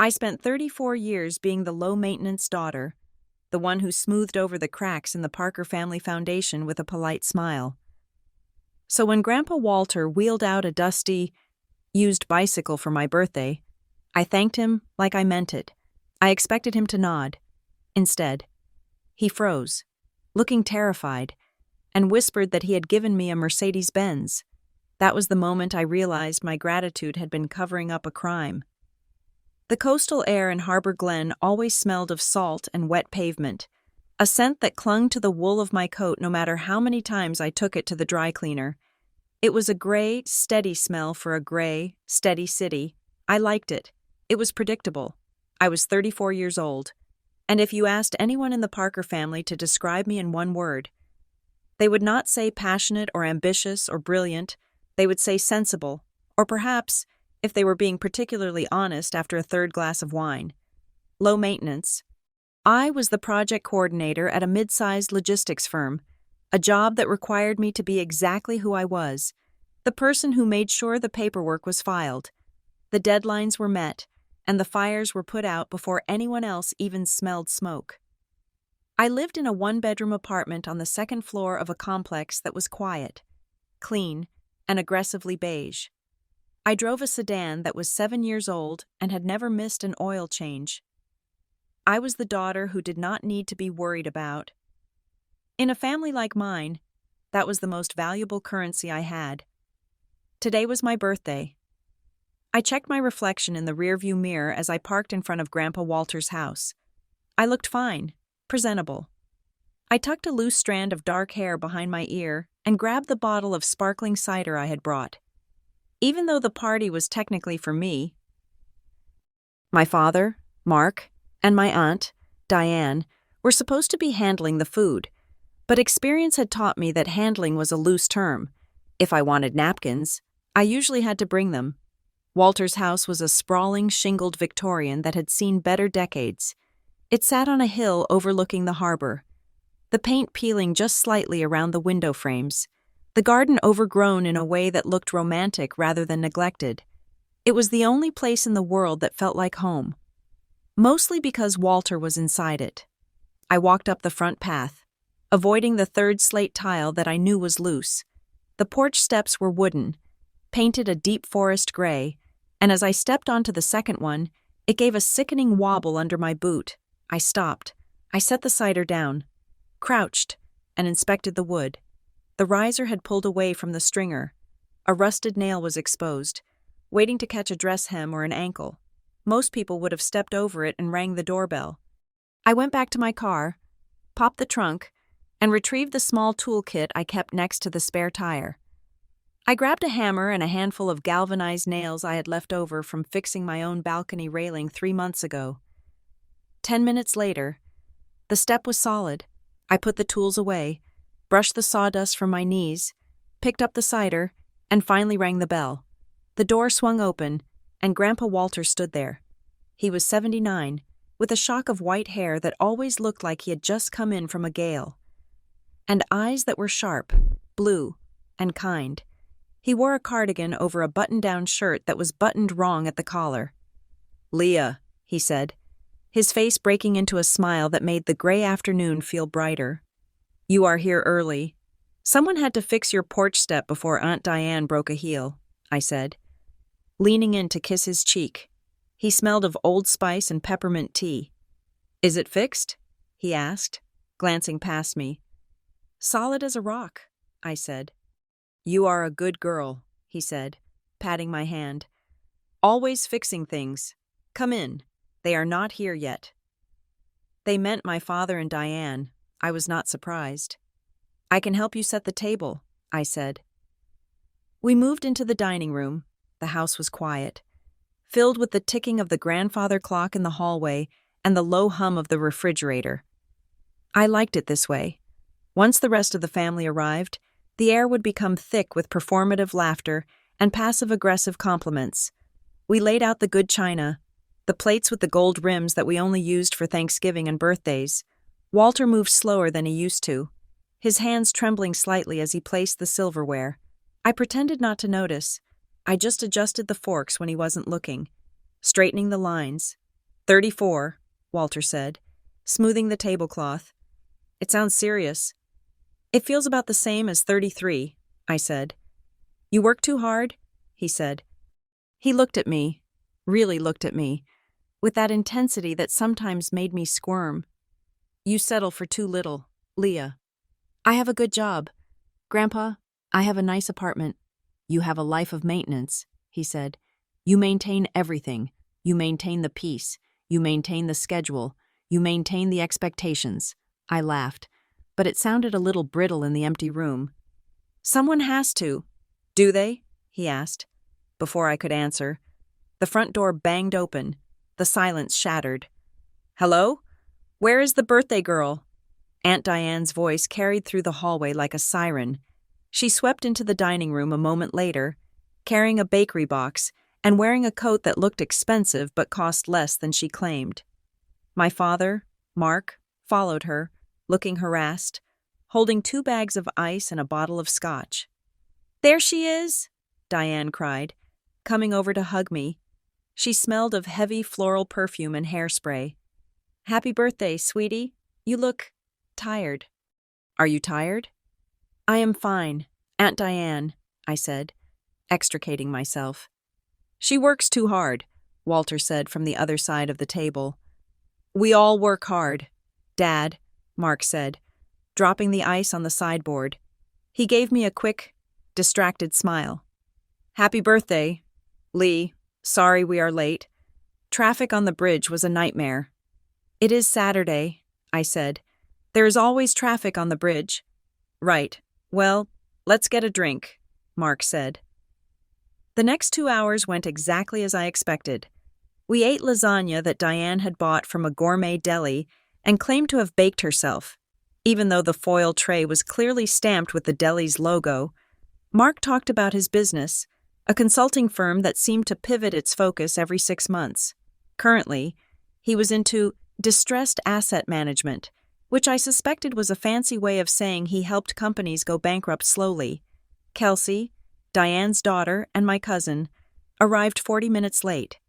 I spent 34 years being the low-maintenance daughter, the one who smoothed over the cracks in the Parker family foundation with a polite smile. So when Grandpa Walter wheeled out a dusty, used bicycle for my birthday, I thanked him like I meant it. I expected him to nod. Instead, he froze, looking terrified, and whispered that he had given me a Mercedes-Benz. That was the moment I realized my gratitude had been covering up a crime. The coastal air in Harbor Glen always smelled of salt and wet pavement, a scent that clung to the wool of my coat no matter how many times I took it to the dry cleaner. It was a gray, steady smell for a gray, steady city. I liked it. It was predictable. I was 34 years old, and if you asked anyone in the Parker family to describe me in one word, they would not say passionate or ambitious or brilliant. They would say sensible, or perhaps, if they were being particularly honest after a third glass of wine, low maintenance. I was the project coordinator at a mid-sized logistics firm, a job that required me to be exactly who I was, the person who made sure the paperwork was filed, the deadlines were met, and the fires were put out before anyone else even smelled smoke. I lived in a one-bedroom apartment on the second floor of a complex that was quiet, clean, and aggressively beige. I drove a sedan that was 7 years old and had never missed an oil change. I was the daughter who did not need to be worried about. In a family like mine, that was the most valuable currency I had. Today was my birthday. I checked my reflection in the rearview mirror as I parked in front of Grandpa Walter's house. I looked fine, presentable. I tucked a loose strand of dark hair behind my ear and grabbed the bottle of sparkling cider I had brought. Even though the party was technically for me, my father, Mark, and my aunt, Diane, were supposed to be handling the food, but experience had taught me that handling was a loose term. If I wanted napkins, I usually had to bring them. Walter's house was a sprawling, shingled Victorian that had seen better decades. It sat on a hill overlooking the harbor, the paint peeling just slightly around the window frames, the garden overgrown in a way that looked romantic rather than neglected. It was the only place in the world that felt like home, mostly because Walter was inside it. I walked up the front path, avoiding the third slate tile that I knew was loose. The porch steps were wooden, painted a deep forest gray, and as I stepped onto the second one, it gave a sickening wobble under my boot. I stopped. I set the cider down, crouched, and inspected the wood. The riser had pulled away from the stringer. A rusted nail was exposed, waiting to catch a dress hem or an ankle. Most people would have stepped over it and rang the doorbell. I went back to my car, popped the trunk, and retrieved the small toolkit I kept next to the spare tire. I grabbed a hammer and a handful of galvanized nails I had left over from fixing my own balcony railing 3 months ago. 10 minutes later, the step was solid. I put the tools away, brushed the sawdust from my knees, picked up the cider, and finally rang the bell. The door swung open, and Grandpa Walter stood there. He was 79, with a shock of white hair that always looked like he had just come in from a gale, and eyes that were sharp, blue, and kind. He wore a cardigan over a button-down shirt that was buttoned wrong at the collar. "Leah," he said, his face breaking into a smile that made the gray afternoon feel brighter. "You are here early. Someone had to fix your porch step before Aunt Diane broke a heel," I said, leaning in to kiss his cheek. He smelled of Old Spice and peppermint tea. "Is it fixed?" he asked, glancing past me. "Solid as a rock," I said. "You are a good girl," he said, patting my hand. "Always fixing things. Come in. They are not here yet." They meant my father and Diane. I was not surprised. "I can help you set the table," I said. We moved into the dining room. The house was quiet, filled with the ticking of the grandfather clock in the hallway and the low hum of the refrigerator. I liked it this way. Once the rest of the family arrived, the air would become thick with performative laughter and passive-aggressive compliments. We laid out the good china, the plates with the gold rims that we only used for Thanksgiving and birthdays. Walter moved slower than he used to, his hands trembling slightly as he placed the silverware. I pretended not to notice. I just adjusted the forks when he wasn't looking, straightening the lines, 34, Walter said, smoothing the tablecloth. It sounds serious. It feels about the same as 33, I said. You work too hard? He said. He looked at me, really looked at me, with that intensity that sometimes made me squirm. You settle for too little, Leah. I have a good job. Grandpa, I have a nice apartment. You have a life of maintenance, he said. You maintain everything. You maintain the peace. You maintain the schedule. You maintain the expectations. I laughed, but it sounded a little brittle in the empty room. Someone has to. Do they? He asked. Before I could answer, the front door banged open. The silence shattered. Hello? Where is the birthday girl? Aunt Diane's voice carried through the hallway like a siren. She swept into the dining room a moment later, carrying a bakery box and wearing a coat that looked expensive but cost less than she claimed. My father, Mark, followed her, looking harassed, holding 2 bags of ice and a bottle of scotch. There she is, Diane cried, coming over to hug me. She smelled of heavy floral perfume and hairspray. Happy birthday, sweetie. You look tired. Are you tired? I am fine, Aunt Diane, I said, extricating myself. She works too hard, Walter said from the other side of the table. We all work hard, Dad, Mark said, dropping the ice on the sideboard. He gave me a quick, distracted smile. Happy birthday, Lee. Sorry we are late. Traffic on the bridge was a nightmare. It is Saturday, I said. There is always traffic on the bridge. Right. Well, let's get a drink, Mark said. The next 2 hours went exactly as I expected. We ate lasagna that Diane had bought from a gourmet deli and claimed to have baked herself, even though the foil tray was clearly stamped with the deli's logo. Mark talked about his business, a consulting firm that seemed to pivot its focus every 6 months. Currently, he was into distressed asset management, which I suspected was a fancy way of saying he helped companies go bankrupt slowly. Kelsey, Diane's daughter, and my cousin arrived 40 minutes late.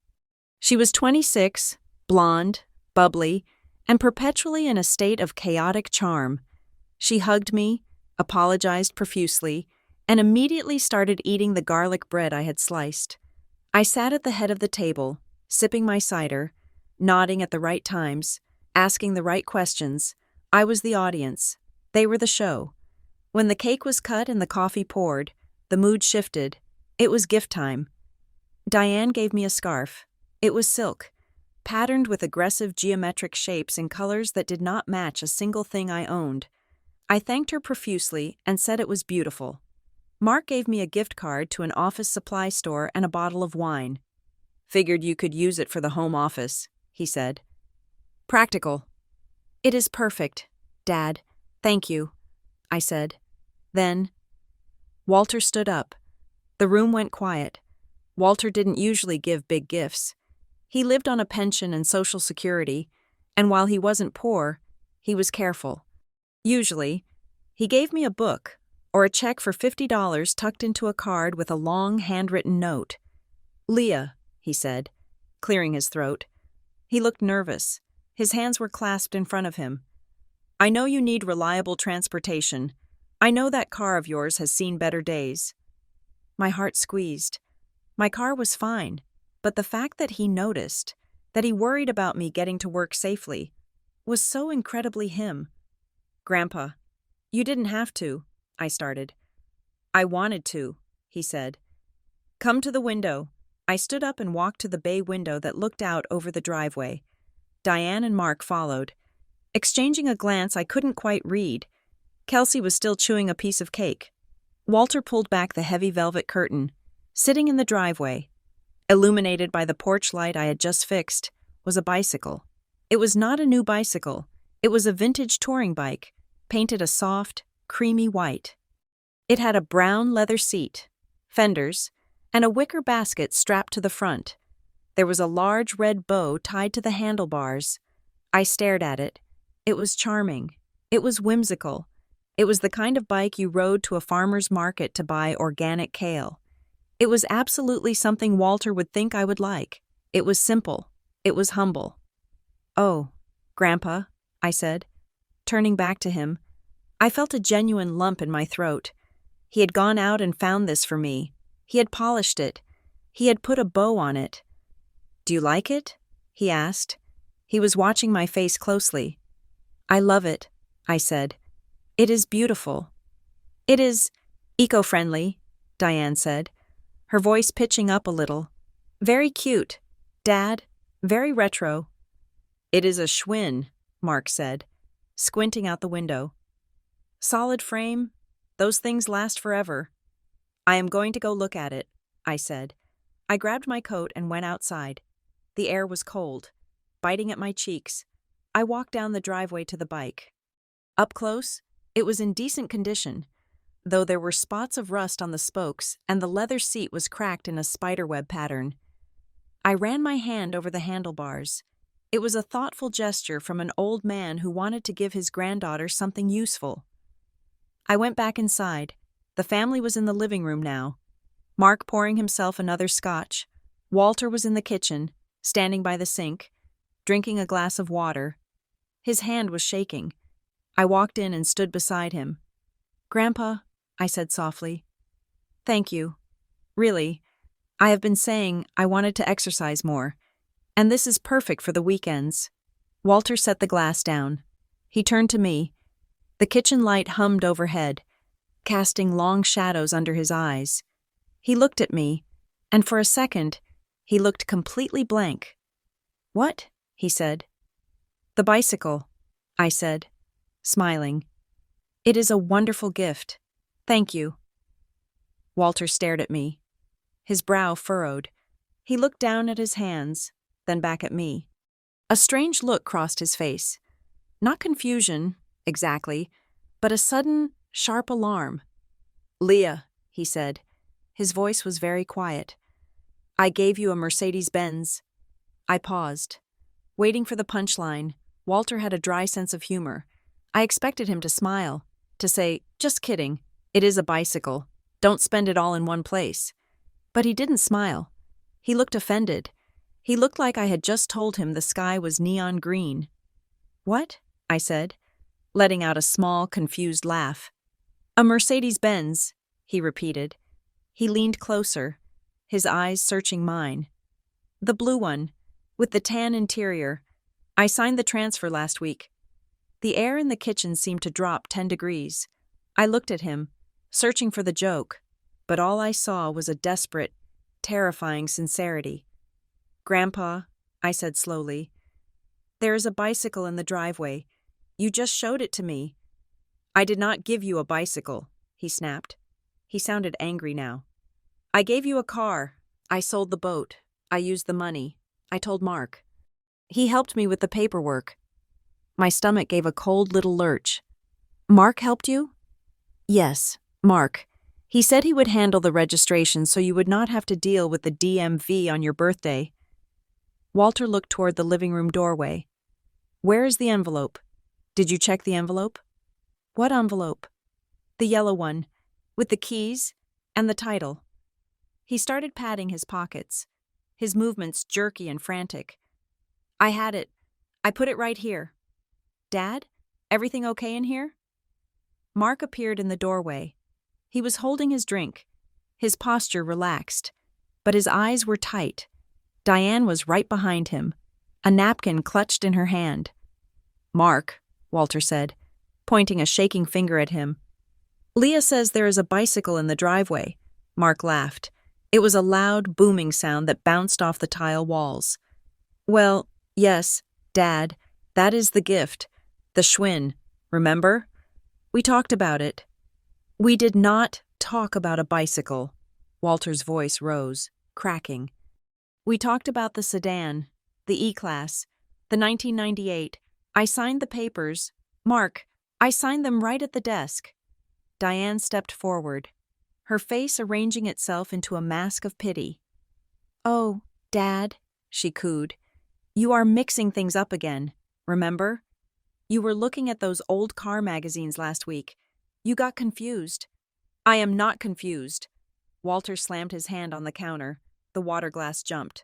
She was 26, blonde, bubbly, and perpetually in a state of chaotic charm. She hugged me, apologized profusely, and immediately started eating the garlic bread I had sliced. I sat at the head of the table, sipping my cider, nodding at the right times, asking the right questions. I was the audience. They were the show. When the cake was cut and the coffee poured, the mood shifted. It was gift time. Diane gave me a scarf. It was silk, patterned with aggressive geometric shapes in colors that did not match a single thing I owned. I thanked her profusely and said it was beautiful. Mark gave me a gift card to an office supply store and a bottle of wine. Figured you could use it for the home office, he said. Practical. It is perfect, Dad. Thank you, I said. Then, Walter stood up. The room went quiet. Walter didn't usually give big gifts. He lived on a pension and Social Security, and while he wasn't poor, he was careful. Usually, he gave me a book or a check for $50 tucked into a card with a long handwritten note. Leah, he said, clearing his throat. He looked nervous. His hands were clasped in front of him. I know you need reliable transportation. I know that car of yours has seen better days. My heart squeezed. My car was fine, but the fact that he noticed, that he worried about me getting to work safely, was so incredibly him. Grandpa, you didn't have to, I started. I wanted to, he said. Come to the window. I stood up and walked to the bay window that looked out over the driveway. Diane and Mark followed. Exchanging a glance I couldn't quite read. Kelsey was still chewing a piece of cake. Walter pulled back the heavy velvet curtain. Sitting in the driveway, illuminated by the porch light I had just fixed, was a bicycle. It was not a new bicycle. It was a vintage touring bike, painted a soft, creamy white. It had a brown leather seat, fenders, and a wicker basket strapped to the front. There was a large red bow tied to the handlebars. I stared at it. It was charming. It was whimsical. It was the kind of bike you rode to a farmer's market to buy organic kale. It was absolutely something Walter would think I would like. It was simple. It was humble. Oh, Grandpa, I said. Turning back to him, I felt a genuine lump in my throat. He had gone out and found this for me. He had polished it. He had put a bow on it. Do you like it? He asked. He was watching my face closely. I love it, I said. It is beautiful. It is eco-friendly, Diane said, her voice pitching up a little. Very cute, Dad. Very retro. It is a Schwinn, Mark said, squinting out the window. Solid frame. Those things last forever. I am going to go look at it, I said. I grabbed my coat and went outside. The air was cold, biting at my cheeks. I walked down the driveway to the bike. Up close, it was in decent condition, though there were spots of rust on the spokes and the leather seat was cracked in a spiderweb pattern. I ran my hand over the handlebars. It was a thoughtful gesture from an old man who wanted to give his granddaughter something useful. I went back inside. The family was in the living room now. Mark pouring himself another scotch. Walter was in the kitchen, standing by the sink, drinking a glass of water. His hand was shaking. I walked in and stood beside him. Grandpa, I said softly. Thank you. Really, I have been saying I wanted to exercise more, and this is perfect for the weekends. Walter set the glass down. He turned to me. The kitchen light hummed overhead, casting long shadows under his eyes. He looked at me, and for a second, he looked completely blank. What? He said. The bicycle, I said, smiling. It is a wonderful gift. Thank you. Walter stared at me. His brow furrowed. He looked down at his hands, then back at me. A strange look crossed his face. Not confusion, exactly, but a sudden, sharp alarm. Leah, he said. His voice was very quiet. I gave you a Mercedes-Benz. I paused. Waiting for the punchline, Walter had a dry sense of humor. I expected him to smile, to say, just kidding, it is a bicycle. Don't spend it all in one place. But he didn't smile. He looked offended. He looked like I had just told him the sky was neon green. What? I said, letting out a small, confused laugh. A Mercedes-Benz, he repeated. He leaned closer, his eyes searching mine. The blue one, with the tan interior. I signed the transfer last week. The air in the kitchen seemed to drop 10 degrees. I looked at him, searching for the joke, but all I saw was a desperate, terrifying sincerity. Grandpa, I said slowly, there is a bicycle in the driveway. You just showed it to me. I did not give you a bicycle, he snapped. He sounded angry now. I gave you a car. I sold the boat. I used the money. I told Mark. He helped me with the paperwork. My stomach gave a cold little lurch. Mark helped you? Yes, Mark. He said he would handle the registration so you would not have to deal with the DMV on your birthday. Walter looked toward the living room doorway. Where is the envelope? Did you check the envelope? What envelope? The yellow one, with the keys and the title. He started patting his pockets, his movements jerky and frantic. I had it. I put it right here. Dad, everything okay in here? Mark appeared in the doorway. He was holding his drink, his posture relaxed, but his eyes were tight. Diane was right behind him, a napkin clutched in her hand. Mark, Walter said, pointing a shaking finger at him. Leah says there is a bicycle in the driveway. Mark laughed. It was a loud, booming sound that bounced off the tile walls. Well, yes, Dad, that is the gift. The Schwinn, remember? We talked about it. We did not talk about a bicycle. Walter's voice rose, cracking. We talked about the sedan, the E-Class, the 1998. I signed the papers. Mark, I signed them right at the desk. Diane stepped forward, her face arranging itself into a mask of pity. Oh, Dad, she cooed. You are mixing things up again, remember? You were looking at those old car magazines last week. You got confused. I am not confused. Walter slammed his hand on the counter. The water glass jumped.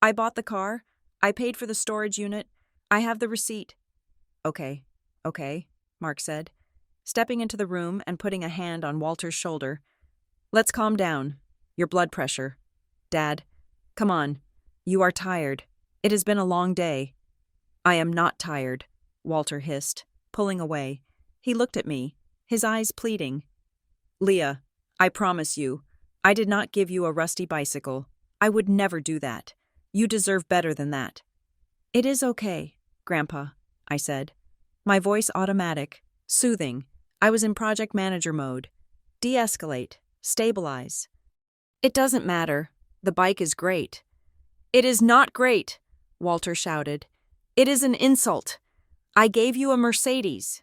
I bought the car. I paid for the storage unit. I have the receipt. Okay, okay, Mark said, stepping into the room and putting a hand on Walter's shoulder. Let's calm down. Your blood pressure. Dad, come on. You are tired. It has been a long day. I am not tired, Walter hissed, pulling away. He looked at me, his eyes pleading. Leah, I promise you, I did not give you a rusty bicycle. I would never do that. You deserve better than that. It is okay, Grandpa, I said. My voice automatic, soothing. I was in project manager mode. De-escalate, stabilize. It doesn't matter. The bike is great. It is not great, Walter shouted. It is an insult. I gave you a Mercedes.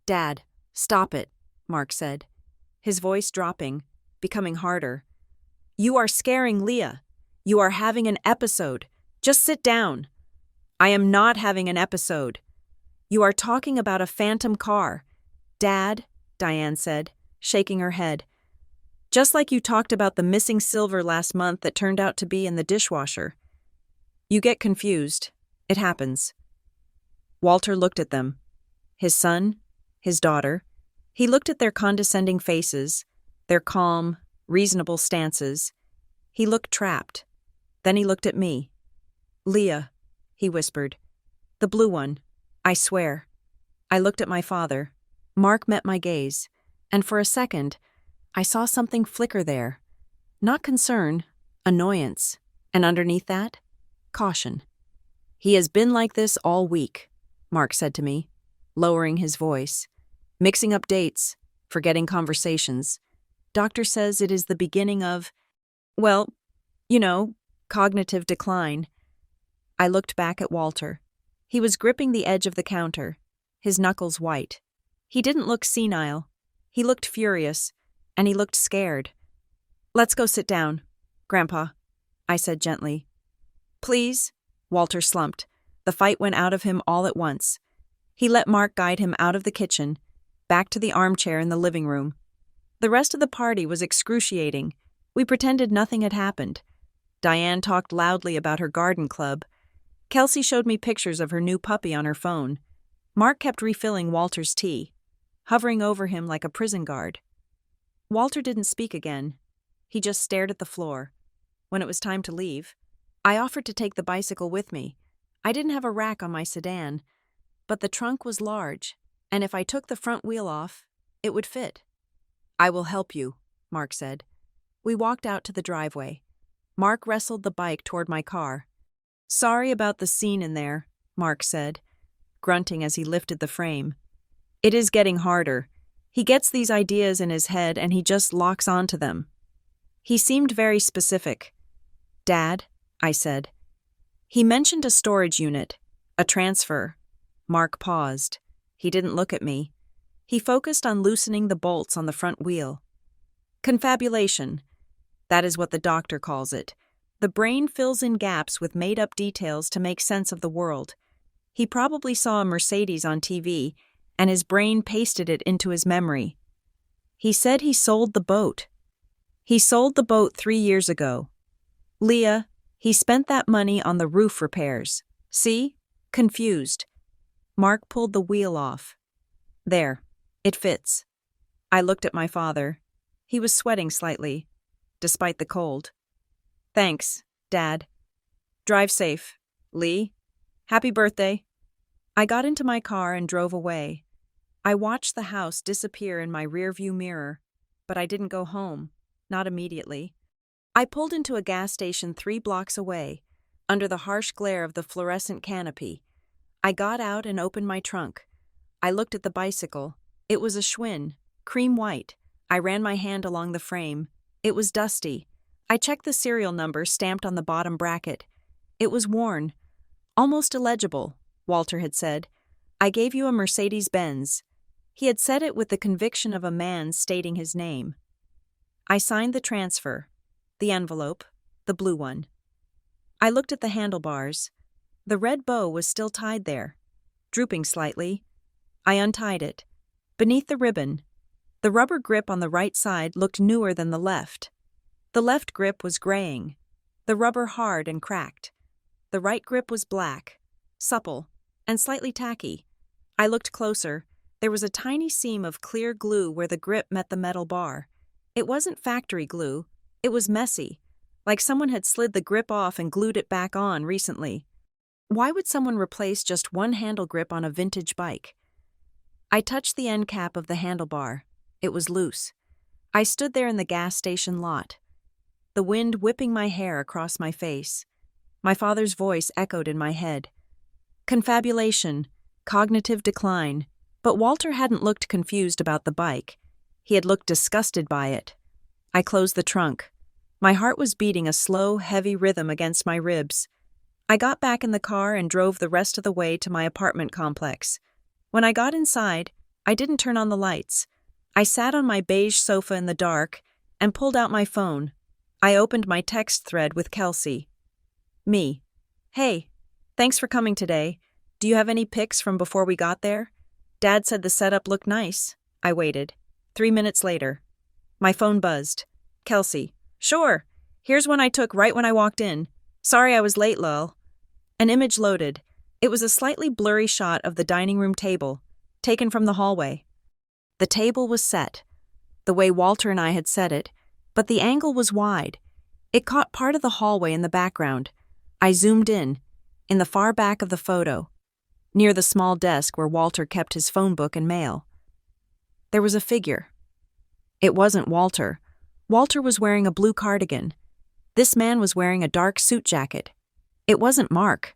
Dad, stop it, Mark said, his voice dropping, becoming harder. You are scaring Leah. You are having an episode. Just sit down. I am not having an episode. You are talking about a phantom car. Dad, Diane said, shaking her head. Just like you talked about the missing silver last month that turned out to be in the dishwasher. You get confused. It happens. Walter looked at them. His son, his daughter. He looked at their condescending faces, their calm, reasonable stances. He looked trapped. Then he looked at me. Leah, he whispered. The blue one. I swear. I looked at my father. Mark met my gaze, and for a second, I saw something flicker there. Not concern, annoyance, and underneath that, caution. He has been like this all week, Mark said to me, lowering his voice, mixing up dates, forgetting conversations. Doctor says it is the beginning of, well, cognitive decline. I looked back at Walter. He was gripping the edge of the counter, his knuckles white. He didn't look senile. He looked furious, and he looked scared. Let's go sit down, Grandpa, I said gently. Please? Walter slumped. The fight went out of him all at once. He let Mark guide him out of the kitchen, back to the armchair in the living room. The rest of the party was excruciating. We pretended nothing had happened. Diane talked loudly about her garden club. Kelsey showed me pictures of her new puppy on her phone. Mark kept refilling Walter's tea, hovering over him like a prison guard. Walter didn't speak again. He just stared at the floor. When it was time to leave, I offered to take the bicycle with me. I didn't have a rack on my sedan, but the trunk was large, and if I took the front wheel off, it would fit. I will help you, Mark said. We walked out to the driveway. Mark wrestled the bike toward my car. Sorry about the scene in there, Mark said, grunting as he lifted the frame. It is getting harder. He gets these ideas in his head and he just locks onto them. He seemed very specific. Dad, I said. He mentioned a storage unit, a transfer. Mark paused. He didn't look at me. He focused on loosening the bolts on the front wheel. Confabulation. That is what the doctor calls it. The brain fills in gaps with made-up details to make sense of the world. He probably saw a Mercedes on TV, and his brain pasted it into his memory. He said he sold the boat. He sold the boat 3 years ago. Leah, he spent that money on the roof repairs. See? Confused. Mark pulled the wheel off. There. It fits. I looked at my father. He was sweating slightly, despite the cold. Thanks, Dad. Drive safe. Lee, happy birthday. I got into my car and drove away. I watched the house disappear in my rearview mirror, but I didn't go home, not immediately. I pulled into a gas station 3 blocks away, under the harsh glare of the fluorescent canopy. I got out and opened my trunk. I looked at the bicycle. It was a Schwinn, cream white. I ran my hand along the frame. It was dusty. I checked the serial number stamped on the bottom bracket. It was worn. Almost illegible, Walter had said. I gave you a Mercedes-Benz. He had said it with the conviction of a man stating his name. I signed the transfer, the envelope, the blue one. I looked at the handlebars. The red bow was still tied there, drooping slightly. I untied it. Beneath the ribbon, the rubber grip on the right side looked newer than the left. The left grip was graying, the rubber hard and cracked. The right grip was black, supple, and slightly tacky. I looked closer. There was a tiny seam of clear glue where the grip met the metal bar. It wasn't factory glue. It was messy, like someone had slid the grip off and glued it back on recently. Why would someone replace just one handle grip on a vintage bike? I touched the end cap of the handlebar. It was loose. I stood there in the gas station lot, the wind whipping my hair across my face. My father's voice echoed in my head. Confabulation, cognitive decline. But Walter hadn't looked confused about the bike. He had looked disgusted by it. I closed the trunk. My heart was beating a slow, heavy rhythm against my ribs. I got back in the car and drove the rest of the way to my apartment complex. When I got inside, I didn't turn on the lights. I sat on my beige sofa in the dark and pulled out my phone. I opened my text thread with Kelsey. Me. Hey, thanks for coming today. Do you have any pics from before we got there? Dad said the setup looked nice. I waited. 3 minutes later. My phone buzzed. Kelsey. Sure. Here's one I took right when I walked in. Sorry I was late, lol. An image loaded. It was a slightly blurry shot of the dining room table, taken from the hallway. The table was set, the way Walter and I had set it, but the angle was wide. It caught part of the hallway in the background. I zoomed in the far back of the photo, near the small desk where Walter kept his phone book and mail. There was a figure. It wasn't Walter. Walter was wearing a blue cardigan. This man was wearing a dark suit jacket. It wasn't Mark.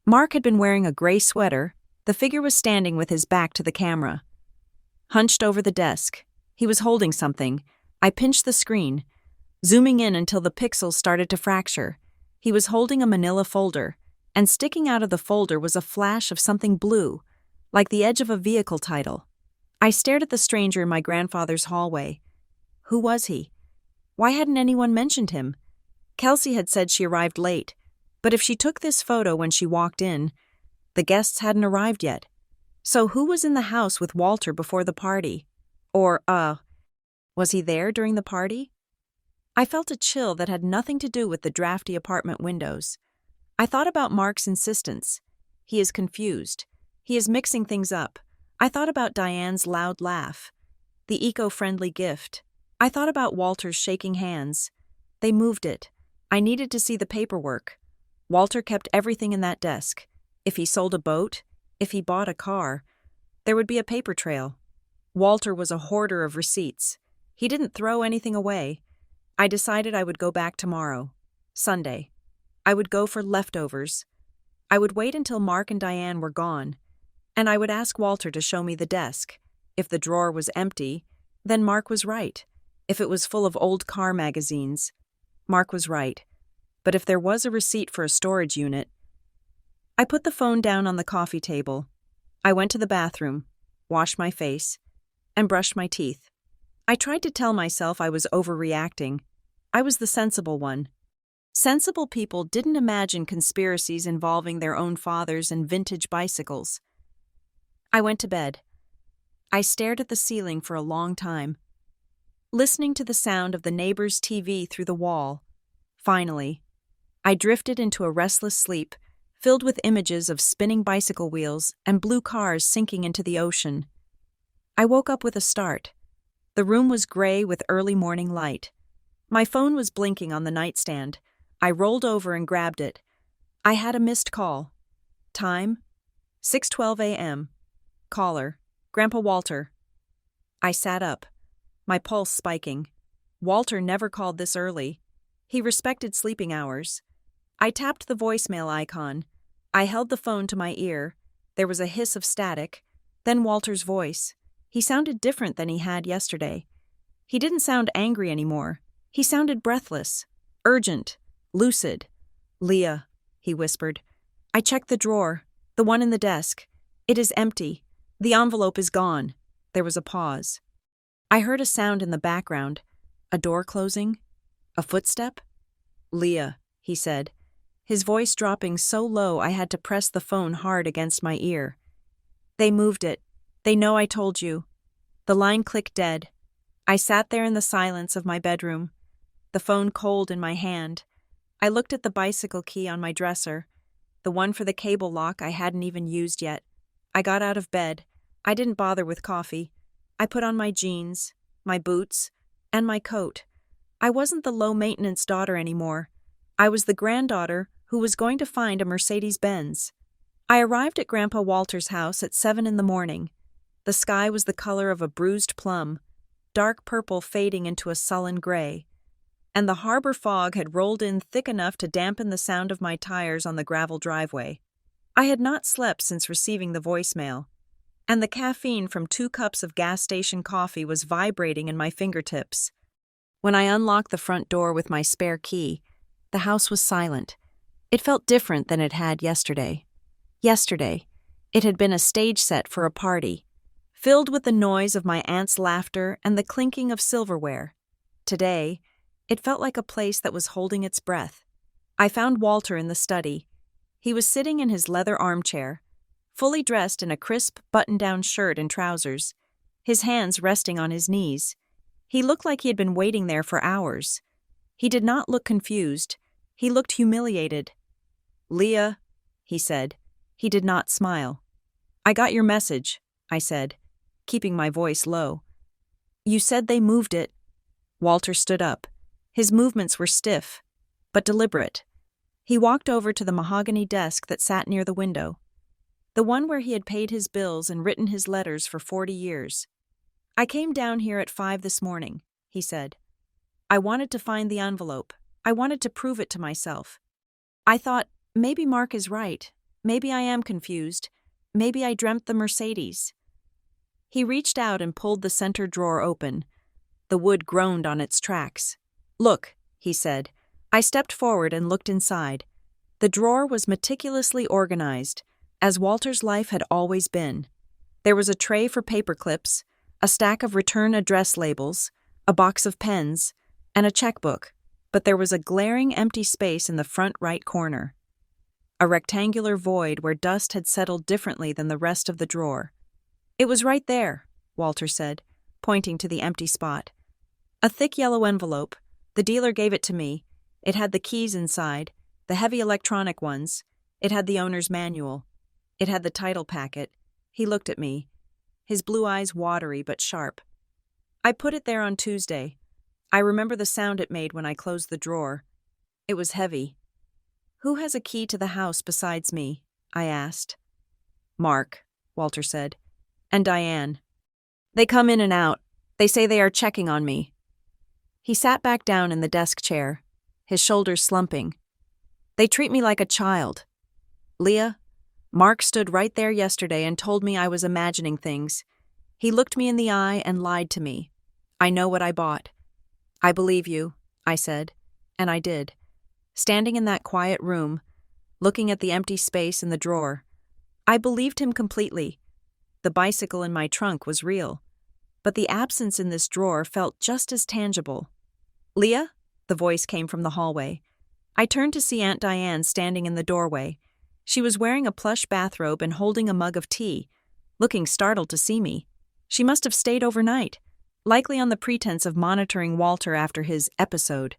Mark had been wearing a gray sweater. The figure was standing with his back to the camera, hunched over the desk. He was holding something. I pinched the screen, zooming in until the pixels started to fracture. He was holding a manila folder, and sticking out of the folder was a flash of something blue, like the edge of a vehicle title. I stared at the stranger in my grandfather's hallway. Who was he? Why hadn't anyone mentioned him? Kelsey had said she arrived late, but if she took this photo when she walked in, the guests hadn't arrived yet. So who was in the house with Walter before the party? Or, was he there during the party? I felt a chill that had nothing to do with the drafty apartment windows. I thought about Mark's insistence. He is confused. He is mixing things up. I thought about Diane's loud laugh, the eco-friendly gift. I thought about Walter's shaking hands. They moved it. I needed to see the paperwork. Walter kept everything in that desk. If he sold a boat, if he bought a car, there would be a paper trail. Walter was a hoarder of receipts. He didn't throw anything away. I decided I would go back tomorrow, Sunday. I would go for leftovers. I would wait until Mark and Diane were gone, and I would ask Walter to show me the desk. If the drawer was empty, then Mark was right. If it was full of old car magazines, Mark was right. But if there was a receipt for a storage unit, I put the phone down on the coffee table. I went to the bathroom, washed my face, and brushed my teeth. I tried to tell myself I was overreacting. I was the sensible one. Sensible people didn't imagine conspiracies involving their own fathers and vintage bicycles. I went to bed. I stared at the ceiling for a long time, listening to the sound of the neighbor's TV through the wall. Finally, I drifted into a restless sleep, filled with images of spinning bicycle wheels and blue cars sinking into the ocean. I woke up with a start. The room was gray with early morning light. My phone was blinking on the nightstand. I rolled over and grabbed it. I had a missed call. Time? 6:12 a.m. Caller: Grandpa Walter. I sat up, my pulse spiking. Walter never called this early. He respected sleeping hours. I tapped the voicemail icon. I held the phone to my ear. There was a hiss of static, then Walter's voice. He sounded different than he had yesterday. He didn't sound angry anymore. He sounded breathless, urgent, lucid. "Leah," he whispered. "I checked the drawer, the one in the desk. It is empty. The envelope is gone." There was a pause. I heard a sound in the background. A door closing? A footstep? "Leah," he said, his voice dropping so low I had to press the phone hard against my ear. "They moved it. They know I told you." The line clicked dead. I sat there in the silence of my bedroom, the phone cold in my hand. I looked at the bicycle key on my dresser. the one for the cable lock I hadn't even used yet. I got out of bed. I didn't bother with coffee. I put on my jeans, my boots, and my coat. I wasn't the low-maintenance daughter anymore. I was the granddaughter who was going to find a Mercedes-Benz. I arrived at Grandpa Walter's house at 7 in the morning. The sky was the color of a bruised plum, dark purple fading into a sullen gray, and the harbor fog had rolled in thick enough to dampen the sound of my tires on the gravel driveway. I had not slept since receiving the voicemail, and the caffeine from 2 cups of gas station coffee was vibrating in my fingertips. When I unlocked the front door with my spare key, the house was silent. It felt different than it had yesterday. Yesterday, it had been a stage set for a party, filled with the noise of my aunt's laughter and the clinking of silverware. Today, it felt like a place that was holding its breath. I found Walter in the study. He was sitting in his leather armchair, fully dressed in a crisp button-down shirt and trousers, his hands resting on his knees. He looked like he had been waiting there for hours. He did not look confused. He looked humiliated. "Leah," he said. He did not smile. "I got your message," I said, keeping my voice low. "You said they moved it." Walter stood up. His movements were stiff, but deliberate. He walked over to the mahogany desk that sat near the window, the one where he had paid his bills and written his letters for 40 years. "I came down here at 5 this morning," he said. "I wanted to find the envelope. I wanted to prove it to myself. I thought, maybe Mark is right. Maybe I am confused. Maybe I dreamt the Mercedes." He reached out and pulled the center drawer open. The wood groaned on its tracks. "Look," he said. I stepped forward and looked inside. The drawer was meticulously organized, as Walter's life had always been. There was a tray for paper clips, a stack of return address labels, a box of pens, and a checkbook, but there was a glaring empty space in the front right corner. A rectangular void where dust had settled differently than the rest of the drawer. "It was right there," Walter said, pointing to the empty spot. "A thick yellow envelope. The dealer gave it to me. It had the keys inside, the heavy electronic ones. It had the owner's manual. It had the title packet." He looked at me, his blue eyes watery but sharp. "I put it there on Tuesday. I remember the sound it made when I closed the drawer. It was heavy." "Who has a key to the house besides me?" I asked. "Mark," Walter said, "and Diane. They come in and out. They say they are checking on me." He sat back down in the desk chair, his shoulders slumping. "They treat me like a child. Leah, Mark stood right there yesterday and told me I was imagining things. He looked me in the eye and lied to me. I know what I bought." "I believe you," I said, and I did. Standing in that quiet room, looking at the empty space in the drawer, I believed him completely. The bicycle in my trunk was real, but the absence in this drawer felt just as tangible. "Leah?" The voice came from the hallway. I turned to see Aunt Diane standing in the doorway. She was wearing a plush bathrobe and holding a mug of tea, looking startled to see me. She must have stayed overnight, likely on the pretense of monitoring Walter after his episode.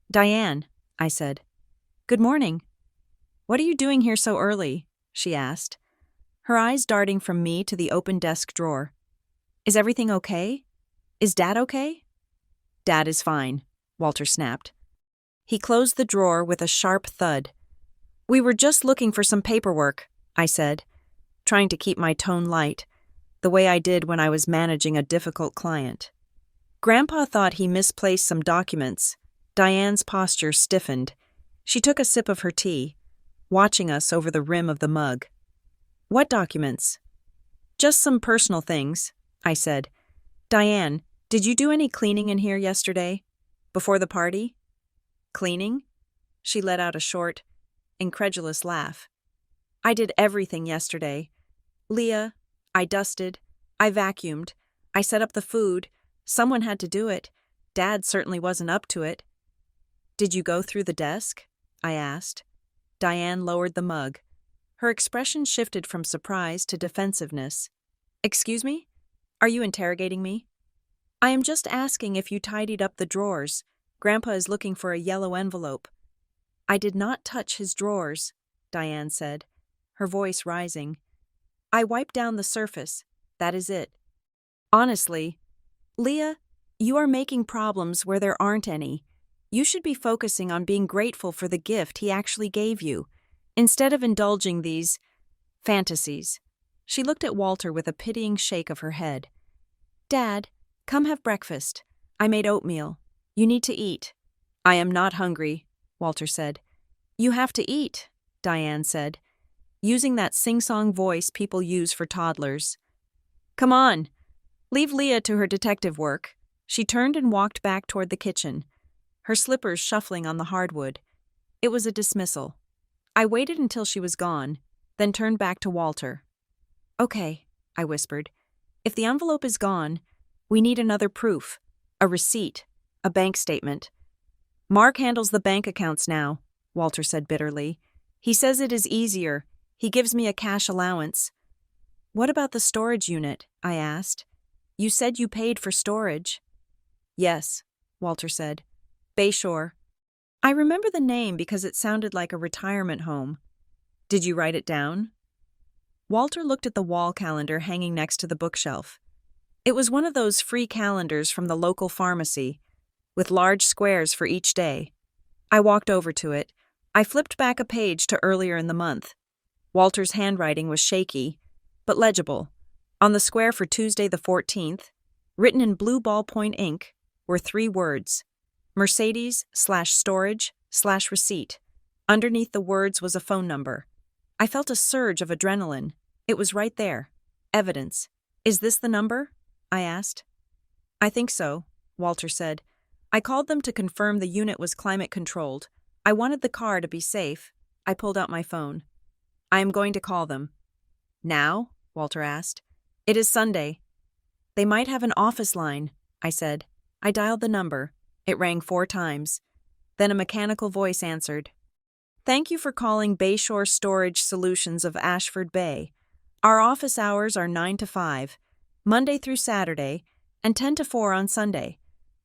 "Diane," I said. "Good morning." "What are you doing here so early?" she asked, her eyes darting from me to the open desk drawer. "Is everything okay? Is Dad okay?" "Dad is fine," Walter snapped. He closed the drawer with a sharp thud. "We were just looking for some paperwork," I said, trying to keep my tone light, the way I did when I was managing a difficult client. Grandpa thought he misplaced some documents. Diane's posture stiffened. She took a sip of her tea, watching us over the rim of the mug. "What documents?" "Just some personal things," I said. "Diane, did you do any cleaning in here yesterday? Before the party?" "Cleaning?" She let out a short, incredulous laugh. "I did everything yesterday. Leah, I dusted, I vacuumed, I set up the food. Someone had to do it. Dad certainly wasn't up to it." "Did you go through the desk?" I asked. Diane lowered the mug. Her expression shifted from surprise to defensiveness. "Excuse me? Are you interrogating me?" "I am just asking if you tidied up the drawers. Grandpa is looking for a yellow envelope." "I did not touch his drawers," Diane said, her voice rising. I wiped down the surface. That is it. Honestly, Leah, you are making problems where there aren't any. You should be focusing on being grateful for the gift he actually gave you, instead of indulging these fantasies. She looked at Walter with a pitying shake of her head. Dad, come have breakfast. I made oatmeal. You need to eat. I am not hungry, Walter said. You have to eat, Diane said, using that sing-song voice people use for toddlers. Come on. Leave Leah to her detective work. She turned and walked back toward the kitchen, her slippers shuffling on the hardwood. It was a dismissal. I waited until she was gone, then turned back to Walter. Okay, I whispered. If the envelope is gone, we need another proof, a receipt, a bank statement. Mark handles the bank accounts now, Walter said bitterly. He says it is easier. He gives me a cash allowance. What about the storage unit? I asked. You said you paid for storage. Yes, Walter said. Bayshore. I remember the name because it sounded like a retirement home. Did you write it down? Walter looked at the wall calendar hanging next to the bookshelf. It was one of those free calendars from the local pharmacy, with large squares for each day. I walked over to it. I flipped back a page to earlier in the month. Walter's handwriting was shaky, but legible. On the square for Tuesday the 14th, written in blue ballpoint ink, were 3 words: Mercedes/storage/receipt. Underneath the words was a phone number. I felt a surge of adrenaline. It was right there. Evidence. Is this the number? I asked. I think so, Walter said. I called them to confirm the unit was climate-controlled. I wanted the car to be safe. I pulled out my phone. I am going to call them. Now? Walter asked. It is Sunday. They might have an office line, I said. I dialed the number. It rang 4 times. Then a mechanical voice answered. Thank you for calling Bayshore Storage Solutions of Ashford Bay. Our office hours are 9 to 5, Monday through Saturday, and 10 to 4 on Sunday.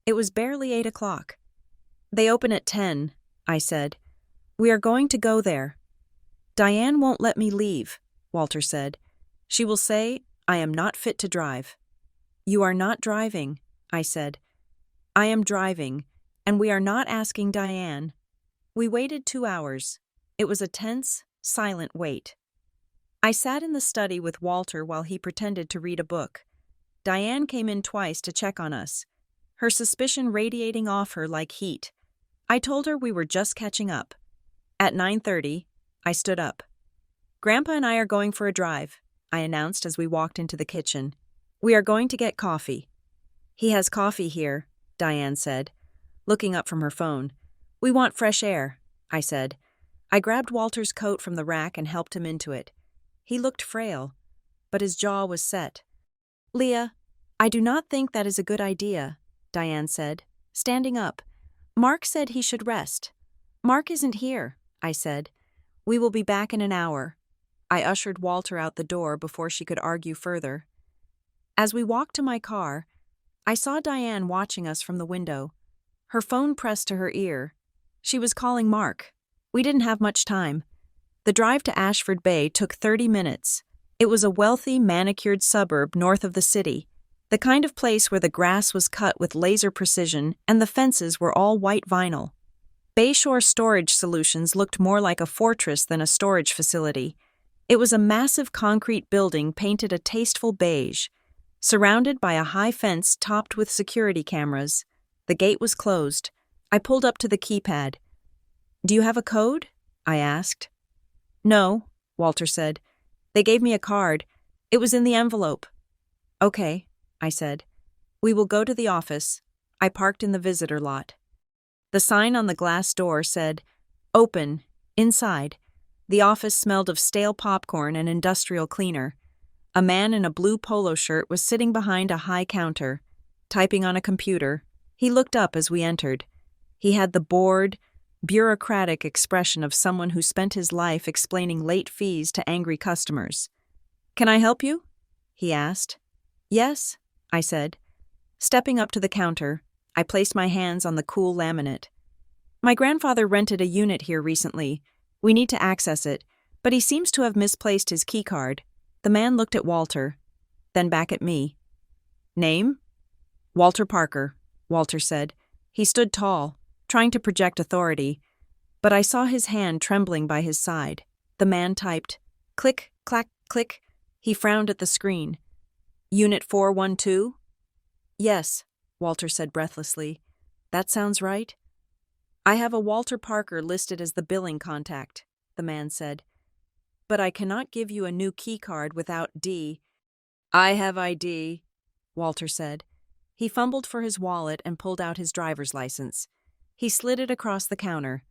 It was barely 8 o'clock. They open at 10, I said. We are going to go there. Diane won't let me leave, Walter said. She will say, I am not fit to drive. You are not driving, I said. I am driving, and we are not asking Diane. We waited 2 hours. It was a tense, silent wait. I sat in the study with Walter while he pretended to read a book. Diane came in twice to check on us, her suspicion radiating off her like heat. I told her we were just catching up. At 9:30, I stood up. Grandpa and I are going for a drive, I announced as we walked into the kitchen. We are going to get coffee. He has coffee here, Diane said, looking up from her phone. We want fresh air, I said. I grabbed Walter's coat from the rack and helped him into it. He looked frail, but his jaw was set. Leah, I do not think that is a good idea, Diane said, standing up. Mark said he should rest. Mark isn't here, I said. We will be back in an hour. I ushered Walter out the door before she could argue further. As we walked to my car, I saw Diane watching us from the window, her phone pressed to her ear. She was calling Mark. We didn't have much time. The drive to Ashford Bay took 30 minutes. It was a wealthy, manicured suburb north of the city, the kind of place where the grass was cut with laser precision and the fences were all white vinyl. Bayshore Storage Solutions looked more like a fortress than a storage facility. It was a massive concrete building painted a tasteful beige, surrounded by a high fence topped with security cameras. The gate was closed. I pulled up to the keypad. Do you have a code? I asked. No, Walter said. They gave me a card. It was in the envelope. Okay, I said. We will go to the office. I parked in the visitor lot. The sign on the glass door said, Open, inside. The office smelled of stale popcorn and industrial cleaner. A man in a blue polo shirt was sitting behind a high counter, typing on a computer. He looked up as we entered. He had the bored, bureaucratic expression of someone who spent his life explaining late fees to angry customers. Can I help you? He asked. Yes, I said. Stepping up to the counter, I placed my hands on the cool laminate. My grandfather rented a unit here recently. We need to access it. But he seems to have misplaced his keycard. The man looked at Walter, then back at me. Name? Walter Parker, Walter said. He stood tall, trying to project authority, but I saw his hand trembling by his side. The man typed, click, clack, click. He frowned at the screen. Unit 412? Yes, Walter said breathlessly. That sounds right. I have a Walter Parker listed as the billing contact, the man said. But I cannot give you a new keycard without D. I have ID, Walter said. He fumbled for his wallet and pulled out his driver's license. He slid it across the counter.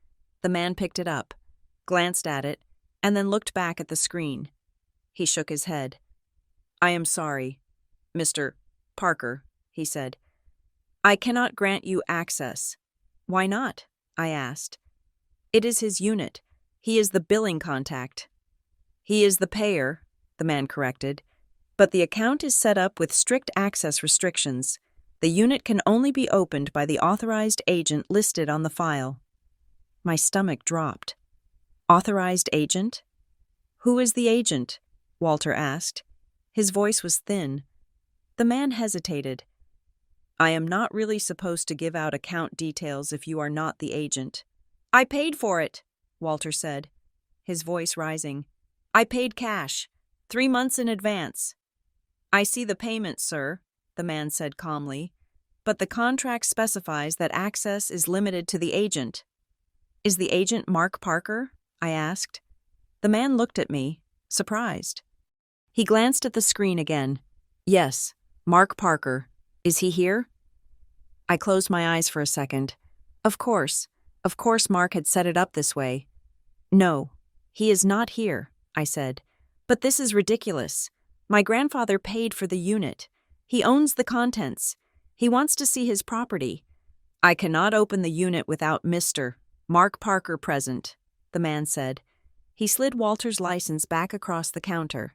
The man picked it up, glanced at it, and then looked back at the screen. He shook his head. I am sorry, Mr. Parker, he said. I cannot grant you access. Why not? I asked. It is his unit. He is the billing contact. He is the payer, the man corrected, but the account is set up with strict access restrictions. The unit can only be opened by the authorized agent listed on the file. My stomach dropped. Authorized agent? Who is the agent? Walter asked. His voice was thin. The man hesitated. I am not really supposed to give out account details if you are not the agent. I paid for it, Walter said, his voice rising. I paid cash, 3 months in advance. I see the payment, sir, the man said calmly, but the contract specifies that access is limited to the agent. Is the agent Mark Parker? I asked. The man looked at me, surprised. He glanced at the screen again. Yes, Mark Parker. Is he here? I closed my eyes for a second. Of course Mark had set it up this way. No, he is not here, I said. But this is ridiculous. My grandfather paid for the unit. He owns the contents. He wants to see his property. I cannot open the unit without Mr. Mark Parker present, the man said. He slid Walter's license back across the counter.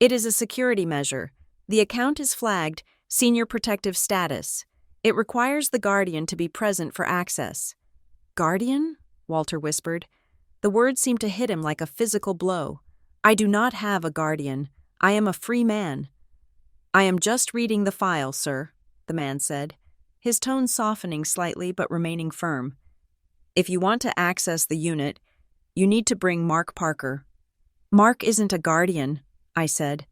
It is a security measure. The account is flagged Senior Protective Status. It requires the guardian to be present for access. Guardian? Walter whispered. The word seemed to hit him like a physical blow. I do not have a guardian. I am a free man. I am just reading the file, sir, the man said, his tone softening slightly but remaining firm. If you want to access the unit, you need to bring Mark Parker. Mark isn't a guardian, I said,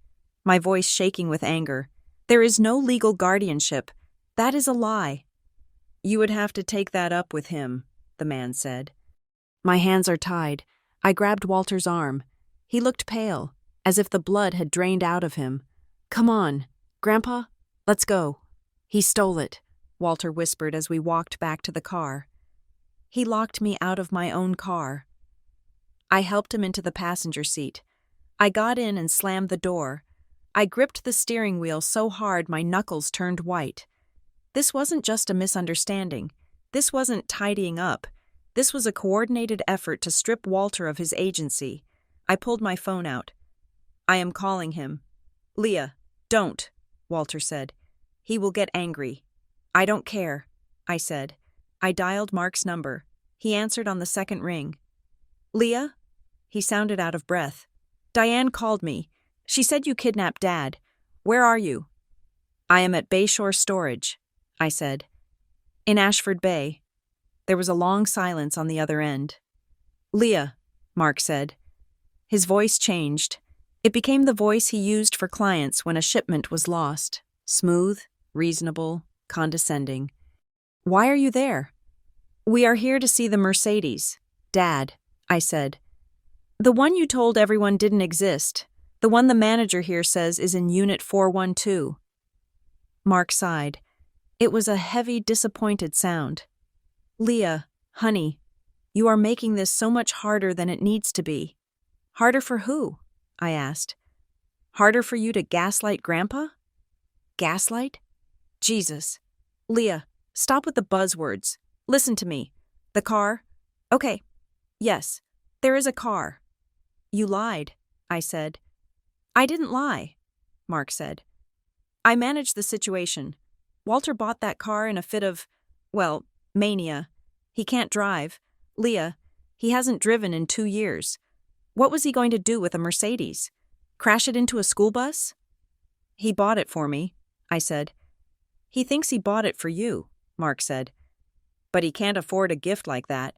my voice shaking with anger. There is no legal guardianship. That is a lie. You would have to take that up with him, the man said. My hands are tied. I grabbed Walter's arm. He looked pale, as if the blood had drained out of him. Come on, Grandpa, let's go. He stole it, Walter whispered as we walked back to the car. He locked me out of my own car. I helped him into the passenger seat. I got in and slammed the door. I gripped the steering wheel so hard my knuckles turned white. This wasn't just a misunderstanding. This wasn't tidying up. This was a coordinated effort to strip Walter of his agency. I pulled my phone out. I am calling him. Leah, don't, Walter said. He will get angry. I don't care, I said. I dialed Mark's number. He answered on the second ring. Leah? He sounded out of breath. Diane called me. She said you kidnapped Dad. Where are you? I am at Bayshore Storage, I said. In Ashford Bay. There was a long silence on the other end. Leah, Mark said. His voice changed. It became the voice he used for clients when a shipment was lost. Smooth, reasonable, condescending. Why are you there? We are here to see the Mercedes. Dad, I said. The one you told everyone didn't exist. The one the manager here says is in Unit 412. Mark sighed. It was a heavy, disappointed sound. Leah, honey, you are making this so much harder than it needs to be. Harder for who? I asked. Harder for you to gaslight Grandpa? Gaslight? Jesus. Leah, stop with the buzzwords. Listen to me. The car? Okay. Yes, there is a car. You lied, I said. I didn't lie, Mark said. I managed the situation. Walter bought that car in a fit of, mania. He can't drive. Leah, he hasn't driven in 2 years. What was he going to do with a Mercedes? Crash it into a school bus? He bought it for me, I said. He thinks he bought it for you, Mark said. But he can't afford a gift like that.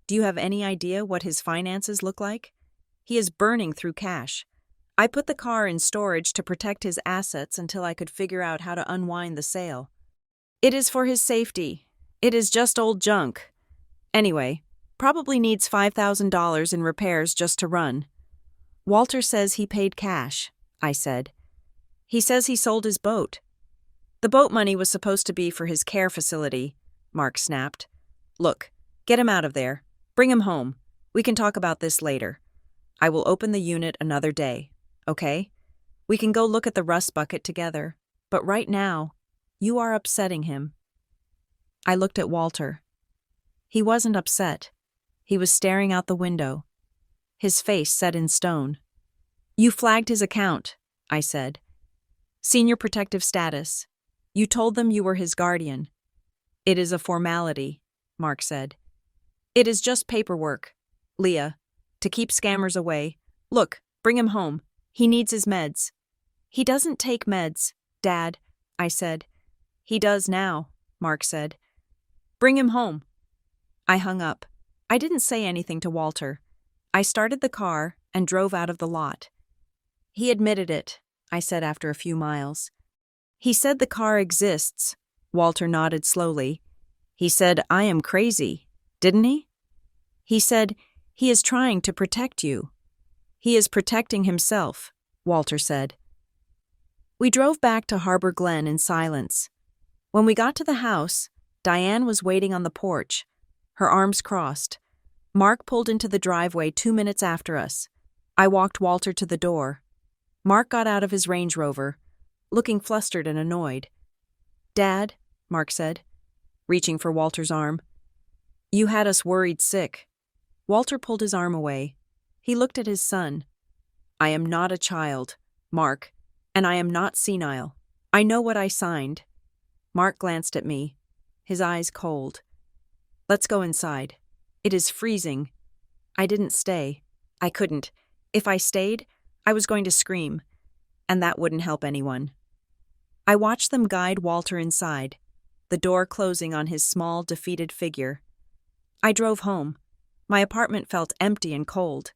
Do you have any idea what his finances look like? He is burning through cash. I put the car in storage to protect his assets until I could figure out how to unwind the sale. It is for his safety. It is just old junk. Anyway, probably needs $5,000 in repairs just to run. Walter says he paid cash, I said. He says he sold his boat. The boat money was supposed to be for his care facility, Mark snapped. Look, get him out of there. Bring him home. We can talk about this later. I will open the unit another day, okay? We can go look at the rust bucket together. But right now, you are upsetting him. I looked at Walter. He wasn't upset. He was staring out the window, his face set in stone. You flagged his account, I said. Senior protective status. You told them you were his guardian. It is a formality, Mark said. It is just paperwork, Leah, to keep scammers away. Look, bring him home. He needs his meds. He doesn't take meds, Dad, I said. He does now, Mark said. Bring him home. I hung up. I didn't say anything to Walter. I started the car and drove out of the lot. He admitted it, I said after a few miles. He said the car exists. Walter nodded slowly. He said, I am crazy, didn't he? He said, he is trying to protect you. He is protecting himself, Walter said. We drove back to Harbor Glen in silence. When we got to the house, Diane was waiting on the porch, her arms crossed. Mark pulled into the driveway 2 minutes after us. I walked Walter to the door. Mark got out of his Range Rover, looking flustered and annoyed. Dad, Mark said, reaching for Walter's arm. You had us worried sick. Walter pulled his arm away. He looked at his son. I am not a child, Mark, and I am not senile. I know what I signed. Mark glanced at me, his eyes cold. Let's go inside. It is freezing. I didn't stay. I couldn't. If I stayed, I was going to scream, and that wouldn't help anyone. I watched them guide Walter inside, the door closing on his small, defeated figure. I drove home. My apartment felt empty and cold.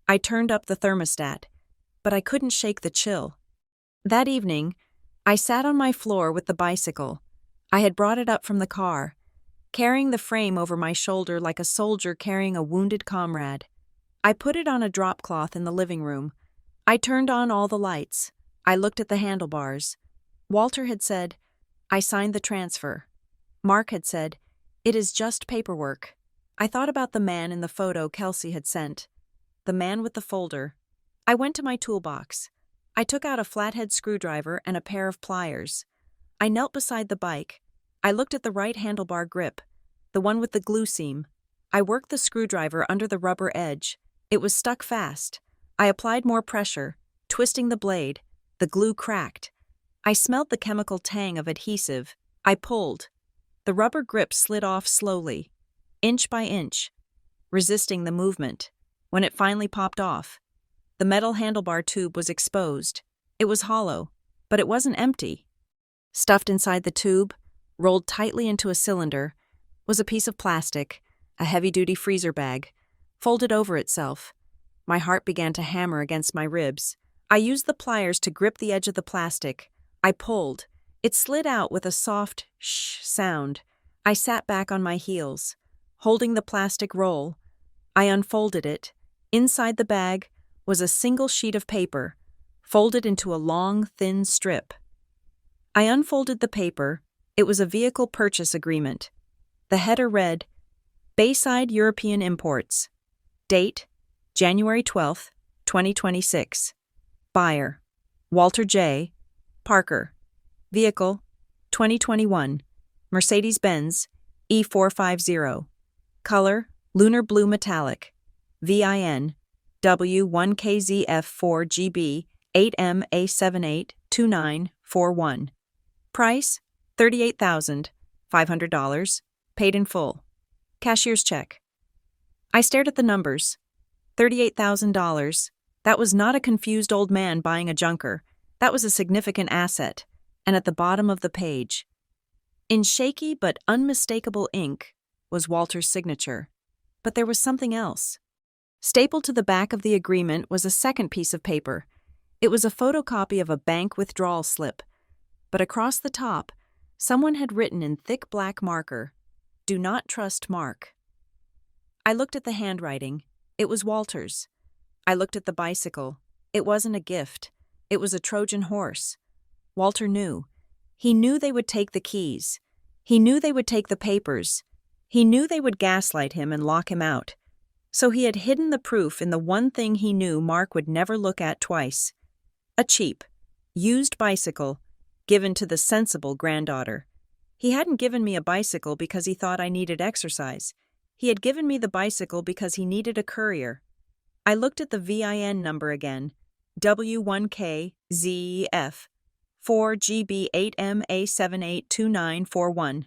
I turned up the thermostat, but I couldn't shake the chill. That evening, I sat on my floor with the bicycle. I had brought it up from the car, carrying the frame over my shoulder like a soldier carrying a wounded comrade. I put it on a drop cloth in the living room. I turned on all the lights. I looked at the handlebars. Walter had said, I signed the transfer. Mark had said, it is just paperwork. I thought about the man in the photo Kelsey had sent. The man with the folder. I went to my toolbox. I took out a flathead screwdriver and a pair of pliers. I knelt beside the bike. I looked at the right handlebar grip, the one with the glue seam. I worked the screwdriver under the rubber edge. It was stuck fast. I applied more pressure, twisting the blade. The glue cracked. I smelled the chemical tang of adhesive. I pulled. The rubber grip slid off slowly, inch by inch, resisting the movement. When it finally popped off, the metal handlebar tube was exposed. It was hollow, but it wasn't empty. Stuffed inside the tube, rolled tightly into a cylinder, was a piece of plastic, a heavy-duty freezer bag, folded over itself. My heart began to hammer against my ribs. I used the pliers to grip the edge of the plastic. I pulled. It slid out with a soft shh sound. I sat back on my heels, holding the plastic roll. I unfolded it. Inside the bag was a single sheet of paper, folded into a long, thin strip. I unfolded the paper. It was a vehicle purchase agreement. The header read, Bayside European Imports. Date, January 12th, 2026. Buyer, Walter J. Parker. Vehicle, 2021. Mercedes-Benz E450. Color, lunar blue metallic. VIN, W1KZF4GB 8MA782941. Price, $38,500. Paid in full. Cashier's check. I stared at the numbers. $38,000. That was not a confused old man buying a junker. That was a significant asset. And at the bottom of the page, in shaky but unmistakable ink, was Walter's signature. But there was something else. Stapled to the back of the agreement was a second piece of paper. It was a photocopy of a bank withdrawal slip. But across the top, someone had written in thick black marker, "Do not trust Mark." I looked at the handwriting. It was Walter's. I looked at the bicycle. It wasn't a gift. It was a Trojan horse. Walter knew. He knew they would take the keys. He knew they would take the papers. He knew they would gaslight him and lock him out. So he had hidden the proof in the one thing he knew Mark would never look at twice. A cheap, used bicycle given to the sensible granddaughter. He hadn't given me a bicycle because he thought I needed exercise. He had given me the bicycle because he needed a courier. I looked at the VIN number again. W1KZEF 4GB8MA782941.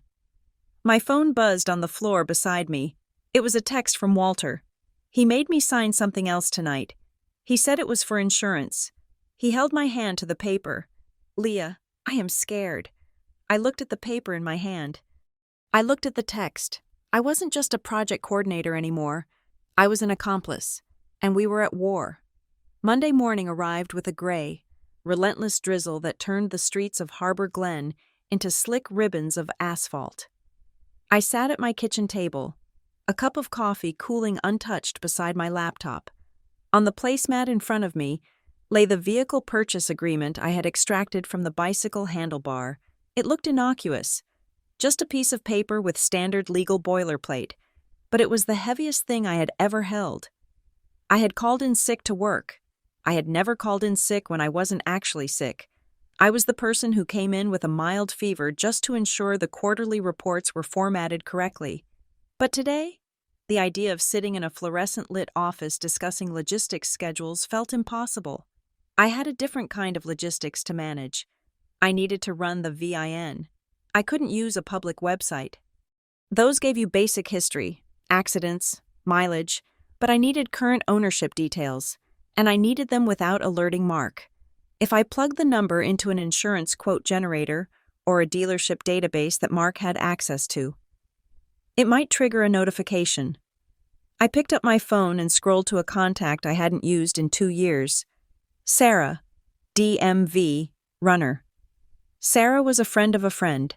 My phone buzzed on the floor beside me. It was a text from Walter. He made me sign something else tonight. He said it was for insurance. He held my hand to the paper. "Leah, I am scared." I looked at the paper in my hand. I looked at the text. I wasn't just a project coordinator anymore. I was an accomplice. And we were at war. Monday morning arrived with a gray, relentless drizzle that turned the streets of Harbor Glen into slick ribbons of asphalt. I sat at my kitchen table, a cup of coffee cooling untouched beside my laptop. On the placemat in front of me lay the vehicle purchase agreement I had extracted from the bicycle handlebar. It looked innocuous, just a piece of paper with standard legal boilerplate, but it was the heaviest thing I had ever held. I had called in sick to work. I had never called in sick when I wasn't actually sick. I was the person who came in with a mild fever just to ensure the quarterly reports were formatted correctly. But today, the idea of sitting in a fluorescent-lit office discussing logistics schedules felt impossible. I had a different kind of logistics to manage. I needed to run the VIN. I couldn't use a public website. Those gave you basic history, accidents, mileage, but I needed current ownership details, and I needed them without alerting Mark. If I plugged the number into an insurance quote generator or a dealership database that Mark had access to, it might trigger a notification. I picked up my phone and scrolled to a contact I hadn't used in 2 years. Sarah, DMV, runner. Sarah was a friend of a friend,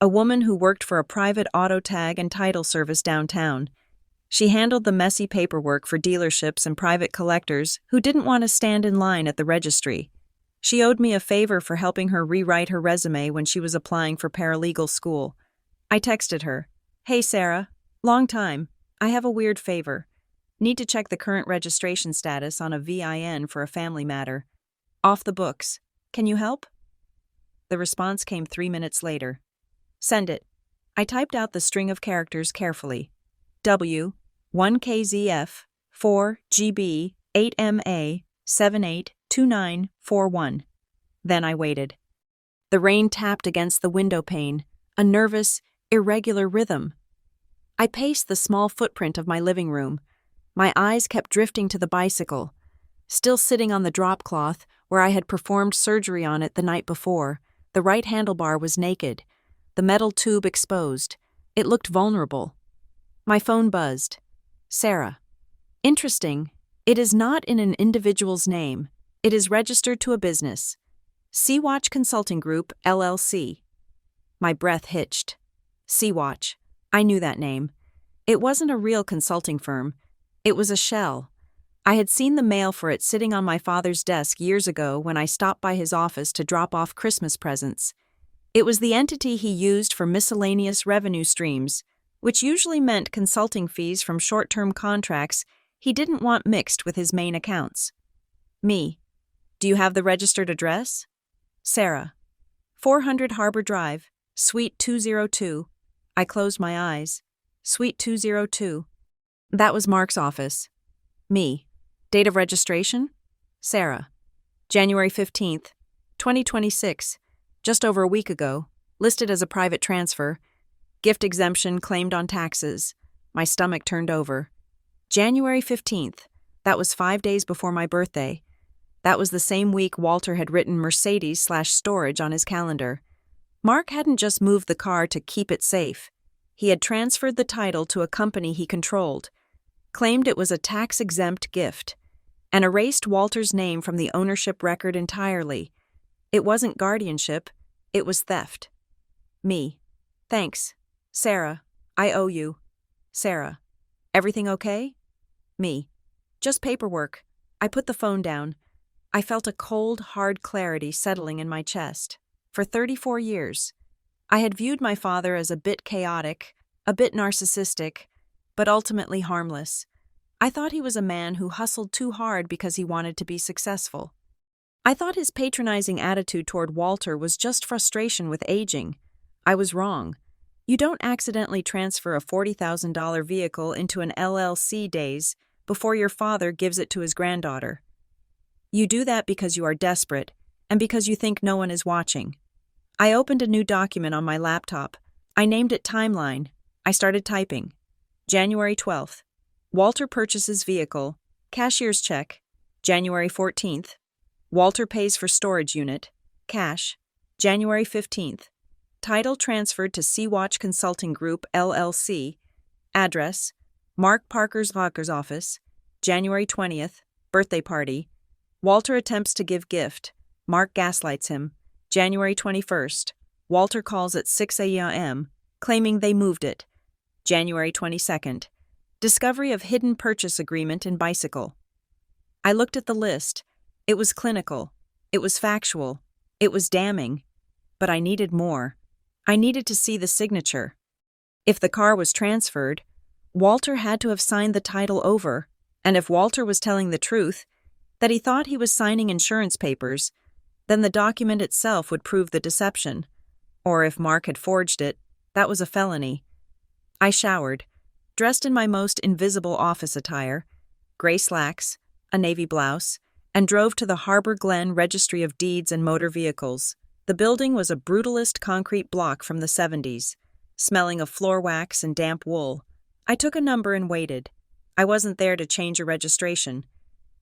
a woman who worked for a private auto tag and title service downtown. She handled the messy paperwork for dealerships and private collectors who didn't want to stand in line at the registry. She owed me a favor for helping her rewrite her resume when she was applying for paralegal school. I texted her, "Hey Sarah, long time. I have a weird favor. Need to check the current registration status on a VIN for a family matter. Off the books. Can you help?" The response came 3 minutes later. "Send it." I typed out the string of characters carefully. W1KZF 4GB 8MA 782941. Then I waited. The rain tapped against the window pane, a nervous, irregular rhythm. I paced the small footprint of my living room. My eyes kept drifting to the bicycle. Still sitting on the drop cloth where I had performed surgery on it the night before, the right handlebar was naked, the metal tube exposed. It looked vulnerable. My phone buzzed. Sarah. Interesting. It is not in an individual's name. It is registered to a business. Sea-Watch Consulting Group, LLC. My breath hitched. Sea-Watch. I knew that name. It wasn't a real consulting firm. It was a shell. I had seen the mail for it sitting on my father's desk years ago when I stopped by his office to drop off Christmas presents. It was the entity he used for miscellaneous revenue streams, which usually meant consulting fees from short-term contracts he didn't want mixed with his main accounts. Me. Do you have the registered address? Sarah. 400 Harbor Drive, Suite 202. I closed my eyes. Suite 202. That was Mark's office. Me. Date of registration? Sarah. January 15th, 2026. Just over a week ago. Listed as a private transfer. Gift exemption claimed on taxes. My stomach turned over. January 15th. That was 5 days before my birthday. That was the same week Walter had written Mercedes/storage on his calendar. Mark hadn't just moved the car to keep it safe. He had transferred the title to a company he controlled, claimed it was a tax-exempt gift, and erased Walter's name from the ownership record entirely. It wasn't guardianship, it was theft. Me. Thanks. Sarah. I owe you. Sarah. Everything okay? Me. Just paperwork. I put the phone down. I felt a cold, hard clarity settling in my chest. For 34 years, I had viewed my father as a bit chaotic, a bit narcissistic, but ultimately harmless. I thought he was a man who hustled too hard because he wanted to be successful. I thought his patronizing attitude toward Walter was just frustration with aging. I was wrong. You don't accidentally transfer a $40,000 vehicle into an LLC days before your father gives it to his granddaughter. You do that because you are desperate and because you think no one is watching. I opened a new document on my laptop. I named it Timeline. I started typing. January 12th. Walter purchases vehicle. Cashier's check. January 14th. Walter pays for storage unit. Cash. January 15th. Title transferred to Sea-Watch Consulting Group, LLC. Address. Mark Parker's Rocker's office. January 20th. Birthday party. Walter attempts to give gift. Mark gaslights him. January 21st. Walter calls at 6 a.m., claiming they moved it. January 22nd. Discovery of hidden purchase agreement in bicycle. I looked at the list. It was clinical. It was factual. It was damning. But I needed more. I needed to see the signature. If the car was transferred, Walter had to have signed the title over, and if Walter was telling the truth, that he thought he was signing insurance papers, then the document itself would prove the deception. Or if Mark had forged it, that was a felony. I showered, dressed in my most invisible office attire, gray slacks, a navy blouse, and drove to the Harbor Glen Registry of Deeds and Motor Vehicles. The building was a brutalist concrete block from the 70s, smelling of floor wax and damp wool. I took a number and waited. I wasn't there to change a registration,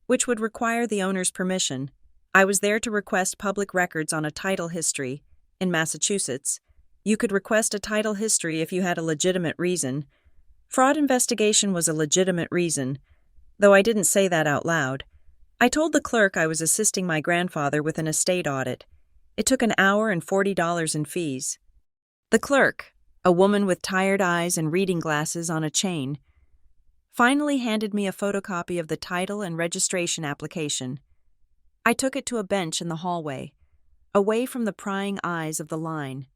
which would require the owner's permission. I was there to request public records on a title history. In Massachusetts, you could request a title history if you had a legitimate reason. Fraud investigation was a legitimate reason, though I didn't say that out loud. I told the clerk I was assisting my grandfather with an estate audit. It took an hour and $40 in fees. The clerk, a woman with tired eyes and reading glasses on a chain, finally handed me a photocopy of the title and registration application. I took it to a bench in the hallway, away from the prying eyes of the line.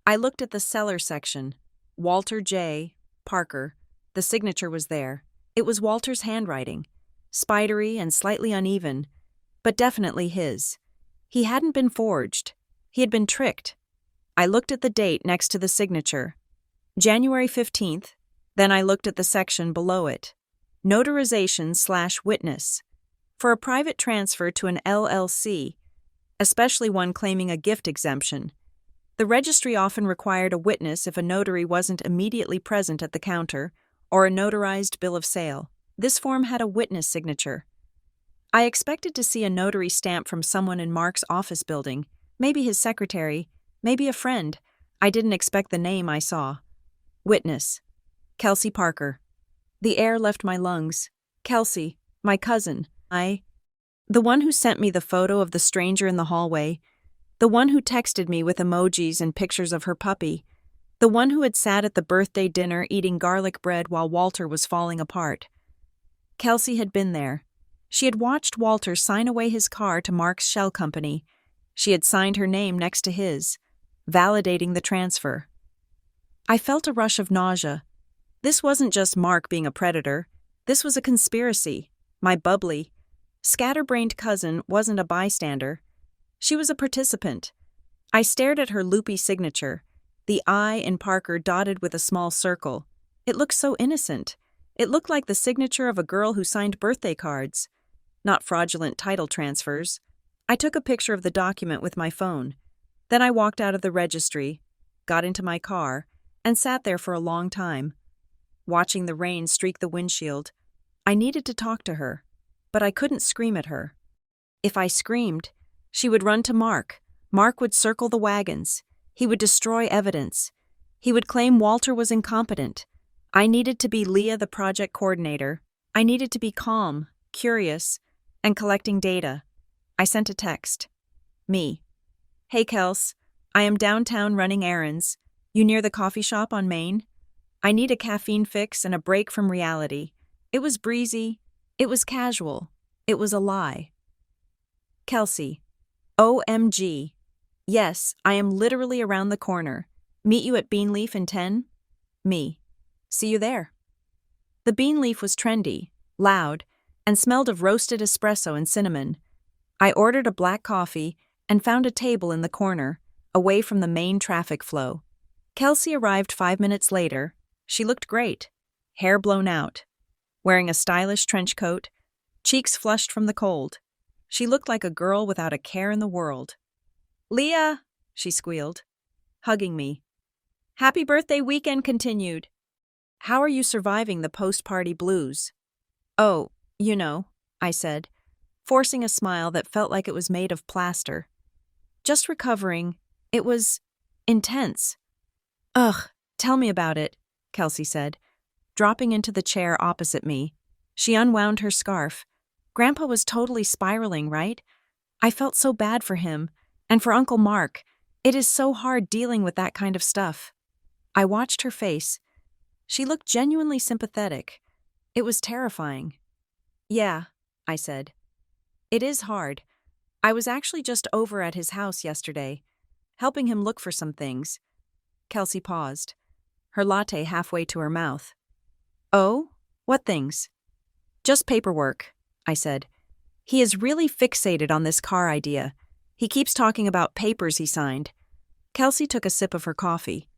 I looked at the seller section. Walter J. Parker. The signature was there. It was Walter's handwriting, spidery and slightly uneven, but definitely his. He hadn't been forged. He had been tricked. I looked at the date next to the signature. January 15th. Then I looked at the section below it. Notarization/witness. For a private transfer to an LLC, especially one claiming a gift exemption, the registry often required a witness if a notary wasn't immediately present at the counter or a notarized bill of sale. This form had a witness signature. I expected to see a notary stamp from someone in Mark's office building, maybe his secretary, maybe a friend. I didn't expect the name I saw. Witness. Kelsey Parker. The air left my lungs. Kelsey, my cousin. The one who sent me the photo of the stranger in the hallway. The one who texted me with emojis and pictures of her puppy. The one who had sat at the birthday dinner eating garlic bread while Walter was falling apart. Kelsey had been there. She had watched Walter sign away his car to Mark's shell company. She had signed her name next to his, validating the transfer. I felt a rush of nausea. This wasn't just Mark being a predator. This was a conspiracy. My bubbly, scatterbrained cousin wasn't a bystander. She was a participant. I stared at her loopy signature, the I in Parker dotted with a small circle. It looked so innocent. It looked like the signature of a girl who signed birthday cards, not fraudulent title transfers. I took a picture of the document with my phone. Then I walked out of the registry, got into my car, and sat there for a long time, watching the rain streak the windshield. I needed to talk to her. but I couldn't scream at her. If I screamed, she would run to Mark. Mark would circle the wagons. He would destroy evidence. He would claim Walter was incompetent. I needed to be Leah, the project coordinator. I needed to be calm, curious, and collecting data. I sent a text. Me. Hey, Kels. I am downtown running errands. You near the coffee shop on Main? I need a caffeine fix and a break from reality. It was breezy. It was casual. It was a lie. Kelsey. OMG. Yes, I am literally around the corner. Meet you at Beanleaf in 10? Me. See you there. The Beanleaf was trendy, loud, and smelled of roasted espresso and cinnamon. I ordered a black coffee and found a table in the corner, away from the main traffic flow. Kelsey arrived 5 minutes later. She looked great, hair blown out, wearing a stylish trench coat, cheeks flushed from the cold. She looked like a girl without a care in the world. Leah, she squealed, hugging me. Happy birthday weekend continued. How are you surviving the post-party blues? Oh, you know, I said, forcing a smile that felt like it was made of plaster. Just recovering. It was intense. Ugh, tell me about it, Kelsey said, dropping into the chair opposite me. She unwound her scarf. Grandpa was totally spiraling, right? I felt so bad for him, and for Uncle Mark. It is so hard dealing with that kind of stuff. I watched her face. She looked genuinely sympathetic. It was terrifying. Yeah, I said. It is hard. I was actually just over at his house yesterday, helping him look for some things. Kelsey paused, her latte halfway to her mouth. Oh, what things? Just paperwork, I said. He is really fixated on this car idea. He keeps talking about papers he signed. Kelsey took a sip of her coffee.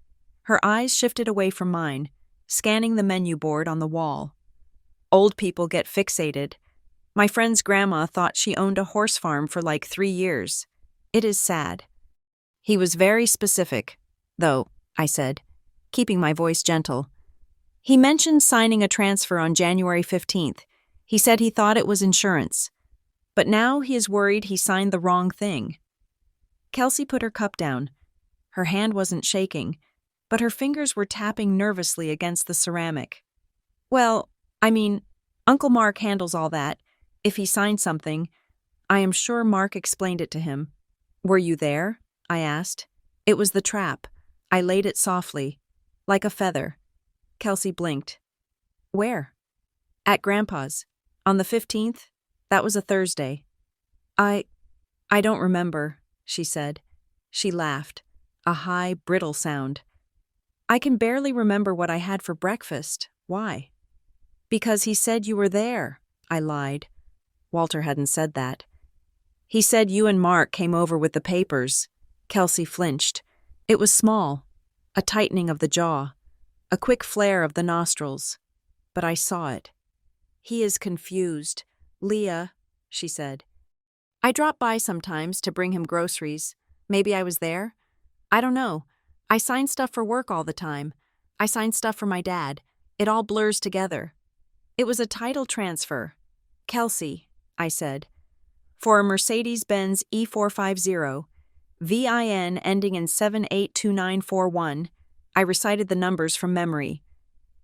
Her eyes shifted away from mine, scanning the menu board on the wall. Old people get fixated. My friend's grandma thought she owned a horse farm for like 3 years. It is sad. He was very specific, though, I said, keeping my voice gentle. He mentioned signing a transfer on January 15th. He said he thought it was insurance. But now he is worried he signed the wrong thing. Kelsey put her cup down. Her hand wasn't shaking, but her fingers were tapping nervously against the ceramic. Well, I mean, Uncle Mark handles all that. If he signed something, I am sure Mark explained it to him. Were you there? I asked. It was the trap. I laid it softly, like a feather. Kelsey blinked. Where? At Grandpa's. On the 15th? That was a Thursday. I don't remember, she said. She laughed, a high, brittle sound. I can barely remember what I had for breakfast. Why? Because he said you were there, I lied. Walter hadn't said that. He said you and Mark came over with the papers. Kelsey flinched. It was small, a tightening of the jaw, a quick flare of the nostrils. But I saw it. He is confused. Leah, she said. I drop by sometimes to bring him groceries. Maybe I was there? I don't know. I sign stuff for work all the time. I sign stuff for my dad. It all blurs together. It was a title transfer. Kelsey, I said. For a Mercedes-Benz E450, VIN ending in 782941, I recited the numbers from memory.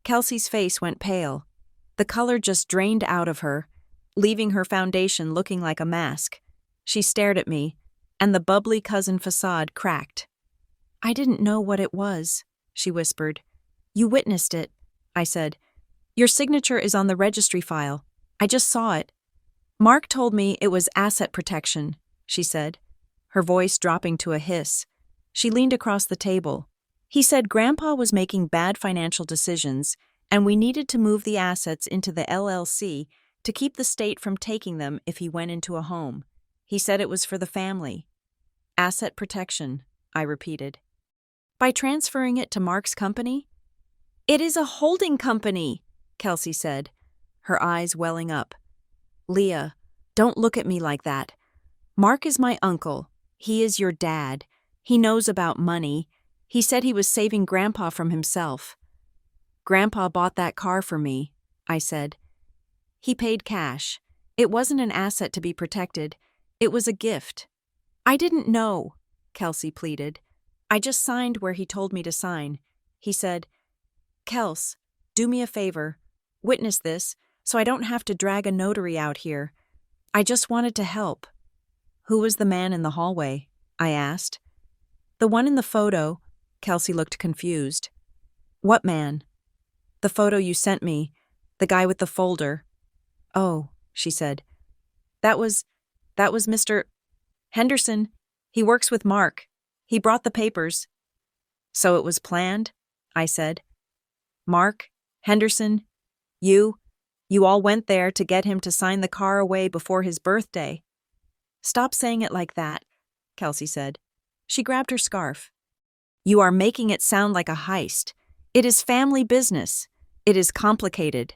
Kelsey's face went pale. The color just drained out of her, leaving her foundation looking like a mask. She stared at me, and the bubbly cousin facade cracked. I didn't know what it was, she whispered. You witnessed it, I said. Your signature is on the registry file. I just saw it. Mark told me it was asset protection, she said, her voice dropping to a hiss. She leaned across the table. He said Grandpa was making bad financial decisions, and we needed to move the assets into the LLC to keep the state from taking them if he went into a home. He said it was for the family. Asset protection, I repeated. By transferring it to Mark's company? It is a holding company, Kelsey said, her eyes welling up. Leah, don't look at me like that. Mark is my uncle. He is your dad. He knows about money. He said he was saving Grandpa from himself. Grandpa bought that car for me, I said. He paid cash. It wasn't an asset to be protected. It was a gift. I didn't know, Kelsey pleaded. I just signed where he told me to sign. He said, Kels, do me a favor. Witness this, so I don't have to drag a notary out here. I just wanted to help. Who was the man in the hallway? I asked. The one in the photo. Kelsey looked confused. What man? The photo you sent me. The guy with the folder. Oh, she said. That was Mr. Henderson. He works with Mark. He brought the papers. So it was planned? I said. Mark, Henderson, you all went there to get him to sign the car away before his birthday. Stop saying it like that, Kelsey said. She grabbed her scarf. You are making it sound like a heist. It is family business. It is complicated.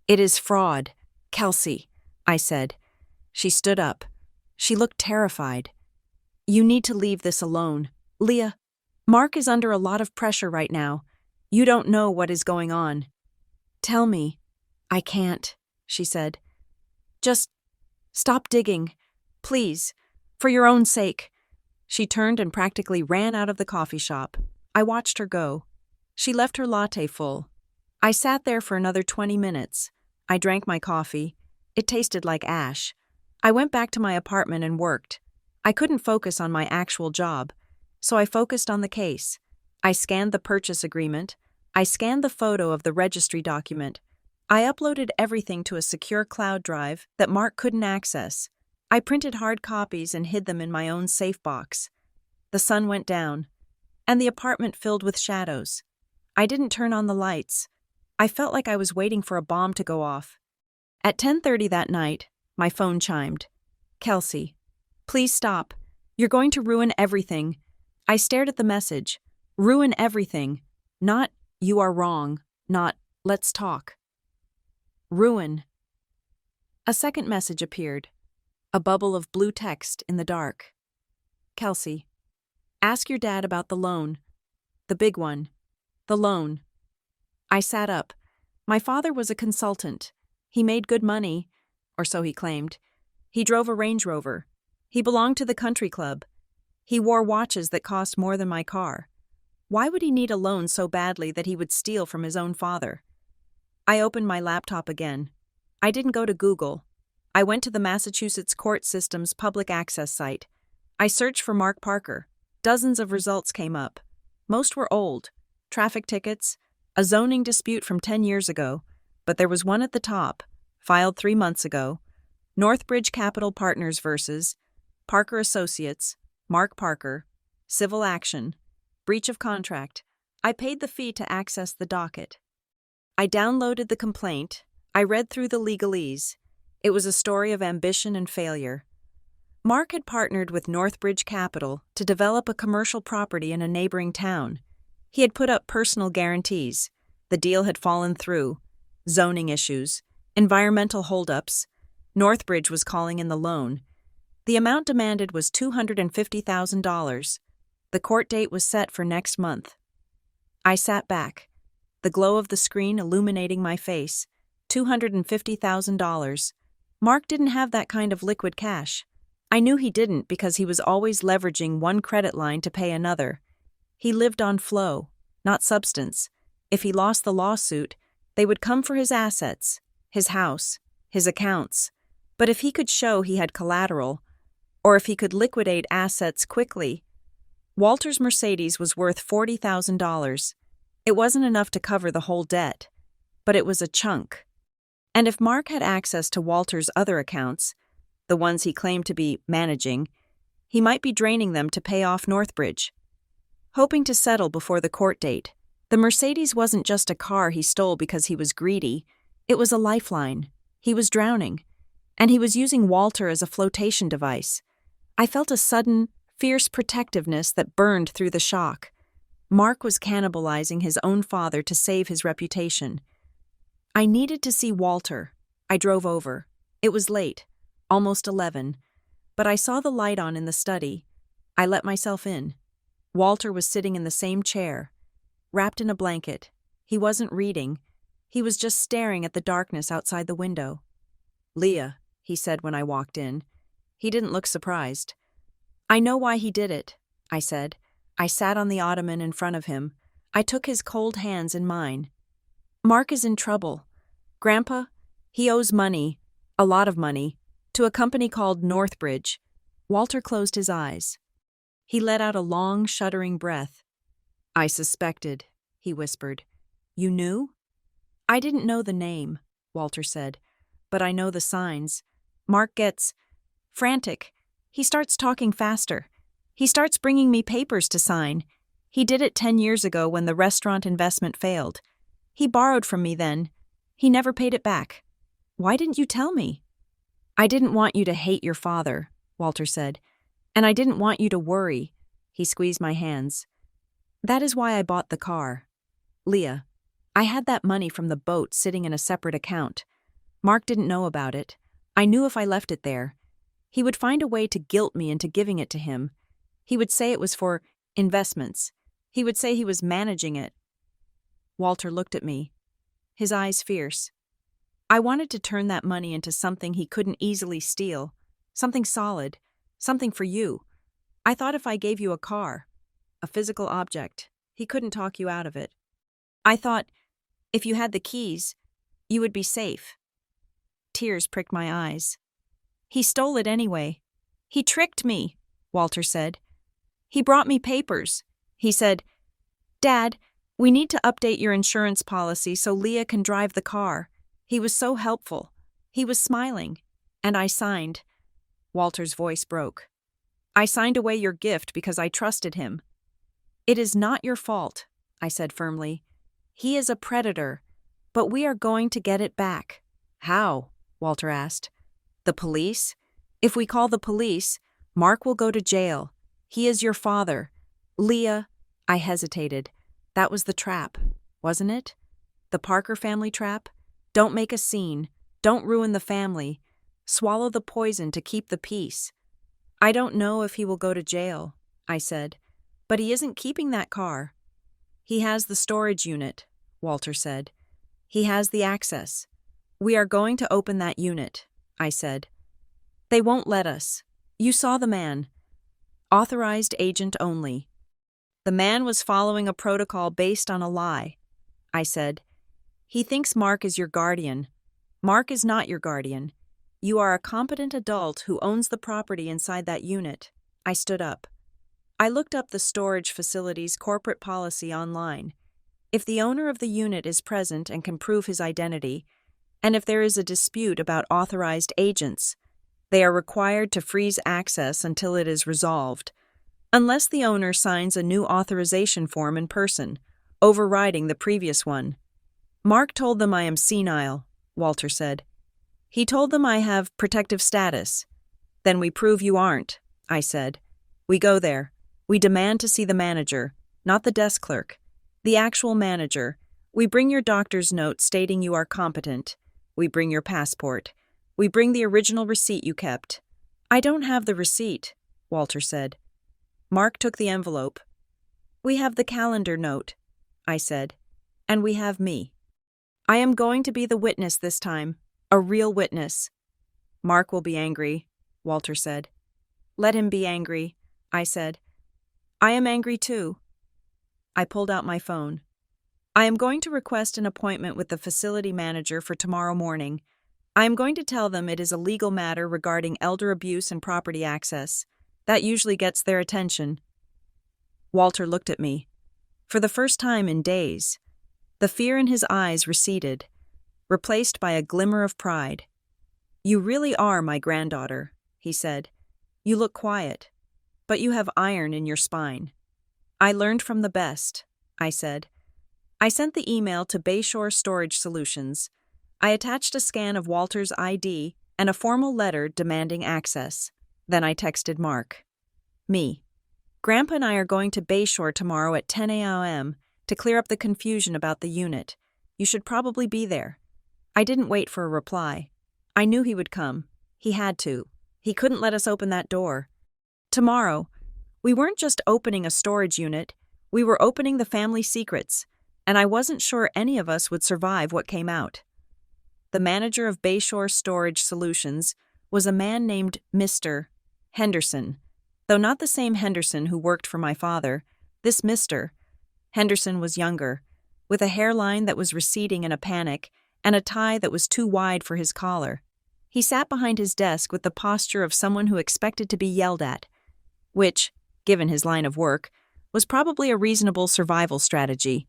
It is fraud. Kelsey, I said. She stood up. She looked terrified. You need to leave this alone. Leah, Mark is under a lot of pressure right now. You don't know what is going on. Tell me. I can't, she said. Just stop digging. Please, for your own sake. She turned and practically ran out of the coffee shop. I watched her go. She left her latte full. I sat there for another 20 minutes. I drank my coffee. It tasted like ash. I went back to my apartment and worked. I couldn't focus on my actual job, so I focused on the case. I scanned the purchase agreement. I scanned the photo of the registry document. I uploaded everything to a secure cloud drive that Mark couldn't access. I printed hard copies and hid them in my own safe box. The sun went down, and the apartment filled with shadows. I didn't turn on the lights. I felt like I was waiting for a bomb to go off. At 10:30 that night, my phone chimed. Kelsey, please stop. You're going to ruin everything. I stared at the message. Ruin everything. Not, you are wrong. Not, let's talk. Ruin. A second message appeared. A bubble of blue text in the dark. Kelsey, ask your dad about the loan. The big one. The loan. I sat up. My father was a consultant. He made good money, or so he claimed. He drove a Range Rover. He belonged to the country club. He wore watches that cost more than my car. Why would he need a loan so badly that he would steal from his own father? I opened my laptop again. I didn't go to Google. I went to the Massachusetts court system's public access site. I searched for Mark Parker. Dozens of results came up. Most were old. Traffic tickets, a zoning dispute from 10 years ago, but there was one at the top, filed 3 months ago. Northbridge Capital Partners versus Parker Associates, Mark Parker, civil action, breach of contract. I paid the fee to access the docket. I downloaded the complaint. I read through the legalese. It was a story of ambition and failure. Mark had partnered with Northbridge Capital to develop a commercial property in a neighboring town. He had put up personal guarantees. The deal had fallen through. Zoning issues, environmental holdups. Northbridge was calling in the loan. The amount demanded was $250,000. The court date was set for next month. I sat back, the glow of the screen illuminating my face. $250,000. Mark didn't have that kind of liquid cash. I knew he didn't because he was always leveraging one credit line to pay another. He lived on flow, not substance. If he lost the lawsuit, they would come for his assets, his house, his accounts. But if he could show he had collateral, or if he could liquidate assets quickly, Walter's Mercedes was worth $40,000. It wasn't enough to cover the whole debt, but it was a chunk. And if Mark had access to Walter's other accounts, the ones he claimed to be managing, he might be draining them to pay off Northbridge. Hoping to settle before the court date, the Mercedes wasn't just a car he stole because he was greedy. It was a lifeline. He was drowning, and he was using Walter as a flotation device. I felt a sudden, fierce protectiveness that burned through the shock. Mark was cannibalizing his own father to save his reputation. I needed to see Walter. I drove over. It was late, almost 11, but I saw the light on in the study. I let myself in. Walter was sitting in the same chair, wrapped in a blanket. He wasn't reading. He was just staring at the darkness outside the window. Leah, he said when I walked in. He didn't look surprised. I know why he did it, I said. I sat on the ottoman in front of him. I took his cold hands in mine. Mark is in trouble. Grandpa, he owes money, a lot of money, to a company called Northbridge. Walter closed his eyes. He let out a long, shuddering breath. I suspected, he whispered. You knew? I didn't know the name, Walter said, but I know the signs. Mark gets frantic. He starts talking faster. He starts bringing me papers to sign. He did it 10 years ago when the restaurant investment failed. He borrowed from me then. He never paid it back. Why didn't you tell me? I didn't want you to hate your father, Walter said, and I didn't want you to worry. He squeezed my hands. That is why I bought the car. Leah, I had that money from the boat sitting in a separate account. Mark didn't know about it. I knew if I left it there, he would find a way to guilt me into giving it to him. He would say it was for investments. He would say he was managing it. Walter looked at me, his eyes fierce. I wanted to turn that money into something he couldn't easily steal, something solid, something for you. I thought if I gave you a car, a physical object, he couldn't talk you out of it. I thought, if you had the keys, you would be safe. Tears pricked my eyes. He stole it anyway. He tricked me, Walter said. He brought me papers. He said, Dad, we need to update your insurance policy so Leah can drive the car. He was so helpful. He was smiling. And I signed. Walter's voice broke. I signed away your gift because I trusted him. It is not your fault, I said firmly. He is a predator, but we are going to get it back. How? Walter asked. The police? If we call the police, Mark will go to jail. He is your father. Leah, I hesitated. That was the trap, wasn't it? The Parker family trap? Don't make a scene. Don't ruin the family. Swallow the poison to keep the peace. I don't know if he will go to jail, I said, but he isn't keeping that car. He has the storage unit, Walter said. He has the access. We are going to open that unit, I said. They won't let us. You saw the man. Authorized agent only. The man was following a protocol based on a lie, I said. He thinks Mark is your guardian. Mark is not your guardian. You are a competent adult who owns the property inside that unit. I stood up. I looked up the storage facility's corporate policy online. If the owner of the unit is present and can prove his identity, and if there is a dispute about authorized agents, they are required to freeze access until it is resolved, unless the owner signs a new authorization form in person, overriding the previous one. Mark told them I am senile, Walter said. He told them I have protective status. Then we prove you aren't, I said. We go there. We demand to see the manager, not the desk clerk. The actual manager. We bring your doctor's note stating you are competent. We bring your passport. We bring the original receipt you kept. I don't have the receipt, Walter said. Mark took the envelope. We have the calendar note, I said, and we have me. I am going to be the witness this time, a real witness. Mark will be angry, Walter said. Let him be angry, I said. I am angry too. I pulled out my phone. I am going to request an appointment with the facility manager for tomorrow morning. I am going to tell them it is a legal matter regarding elder abuse and property access. That usually gets their attention. Walter looked at me. For the first time in days, the fear in his eyes receded, replaced by a glimmer of pride. You really are my granddaughter, he said. You look quiet, but you have iron in your spine. I learned from the best, I said. I sent the email to Bayshore Storage Solutions. I attached a scan of Walter's ID and a formal letter demanding access. Then I texted Mark. Me. Grandpa and I are going to Bayshore tomorrow at 10 a.m. to clear up the confusion about the unit. You should probably be there. I didn't wait for a reply. I knew he would come. He had to. He couldn't let us open that door. Tomorrow, we weren't just opening a storage unit, we were opening the family secrets, and I wasn't sure any of us would survive what came out. The manager of Bayshore Storage Solutions was a man named Mr. Henderson. Though not the same Henderson who worked for my father, this Mr. Henderson was younger, with a hairline that was receding in a panic and a tie that was too wide for his collar. He sat behind his desk with the posture of someone who expected to be yelled at, which, given his line of work, was probably a reasonable survival strategy.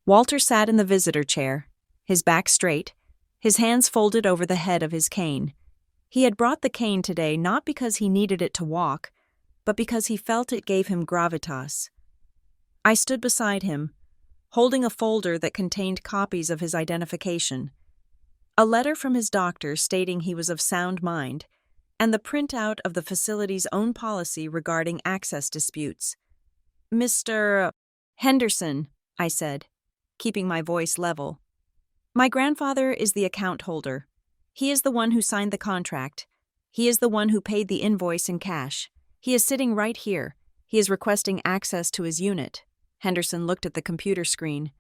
Walter sat in the visitor chair, his back straight, his hands folded over the head of his cane. He had brought the cane today not because he needed it to walk, but because he felt it gave him gravitas. I stood beside him, holding a folder that contained copies of his identification, a letter from his doctor stating he was of sound mind, and the printout of the facility's own policy regarding access disputes. "Mr. Henderson," I said, keeping my voice level. "My grandfather is the account holder. He is the one who signed the contract. He is the one who paid the invoice in cash. He is sitting right here. He is requesting access to his unit." Henderson looked at the computer screen,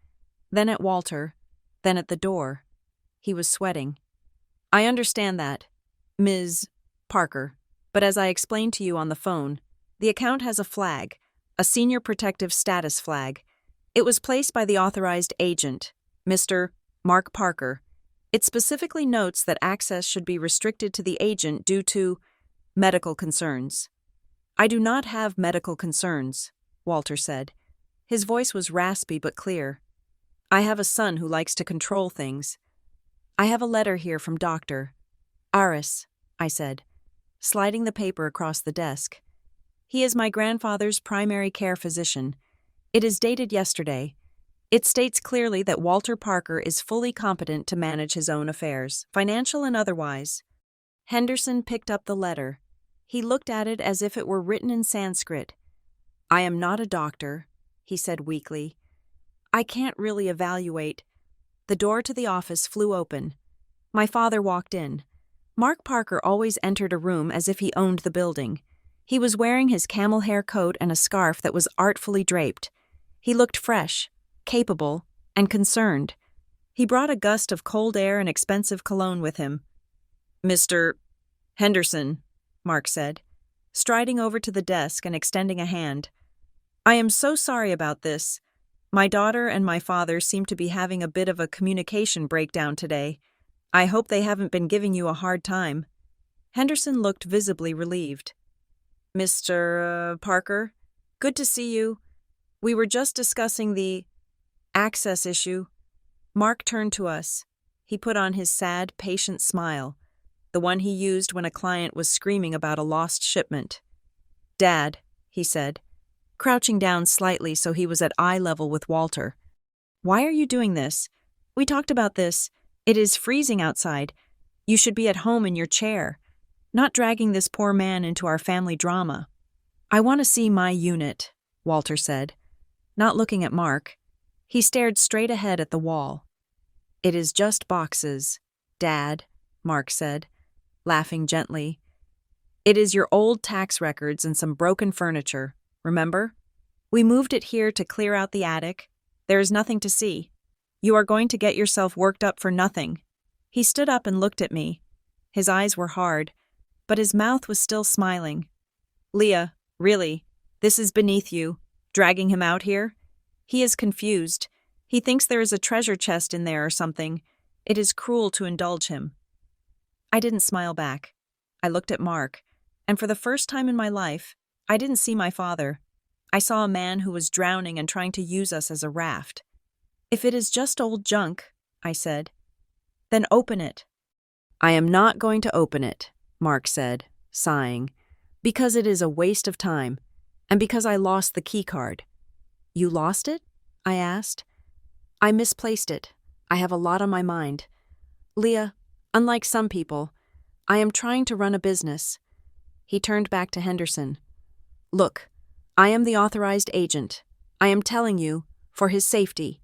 then at Walter, then at the door. He was sweating. "I understand that, Ms. Parker, but as I explained to you on the phone, the account has a flag, a senior protective status flag. It was placed by the authorized agent, Mr. Mark Parker. It specifically notes that access should be restricted to the agent due to medical concerns." "I do not have medical concerns," Walter said. His voice was raspy but clear. "I have a son who likes to control things. I have a letter here from Dr. Aris," I said, sliding the paper across the desk. "He is my grandfather's primary care physician. It is dated yesterday. It states clearly that Walter Parker is fully competent to manage his own affairs, financial and otherwise." Henderson picked up the letter. He looked at it as if it were written in Sanskrit. "I am not a doctor," he said weakly. "I can't really evaluate." The door to the office flew open. My father walked in. Mark Parker always entered a room as if he owned the building. He was wearing his camel hair coat and a scarf that was artfully draped. He looked fresh, capable, and concerned. He brought a gust of cold air and expensive cologne with him. "Mr. Henderson," Mark said, striding over to the desk and extending a hand. "I am so sorry about this. My daughter and my father seem to be having a bit of a communication breakdown today. I hope they haven't been giving you a hard time." Henderson looked visibly relieved. "Mr. Parker, good to see you. We were just discussing the access issue." Mark turned to us. He put on his sad, patient smile, the one he used when a client was screaming about a lost shipment. "Dad," he said, crouching down slightly so he was at eye level with Walter. "Why are you doing this? We talked about this. It is freezing outside. You should be at home in your chair, not dragging this poor man into our family drama." "I want to see my unit," Walter said, not looking at Mark. He stared straight ahead at the wall. "It is just boxes, Dad," Mark said, laughing gently. "It is your old tax records and some broken furniture. Remember? We moved it here to clear out the attic. There is nothing to see. You are going to get yourself worked up for nothing." He stood up and looked at me. His eyes were hard, but his mouth was still smiling. "Leah, really, this is beneath you, dragging him out here. He is confused. He thinks there is a treasure chest in there or something. It is cruel to indulge him." I didn't smile back. I looked at Mark, and for the first time in my life, I didn't see my father. I saw a man who was drowning and trying to use us as a raft. "If it is just old junk," I said, "then open it." "I am not going to open it," Mark said, sighing, "because it is a waste of time, and because I lost the key card." "You lost it?" I asked. "I misplaced it. I have a lot on my mind. Leah, unlike some people, I am trying to run a business." He turned back to Henderson. "Look, I am the authorized agent. I am telling you, for his safety,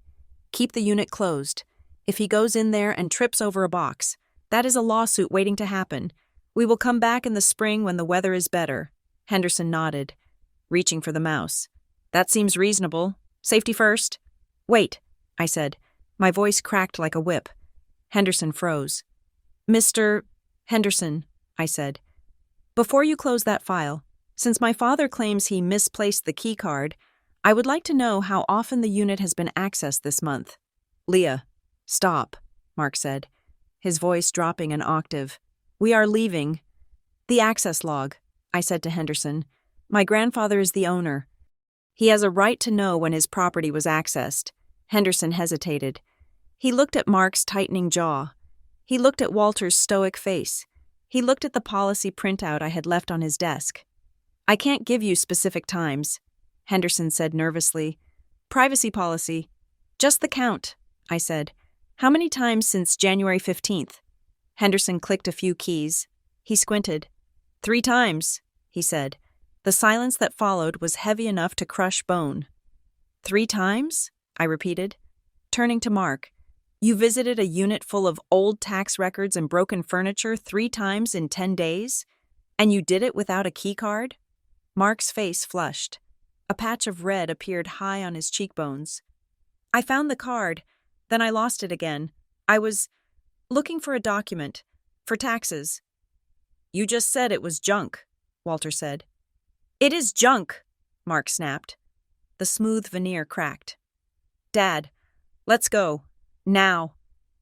keep the unit closed. If he goes in there and trips over a box, that is a lawsuit waiting to happen. We will come back in the spring when the weather is better." Henderson nodded, reaching for the mouse. "That seems reasonable. Safety first." "Wait," I said. My voice cracked like a whip. Henderson froze. "Mr. Henderson, I said. Before you close that file, since my father claims he misplaced the keycard, I would like to know how often the unit has been accessed this month. Leah, stop, Mark said, his voice dropping an octave. We are leaving. The access log, I said to Henderson. My grandfather is the owner. He has a right to know when his property was accessed. Henderson hesitated. He looked at Mark's tightening jaw. He looked at Walter's stoic face. He looked at the policy printout I had left on his desk. I can't give you specific times, Henderson said nervously. Privacy policy. Just the count, I said. How many times since January 15th? Henderson clicked a few keys. He squinted. 3 times, he said. The silence that followed was heavy enough to crush bone. 3 times? I repeated, turning to Mark. You visited a unit full of old tax records and broken furniture 3 times in 10 days? And you did it without a keycard? Mark's face flushed. A patch of red appeared high on his cheekbones. I found the card, then I lost it again. I was looking for a document, for taxes. You just said it was junk, Walter said. It is junk, Mark snapped. The smooth veneer cracked. Dad, let's go. Now.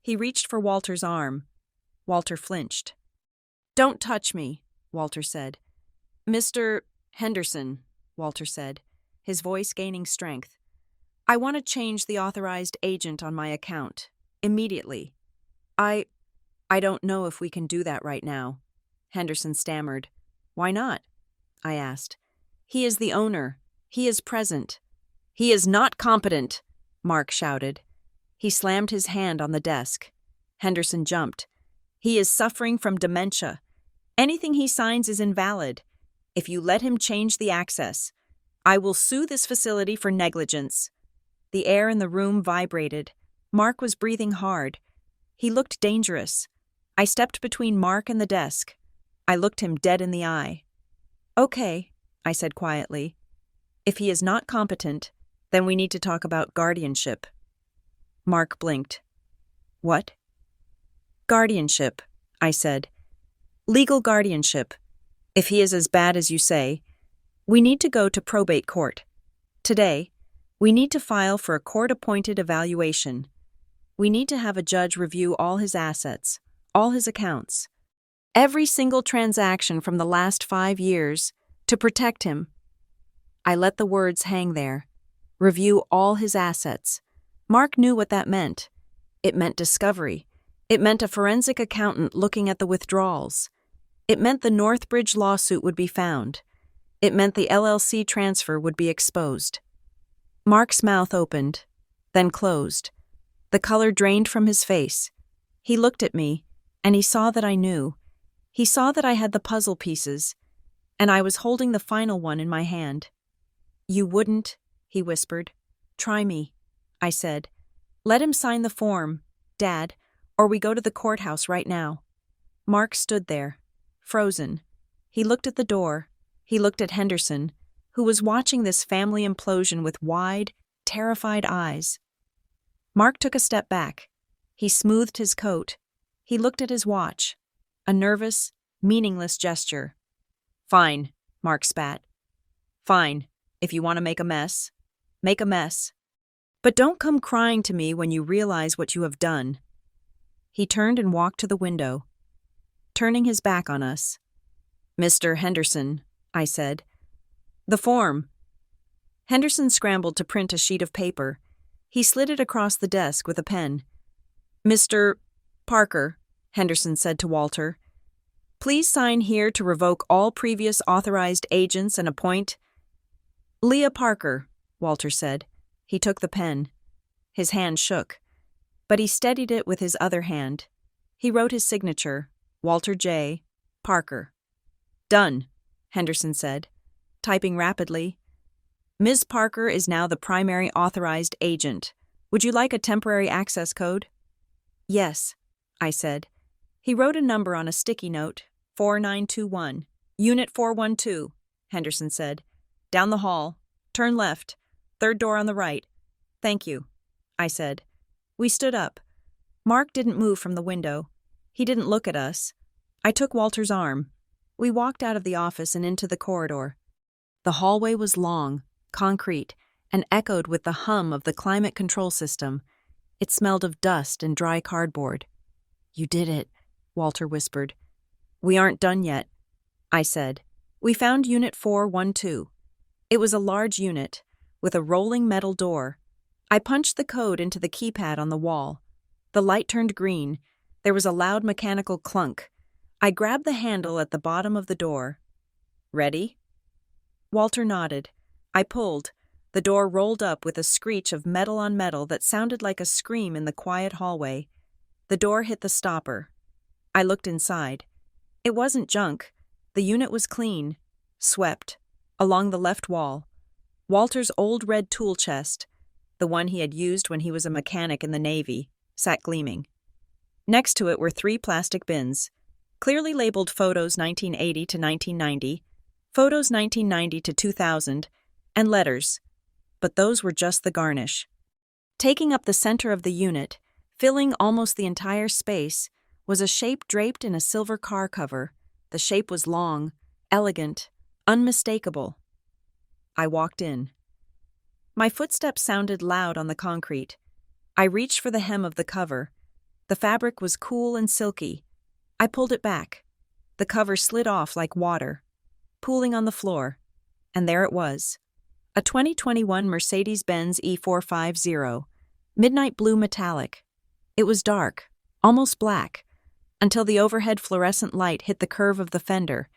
He reached for Walter's arm. Walter flinched. Don't touch me, Walter said. Mr. Henderson, Walter said, his voice gaining strength. I want to change the authorized agent on my account. Immediately. I don't know if we can do that right now. Henderson stammered. Why not? I asked. He is the owner. He is present. He is not competent, Mark shouted. He slammed his hand on the desk. Henderson jumped. He is suffering from dementia. Anything he signs is invalid. If you let him change the access, I will sue this facility for negligence. The air in the room vibrated. Mark was breathing hard. He looked dangerous. I stepped between Mark and the desk. I looked him dead in the eye. Okay, I said quietly. If he is not competent, then we need to talk about guardianship. Mark blinked. What? Guardianship, I said. Legal guardianship. If he is as bad as you say, we need to go to probate court. Today, we need to file for a court-appointed evaluation. We need to have a judge review all his assets, all his accounts, every single transaction from the last 5 years, to protect him. I let the words hang there. Review all his assets. Mark knew what that meant. It meant discovery. It meant a forensic accountant looking at the withdrawals. It meant the Northbridge lawsuit would be found. It meant the LLC transfer would be exposed. Mark's mouth opened, then closed. The color drained from his face. He looked at me, and he saw that I knew. He saw that I had the puzzle pieces, and I was holding the final one in my hand. You wouldn't, he whispered. Try me, I said. Let him sign the form, Dad, or we go to the courthouse right now. Mark stood there, frozen. He looked at the door. He looked at Henderson, who was watching this family implosion with wide, terrified eyes. Mark took a step back. He smoothed his coat. He looked at his watch. A nervous, meaningless gesture. Fine, Mark spat. Fine, if you want to make a mess, make a mess. But don't come crying to me when you realize what you have done. He turned and walked to the window, turning his back on us. Mr. Henderson, I said. The form. Henderson scrambled to print a sheet of paper. He slid it across the desk with a pen. Mr. Parker, Henderson said to Walter, please sign here to revoke all previous authorized agents and appoint... Leah Parker, Walter said. He took the pen. His hand shook, but he steadied it with his other hand. He wrote his signature, Walter J. Parker. Done, Henderson said, typing rapidly. Ms. Parker is now the primary authorized agent. Would you like a temporary access code? Yes, I said. He wrote a number on a sticky note, 4921. Unit 412, Henderson said. Down the hall. Turn left. 3rd door on the right. Thank you, I said. We stood up. Mark didn't move from the window. He didn't look at us. I took Walter's arm. We walked out of the office and into the corridor. The hallway was long, concrete, and echoed with the hum of the climate control system. It smelled of dust and dry cardboard. "You did it," Walter whispered. "We aren't done yet," I said. We found Unit 412. It was a large unit, with a rolling metal door. I punched the code into the keypad on the wall. The light turned green. There was a loud mechanical clunk. I grabbed the handle at the bottom of the door. "Ready?" Walter nodded. I pulled. The door rolled up with a screech of metal on metal that sounded like a scream in the quiet hallway. The door hit the stopper. I looked inside. It wasn't junk. The unit was clean, swept, along the left wall. Walter's old red tool chest, the one he had used when he was a mechanic in the Navy, sat gleaming. Next to it were 3 plastic bins, clearly labeled Photos 1980 to 1990, Photos 1990 to 2000, and letters. But those were just the garnish. Taking up the center of the unit, filling almost the entire space, was a shape draped in a silver car cover. The shape was long, elegant, unmistakable. I walked in. My footsteps sounded loud on the concrete. I reached for the hem of the cover. The fabric was cool and silky. I pulled it back. The cover slid off like water, pooling on the floor. And there it was. A 2021 Mercedes-Benz E450, midnight blue metallic. It was dark, almost black, until the overhead fluorescent light hit the curve of the fender,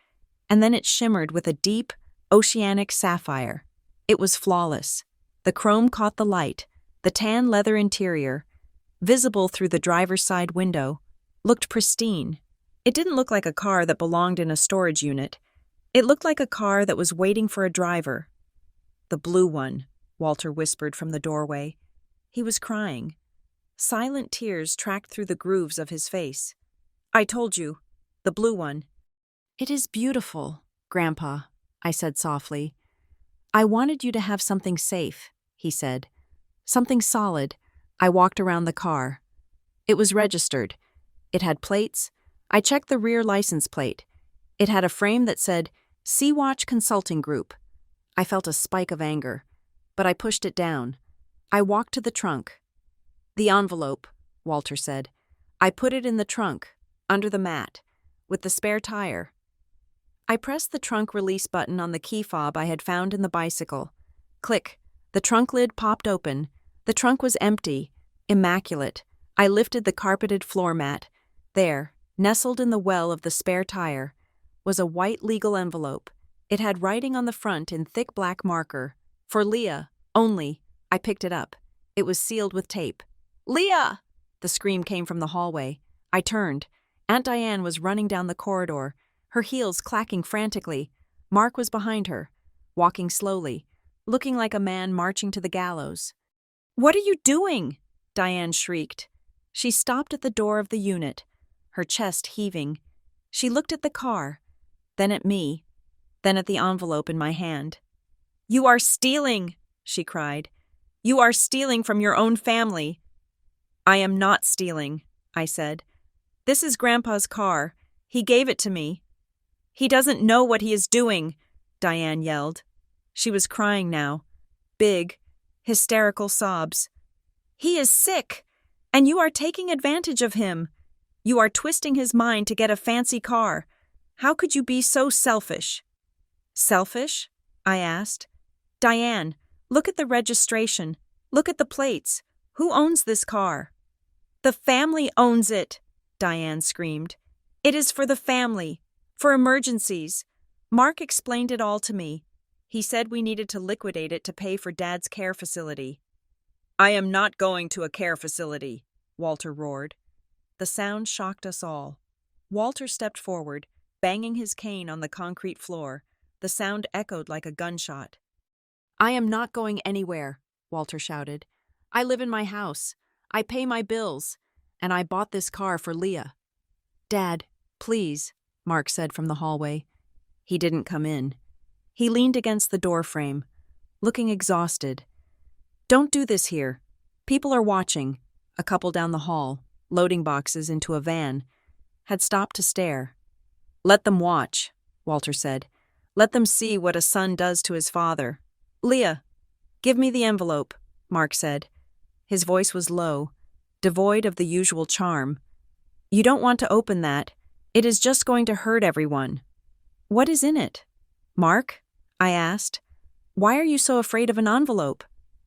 and then it shimmered with a deep, oceanic sapphire. It was flawless. The chrome caught the light. The tan leather interior, visible through the driver's side window, looked pristine. It didn't look like a car that belonged in a storage unit. It looked like a car that was waiting for a driver. "The blue one," Walter whispered from the doorway. He was crying. Silent tears tracked through the grooves of his face. "I told you, the blue one." "It is beautiful, Grandpa," I said softly. "I wanted you to have something safe," he said. "Something solid." I walked around the car. It was registered. It had plates. I checked the rear license plate. It had a frame that said, Sea-Watch Consulting Group. I felt a spike of anger, but I pushed it down. I walked to the trunk. "The envelope," Walter said. I put it in the trunk, under the mat, with the spare tire. I pressed the trunk release button on the key fob I had found in the bicycle. Click. The trunk lid popped open. The trunk was empty, immaculate. I lifted the carpeted floor mat. There, nestled in the well of the spare tire, was a white legal envelope. It had writing on the front in thick black marker. "For Leah, only." I picked it up. It was sealed with tape. "Leah!" The scream came from the hallway. I turned. Aunt Diane was running down the corridor, her heels clacking frantically. Mark was behind her, walking slowly, looking like a man marching to the gallows. "What are you doing?" Diane shrieked. She stopped at the door of the unit, her chest heaving. She looked at the car, then at me, then at the envelope in my hand. "You are stealing!" she cried. "You are stealing from your own family." "I am not stealing," I said. "This is Grandpa's car. He gave it to me." "He doesn't know what he is doing," Diane yelled. She was crying now. Big, hysterical sobs. "He is sick, and you are taking advantage of him. You are twisting his mind to get a fancy car. How could you be so selfish?" "Selfish?" I asked. "Diane, look at the registration. Look at the plates. Who owns this car?" "The family owns it," Diane screamed. "It is for the family, for emergencies. Mark explained it all to me. He said we needed to liquidate it to pay for Dad's care facility." "I am not going to a care facility," Walter roared. The sound shocked us all. Walter stepped forward, banging his cane on the concrete floor. The sound echoed like a gunshot. "I am not going anywhere," Walter shouted. "I live in my house. I pay my bills. And I bought this car for Leah." "Dad, please," Mark said from the hallway. He didn't come in. He leaned against the door frame, looking exhausted. "Don't do this here. People are watching." A couple down the hall, loading boxes into a van, had stopped to stare. Let them watch, Walter said. Let them see what a son does to his father. Leah, give me the envelope, Mark said. His voice was low, devoid of the usual charm. You don't want to open that. It is just going to hurt everyone. What is in it? Mark? I asked. Why are you so afraid of an envelope?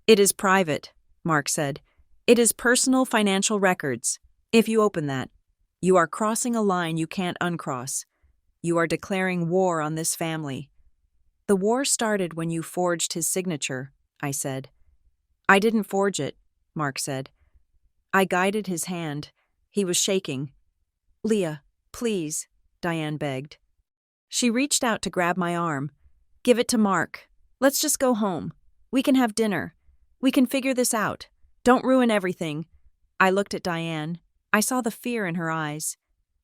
It is private, Mark said. It is personal financial records. If you open that, you are crossing a line you can't uncross. You are declaring war on this family. The war started when you forged his signature, I said. I didn't forge it, Mark said. I guided his hand. He was shaking. Leah, please, Diane begged. She reached out to grab my arm. Give it to Mark. Let's just go home. We can have dinner. We can figure this out. Don't ruin everything. I looked at Diane. I saw the fear in her eyes.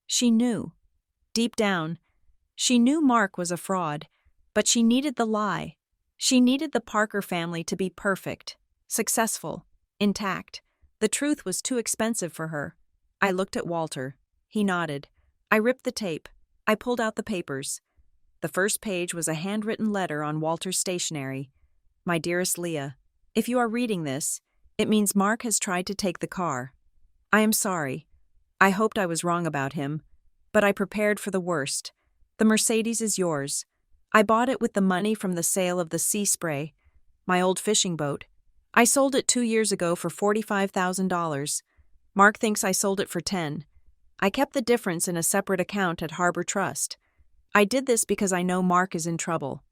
She knew. Deep down, she knew Mark was a fraud, but she needed the lie. She needed the Parker family to be perfect, successful, intact. The truth was too expensive for her. I looked at Walter. He nodded. I ripped the tape. I pulled out the papers. The first page was a handwritten letter on Walter's stationery. My dearest Leah, if you are reading this, it means Mark has tried to take the car. I am sorry. I hoped I was wrong about him, but I prepared for the worst. The Mercedes is yours. I bought it with the money from the sale of the Sea Spray, my old fishing boat. I sold it 2 years ago for $45,000. Mark thinks I sold it for 10. I kept the difference in a separate account at Harbor Trust. I did this because I know Mark is in trouble.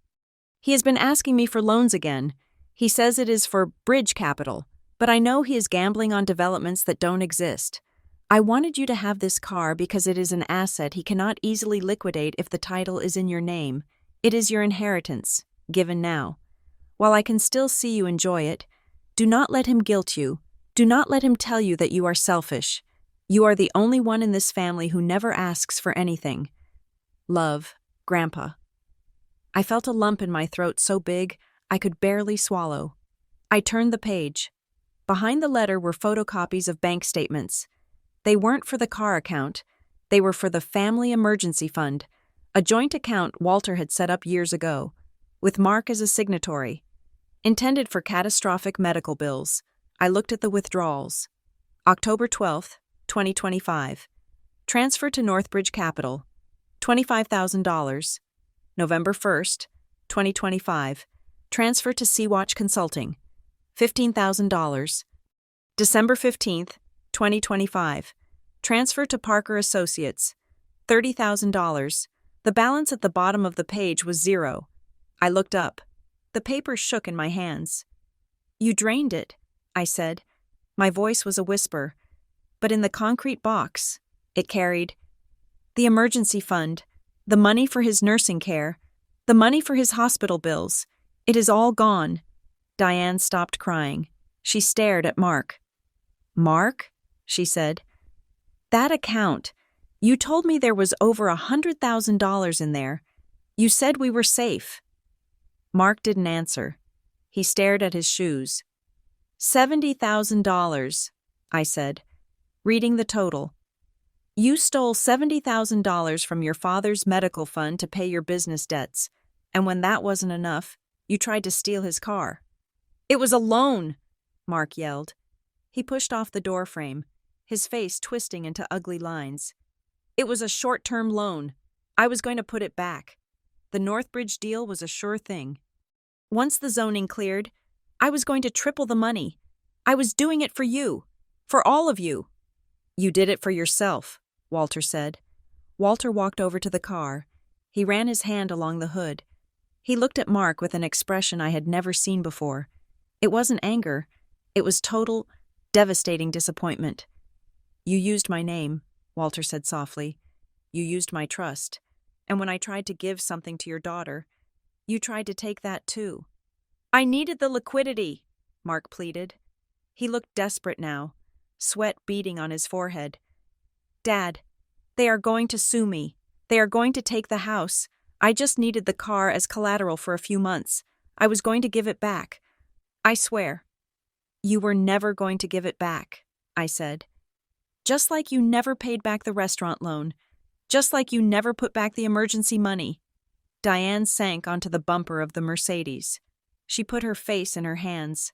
He has been asking me for loans again. He says it is for bridge capital, but I know he is gambling on developments that don't exist. I wanted you to have this car because it is an asset he cannot easily liquidate if the title is in your name. It is your inheritance, given now. While I can still see you enjoy it, do not let him guilt you. Do not let him tell you that you are selfish. You are the only one in this family who never asks for anything. Love, Grandpa. I felt a lump in my throat so big I could barely swallow. I turned the page. Behind the letter were photocopies of bank statements. They weren't for the car account. They were for the Family Emergency Fund, a joint account Walter had set up years ago, with Mark as a signatory. Intended for catastrophic medical bills. I looked at the withdrawals. October 12th, 2025. Transfer to Northbridge Capital. $25,000. November 1st, 2025. Transfer to Sea-Watch Consulting. $15,000. December 15th, 2025. Transfer to Parker Associates. $30,000. The balance at the bottom of the page was 0. I looked up. The paper shook in my hands. You drained it, I said. My voice was a whisper. But in the concrete box, it carried the emergency fund, the money for his nursing care, the money for his hospital bills. It is all gone. Diane stopped crying. She stared at Mark. Mark? She said. That account. You told me there was over $100,000 in there. You said we were safe. Mark didn't answer. He stared at his shoes. $70,000, I said, reading the total. You stole $70,000 from your father's medical fund to pay your business debts, and when that wasn't enough, you tried to steal his car. It was a loan, Mark yelled. He pushed off the door frame, his face twisting into ugly lines. It was a short-term loan. I was going to put it back. The Northbridge deal was a sure thing. Once the zoning cleared, I was going to triple the money. I was doing it for you, for all of you. You did it for yourself, Walter said. Walter walked over to the car. He ran his hand along the hood. He looked at Mark with an expression I had never seen before. It wasn't anger. It was total, devastating disappointment. You used my name, Walter said softly. You used my trust. And when I tried to give something to your daughter, you tried to take that too. I needed the liquidity, Mark pleaded. He looked desperate now, sweat beading on his forehead. Dad, they are going to sue me. They are going to take the house. I just needed the car as collateral for a few months. I was going to give it back. I swear. You were never going to give it back, I said. Just like you never paid back the restaurant loan. Just like you never put back the emergency money. Diane sank onto the bumper of the Mercedes. She put her face in her hands.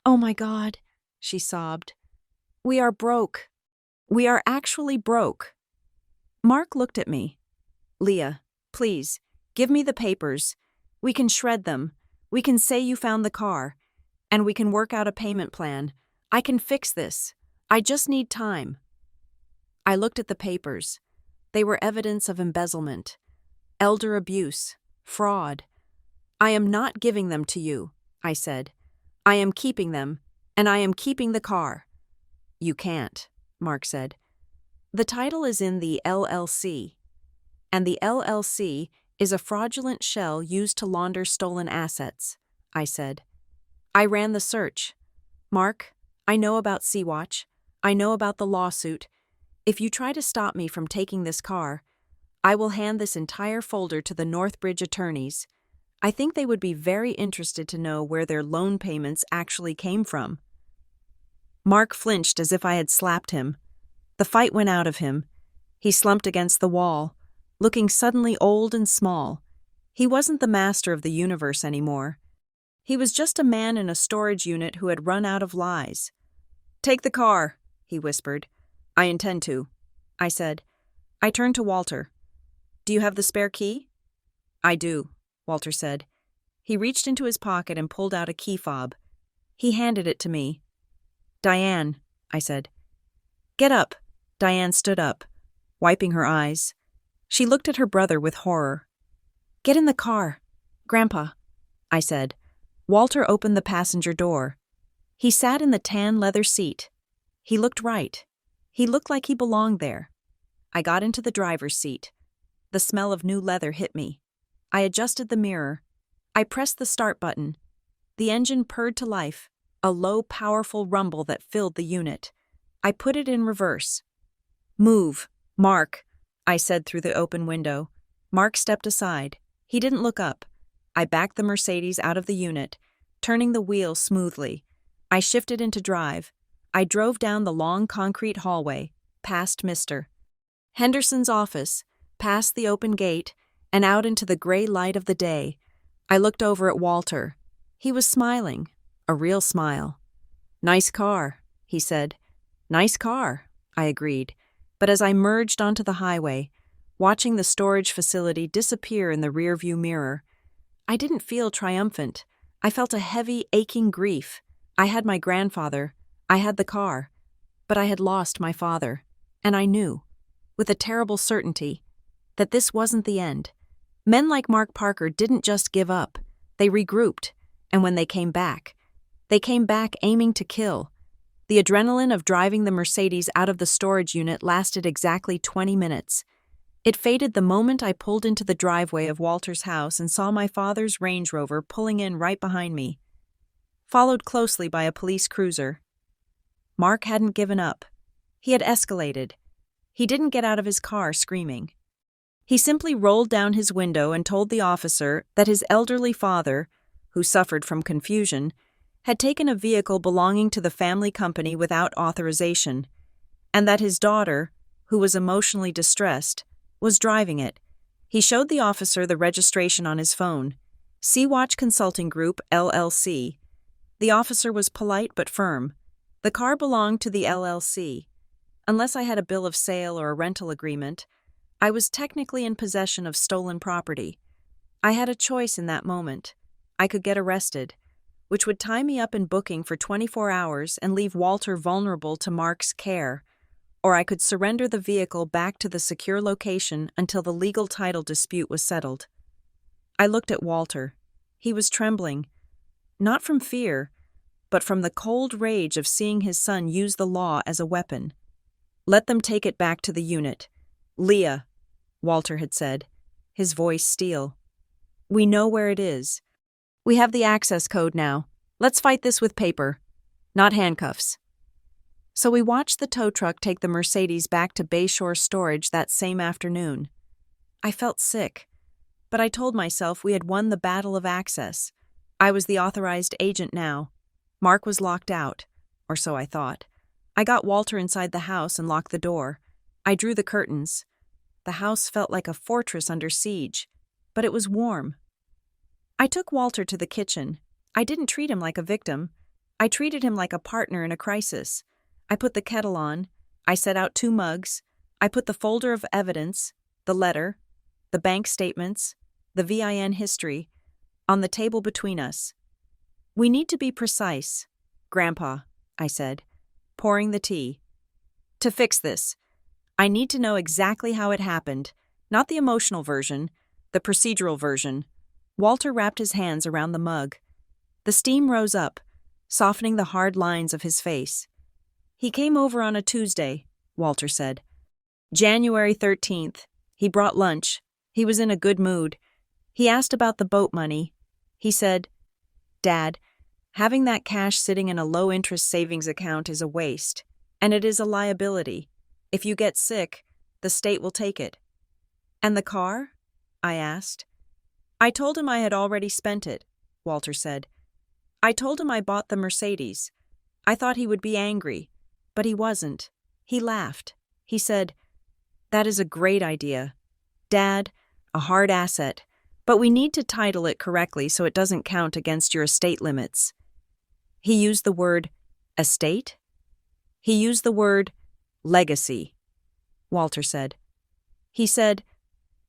"Oh my God," she sobbed. "We are broke. We are actually broke." Mark looked at me. "Leah, please, give me the papers. We can shred them. We can say you found the car. And we can work out a payment plan. I can fix this. I just need time." I looked at the papers. They were evidence of embezzlement, elder abuse, fraud. "I am not giving them to you," I said. "I am keeping them, and I am keeping the car." "You can't," Mark said. "The title is in the LLC, and the LLC is a fraudulent shell used to launder stolen assets," I said. "I ran the search. Mark, I know about Sea-Watch. I know about the lawsuit. If you try to stop me from taking this car, I will hand this entire folder to the Northbridge attorneys. I think they would be very interested to know where their loan payments actually came from." Mark flinched as if I had slapped him. The fight went out of him. He slumped against the wall, looking suddenly old and small. He wasn't the master of the universe anymore. He was just a man in a storage unit who had run out of lies. "Take the car," he whispered. "I intend to," I said. I turned to Walter. "Do you have the spare key?" "I do," Walter said. He reached into his pocket and pulled out a key fob. He handed it to me. "Diane," I said. "Get up." Diane stood up, wiping her eyes. She looked at her brother with horror. "Get in the car, Grandpa," I said. Walter opened the passenger door. He sat in the tan leather seat. He looked right. He looked like he belonged there. I got into the driver's seat. The smell of new leather hit me. I adjusted the mirror. I pressed the start button. The engine purred to life, a low, powerful rumble that filled the unit. I put it in reverse. "Move, Mark," I said through the open window. Mark stepped aside. He didn't look up. I backed the Mercedes out of the unit, turning the wheel smoothly. I shifted into drive. I drove down the long concrete hallway, past Mr. Henderson's office, past the open gate, and out into the gray light of the day. I looked over at Walter. He was smiling, a real smile. "Nice car," he said. "Nice car," I agreed. But as I merged onto the highway, watching the storage facility disappear in the rearview mirror, I didn't feel triumphant. I felt a heavy, aching grief. I had my grandfather, I had the car, but I had lost my father, and I knew, with a terrible certainty, that this wasn't the end. Men like Mark Parker didn't just give up. They regrouped, and when they came back aiming to kill. The adrenaline of driving the Mercedes out of the storage unit lasted exactly 20 minutes. It faded the moment I pulled into the driveway of Walter's house and saw my father's Range Rover pulling in right behind me, followed closely by a police cruiser. Mark hadn't given up. He had escalated. He didn't get out of his car screaming. He simply rolled down his window and told the officer that his elderly father, who suffered from confusion, had taken a vehicle belonging to the family company without authorization, and that his daughter, who was emotionally distressed, was driving it. He showed the officer the registration on his phone. Sea-Watch Consulting Group, LLC. The officer was polite but firm. The car belonged to the LLC. Unless I had a bill of sale or a rental agreement, I was technically in possession of stolen property. I had a choice in that moment. I could get arrested, which would tie me up in booking for 24 hours and leave Walter vulnerable to Mark's care, or I could surrender the vehicle back to the secure location until the legal title dispute was settled. I looked at Walter. He was trembling, not from fear, but from the cold rage of seeing his son use the law as a weapon. "Let them take it back to the unit. Leah," Walter had said, his voice steel. "We know where it is. We have the access code now. Let's fight this with paper, not handcuffs." So we watched the tow truck take the Mercedes back to Bayshore Storage that same afternoon. I felt sick, but I told myself we had won the battle of access. I was the authorized agent now. Mark was locked out, or so I thought. I got Walter inside the house and locked the door. I drew the curtains. The house felt like a fortress under siege, but it was warm. I took Walter to the kitchen. I didn't treat him like a victim. I treated him like a partner in a crisis. I put the kettle on. I set out 2 mugs. I put the folder of evidence, the letter, the bank statements, the VIN history, on the table between us. "We need to be precise, Grandpa," I said, pouring the tea. "To fix this, I need to know exactly how it happened, not the emotional version, the procedural version." Walter wrapped his hands around the mug. The steam rose up, softening the hard lines of his face. "He came over on a Tuesday," Walter said. "January 13th. He brought lunch. He was in a good mood. He asked about the boat money. He said, 'Dad, having that cash sitting in a low-interest savings account is a waste, and it is a liability. If you get sick, the state will take it.'" "And the car?" I asked. "I told him I had already spent it," Walter said. "I told him I bought the Mercedes. I thought he would be angry, but he wasn't. He laughed. He said, 'That is a great idea. Dad, a hard asset, but we need to title it correctly so it doesn't count against your estate limits.'" He used the word estate? "He used the word legacy," Walter said. He said,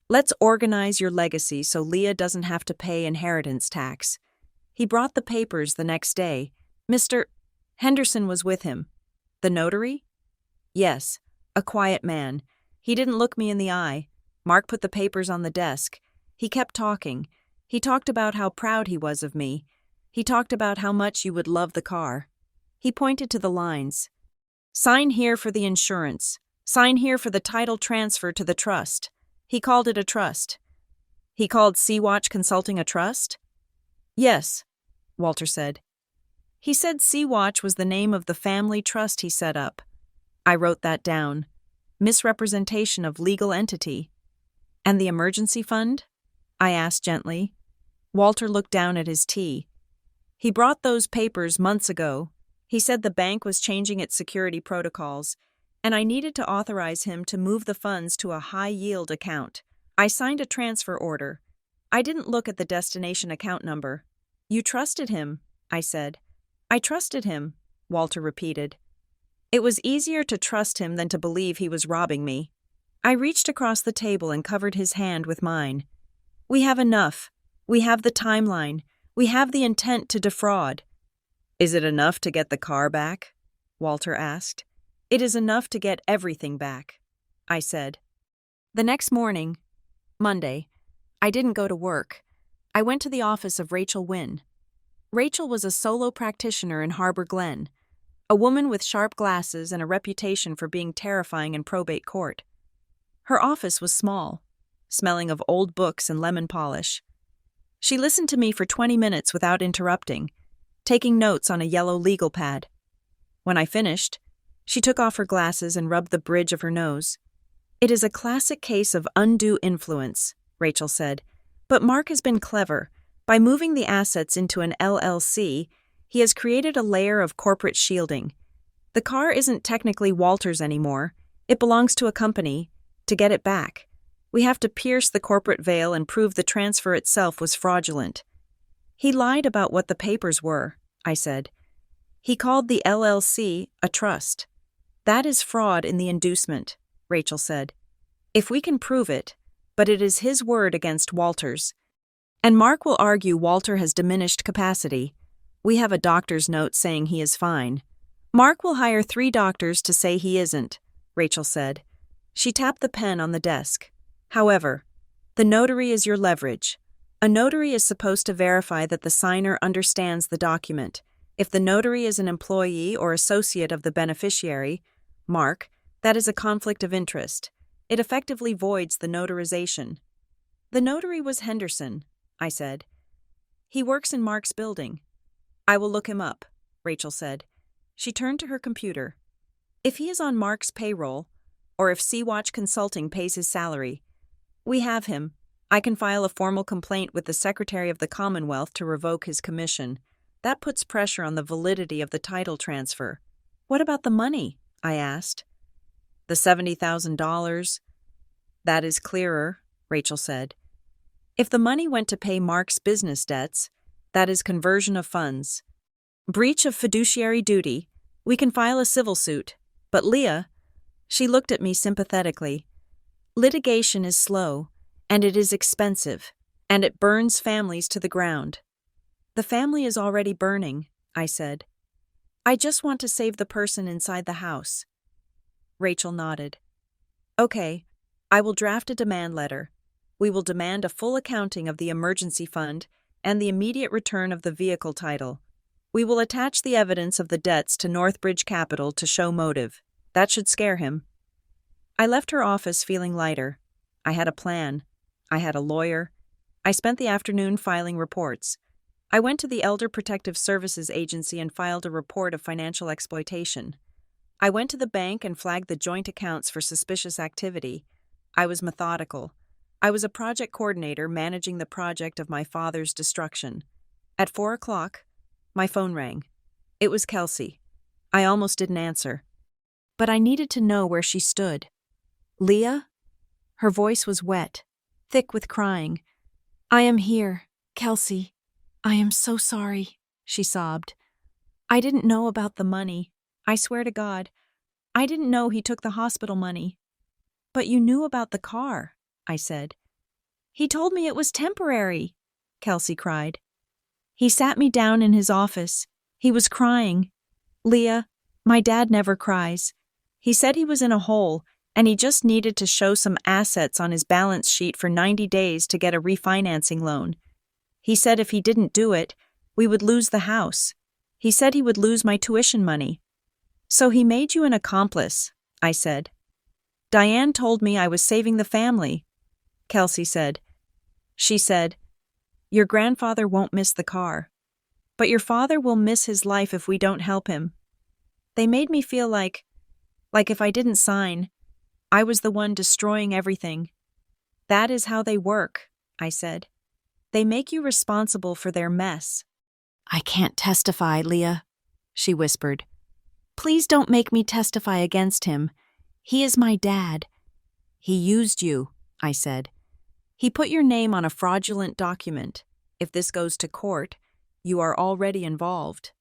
"Let's organize your legacy so Leah doesn't have to pay inheritance tax." He brought the papers the next day. Mr. Henderson was with him. "The notary?" "Yes, a quiet man. He didn't look me in the eye." Mark put the papers on the desk. He kept talking. He talked about how proud he was of me. He talked about how much you would love the car. He pointed to the lines. "Sign here for the insurance. Sign here for the title transfer to the trust." He called it a trust. "He called Sea-Watch Consulting a trust?" "Yes," Walter said. "He said Sea-Watch was the name of the family trust he set up." I wrote that down. Misrepresentation of legal entity. "And the emergency fund?" I asked gently. Walter looked down at his tea. "He brought those papers months ago. He said the bank was changing its security protocols, and I needed to authorize him to move the funds to a high-yield account. I signed a transfer order. I didn't look at the destination account number." "You trusted him," I said. "I trusted him," Walter repeated. "It was easier to trust him than to believe he was robbing me." I reached across the table and covered his hand with mine. "We have enough. We have the timeline. We have the intent to defraud." "Is it enough to get the car back?" Walter asked. "It is enough to get everything back," I said. The next morning, Monday, I didn't go to work. I went to the office of Rachel Wynne. Rachel was a solo practitioner in Harbor Glen, a woman with sharp glasses and a reputation for being terrifying in probate court. Her office was small, smelling of old books and lemon polish. She listened to me for 20 minutes without interrupting, taking notes on a yellow legal pad. When I finished, she took off her glasses and rubbed the bridge of her nose. "It is a classic case of undue influence," Rachel said, "but Mark has been clever. By moving the assets into an LLC, he has created a layer of corporate shielding. The car isn't technically Walter's anymore. It belongs to a company. To get it back, we have to pierce the corporate veil and prove the transfer itself was fraudulent." "He lied about what the papers were," I said. "He called the LLC a trust. That is fraud in the inducement," Rachel said. "If we can prove it, but it is his word against Walter's. And Mark will argue Walter has diminished capacity. We have a doctor's note saying he is fine. Mark will hire 3 doctors to say he isn't," Rachel said. She tapped the pen on the desk. "However, the notary is your leverage. A notary is supposed to verify that the signer understands the document. If the notary is an employee or associate of the beneficiary, Mark, that is a conflict of interest. It effectively voids the notarization." "The notary was Henderson," I said. "He works in Mark's building." "I will look him up," Rachel said. She turned to her computer. "If he is on Mark's payroll, or if Sea-Watch Consulting pays his salary, we have him. I can file a formal complaint with the Secretary of the Commonwealth to revoke his commission. That puts pressure on the validity of the title transfer." "What about the money?" I asked. "The $70,000. That is clearer, Rachel said. If the money went to pay Mark's business debts, that is conversion of funds. Breach of fiduciary duty, we can file a civil suit. But Leah, she looked at me sympathetically. Litigation is slow, and it is expensive, and it burns families to the ground. The family is already burning, I said. I just want to save the person inside the house. Rachel nodded. Okay, I will draft a demand letter. We will demand a full accounting of the emergency fund and the immediate return of the vehicle title. We will attach the evidence of the debts to Northbridge Capital to show motive. That should scare him. I left her office feeling lighter. I had a plan. I had a lawyer. I spent the afternoon filing reports. I went to the Elder Protective Services Agency and filed a report of financial exploitation. I went to the bank and flagged the joint accounts for suspicious activity. I was methodical. I was a project coordinator managing the project of my father's destruction. At 4 o'clock, my phone rang. It was Kelsey. I almost didn't answer. But I needed to know where she stood. Leah? Her voice was wet, thick with crying. I am here, Kelsey. I am so sorry, she sobbed. I didn't know about the money. I swear to God, I didn't know he took the hospital money. But you knew about the car, I said. He told me it was temporary, Kelsey cried. He sat me down in his office. He was crying. Leah, my dad never cries. He said he was in a hole, and he just needed to show some assets on his balance sheet for 90 days to get a refinancing loan. He said if he didn't do it, we would lose the house. He said he would lose my tuition money. So he made you an accomplice, I said. Diane told me I was saving the family, Kelsey said. She said, your grandfather won't miss the car, but your father will miss his life if we don't help him. They made me feel like if I didn't sign, I was the one destroying everything. That is how they work, I said. They make you responsible for their mess. I can't testify, Leah, she whispered. Please don't make me testify against him. He is my dad. He used you, I said. He put your name on a fraudulent document. If this goes to court, you are already involved.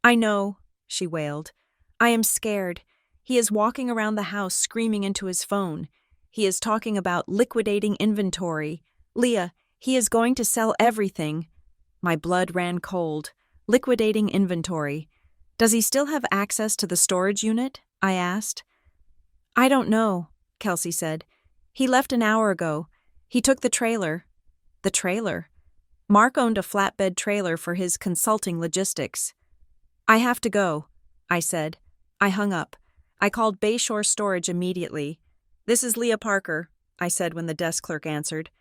I know, she wailed. I am scared. He is walking around the house screaming into his phone. He is talking about liquidating inventory. Leah, he is going to sell everything. My blood ran cold. Liquidating inventory. Does he still have access to the storage unit? I asked. I don't know, Kelsey said. He left an hour ago. He took the trailer. The trailer? Mark owned a flatbed trailer for his consulting logistics. I have to go, I said. I hung up. I called Bayshore Storage immediately. This is Leah Parker, I said when the desk clerk answered.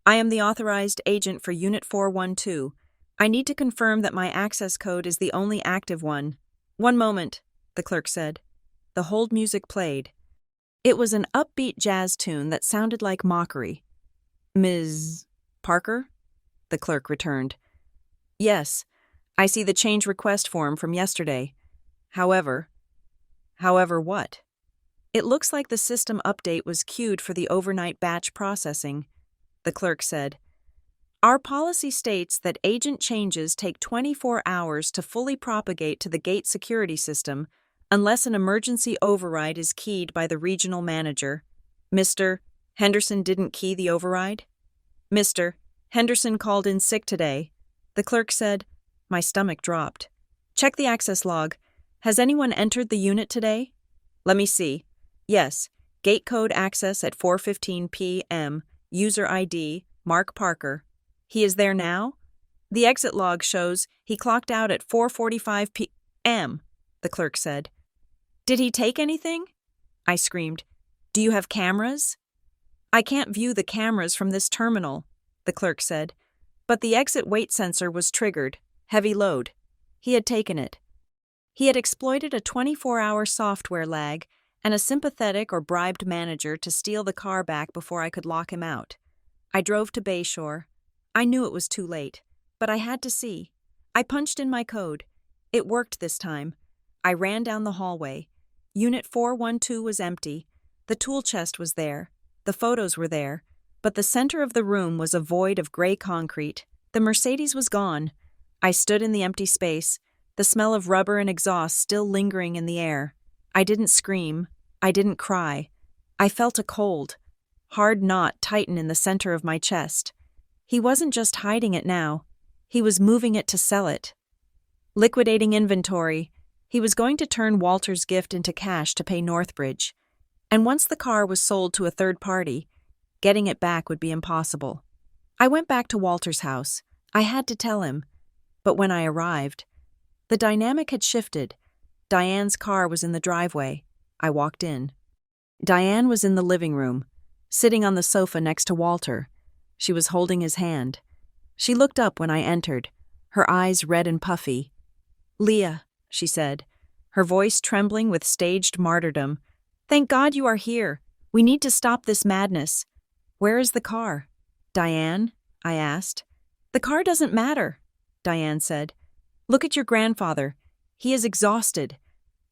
I am the authorized agent for Unit 412. I need to confirm that my access code is the only active one. One moment, the clerk said. The hold music played. It was an upbeat jazz tune that sounded like mockery. Ms. Parker? The clerk returned. Yes, I see the change request form from yesterday. However what? It looks like the system update was queued for the overnight batch processing, the clerk said. Our policy states that agent changes take 24 hours to fully propagate to the gate security system unless an emergency override is keyed by the regional manager. Mr. Henderson didn't key the override? Mr. Henderson called in sick today. The clerk said. My stomach dropped. Check the access log. Has anyone entered the unit today? Let me see. Yes. Gate code access at 4:15 p.m. User ID, Mark Parker. He is there now? The exit log shows he clocked out at 4:45 p.m., the clerk said. Did he take anything? I screamed. Do you have cameras? I can't view the cameras from this terminal, the clerk said. But the exit weight sensor was triggered. Heavy load. He had taken it. He had exploited a 24-hour software lag and a sympathetic or bribed manager to steal the car back before I could lock him out. I drove to Bayshore. I knew it was too late, but I had to see. I punched in my code. It worked this time. I ran down the hallway. Unit 412 was empty. The tool chest was there. The photos were there, but the center of the room was a void of gray concrete. The Mercedes was gone. I stood in the empty space, the smell of rubber and exhaust still lingering in the air. I didn't scream. I didn't cry. I felt a cold, hard knot tighten in the center of my chest. He wasn't just hiding it now. He was moving it to sell it. Liquidating inventory, he was going to turn Walter's gift into cash to pay Northbridge. And once the car was sold to a third party, getting it back would be impossible. I went back to Walter's house. I had to tell him. But when I arrived, the dynamic had shifted. Diane's car was in the driveway. I walked in. Diane was in the living room, sitting on the sofa next to Walter. She was holding his hand. She looked up when I entered, her eyes red and puffy. "Leah," she said, her voice trembling with staged martyrdom. "Thank God you are here. We need to stop this madness. Where is the car?" "Diane?" I asked. "The car doesn't matter," Diane said. "Look at your grandfather. He is exhausted.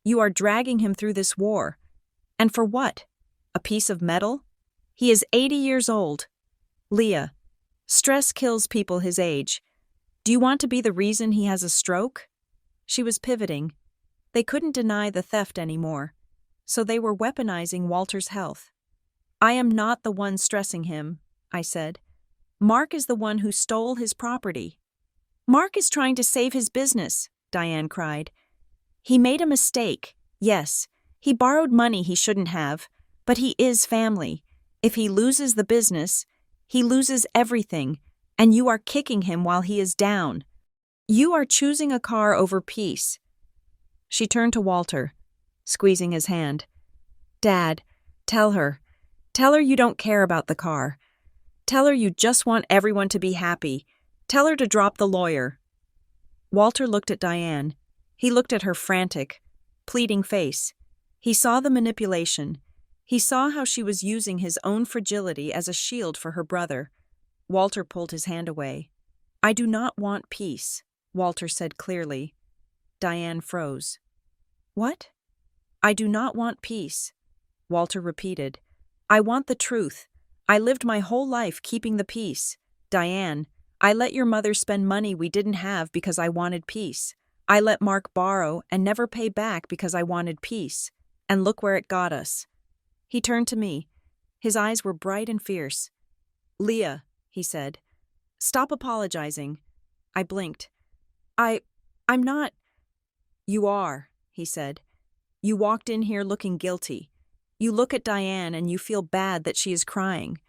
You are dragging him through this war. And for what? A piece of metal? He is 80 years old. Leah, stress kills people his age. Do you want to be the reason he has a stroke?" She was pivoting. They couldn't deny the theft anymore, so they were weaponizing Walter's health. "I am not the one stressing him," I said. "Mark is the one who stole his property." "Mark is trying to save his business," Diane cried. "He made a mistake. Yes, he borrowed money he shouldn't have, but he is family. If he loses the business, he loses everything, and you are kicking him while he is down. You are choosing a car over peace." She turned to Walter, squeezing his hand. "Dad, tell her. Tell her you don't care about the car. Tell her you just want everyone to be happy. Tell her to drop the lawyer." Walter looked at Diane. He looked at her frantic, pleading face. He saw the manipulation. He saw how she was using his own fragility as a shield for her brother. Walter pulled his hand away. "I do not want peace," Walter said clearly. Diane froze. "What?" "I do not want peace," Walter repeated. "I want the truth. I lived my whole life keeping the peace. Diane, I let your mother spend money we didn't have because I wanted peace. I let Mark borrow and never pay back because I wanted peace. And look where it got us." He turned to me. His eyes were bright and fierce. "Leah," he said, "stop apologizing." I blinked. I'm not." "You are," he said. "You walked in here looking guilty. You look at Diane and you feel bad that she is crying.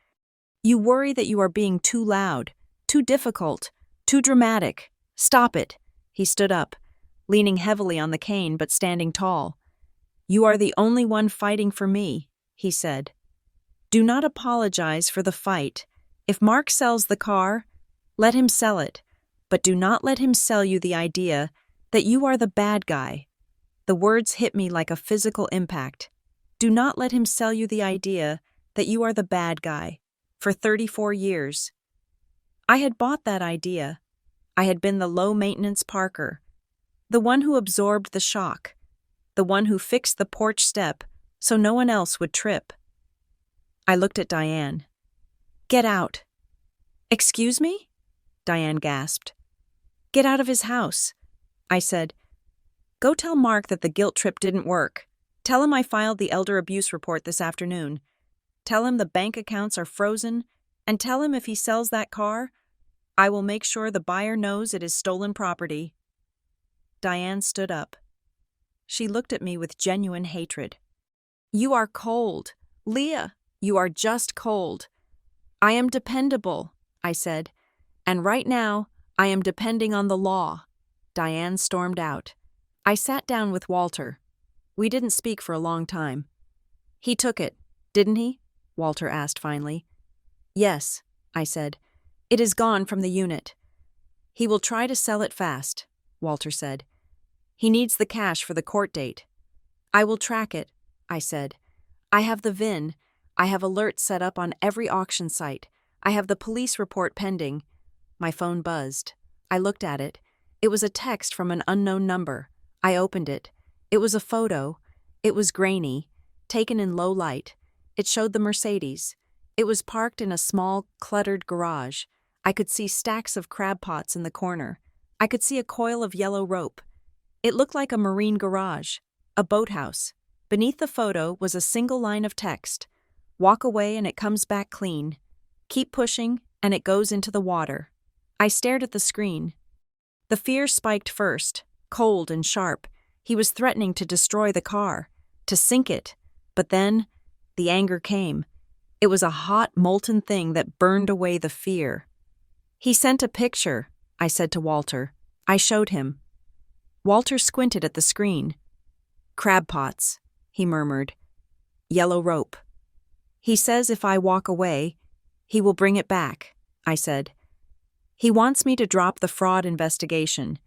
You worry that you are being too loud, too difficult, too dramatic. Stop it." He stood up, leaning heavily on the cane but standing tall. "You are the only one fighting for me," he said. "Do not apologize for the fight. If Mark sells the car, let him sell it, but do not let him sell you the idea that you are the bad guy." The words hit me like a physical impact. Do not let him sell you the idea that you are the bad guy. For 34 years. I had bought that idea. I had been the low-maintenance Parker, the one who absorbed the shock, the one who fixed the porch step so no one else would trip. I looked at Diane. "Get out." "Excuse me?" Diane gasped. "Get out of his house." I said, "Go tell Mark that the guilt trip didn't work. Tell him I filed the elder abuse report this afternoon. Tell him the bank accounts are frozen, and tell him if he sells that car, I will make sure the buyer knows it is stolen property." Diane stood up. She looked at me with genuine hatred. "You are cold. Leah, you are just cold." "I am dependable," I said, "and right now I am depending on the law." Diane stormed out. I sat down with Walter. We didn't speak for a long time. "He took it, didn't he?" Walter asked finally. "Yes," I said. "It is gone from the unit." "He will try to sell it fast," Walter said. "He needs the cash for the court date." "I will track it," I said. "I have the VIN. I have alerts set up on every auction site. I have the police report pending." My phone buzzed. I looked at it. It was a text from an unknown number. I opened it. It was a photo. It was grainy, taken in low light. It showed the Mercedes. It was parked in a small, cluttered garage. I could see stacks of crab pots in the corner. I could see a coil of yellow rope. It looked like a marine garage, a boathouse. Beneath the photo was a single line of text. Walk away and it comes back clean. Keep pushing and it goes into the water. I stared at the screen. The fear spiked first, cold and sharp. He was threatening to destroy the car, to sink it. But then, the anger came. It was a hot, molten thing that burned away the fear. He sent a picture, I said to Walter. I showed him. Walter squinted at the screen. Crab pots, he murmured. Yellow rope. He says if I walk away, he will bring it back, I said. He wants me to drop the fraud investigation.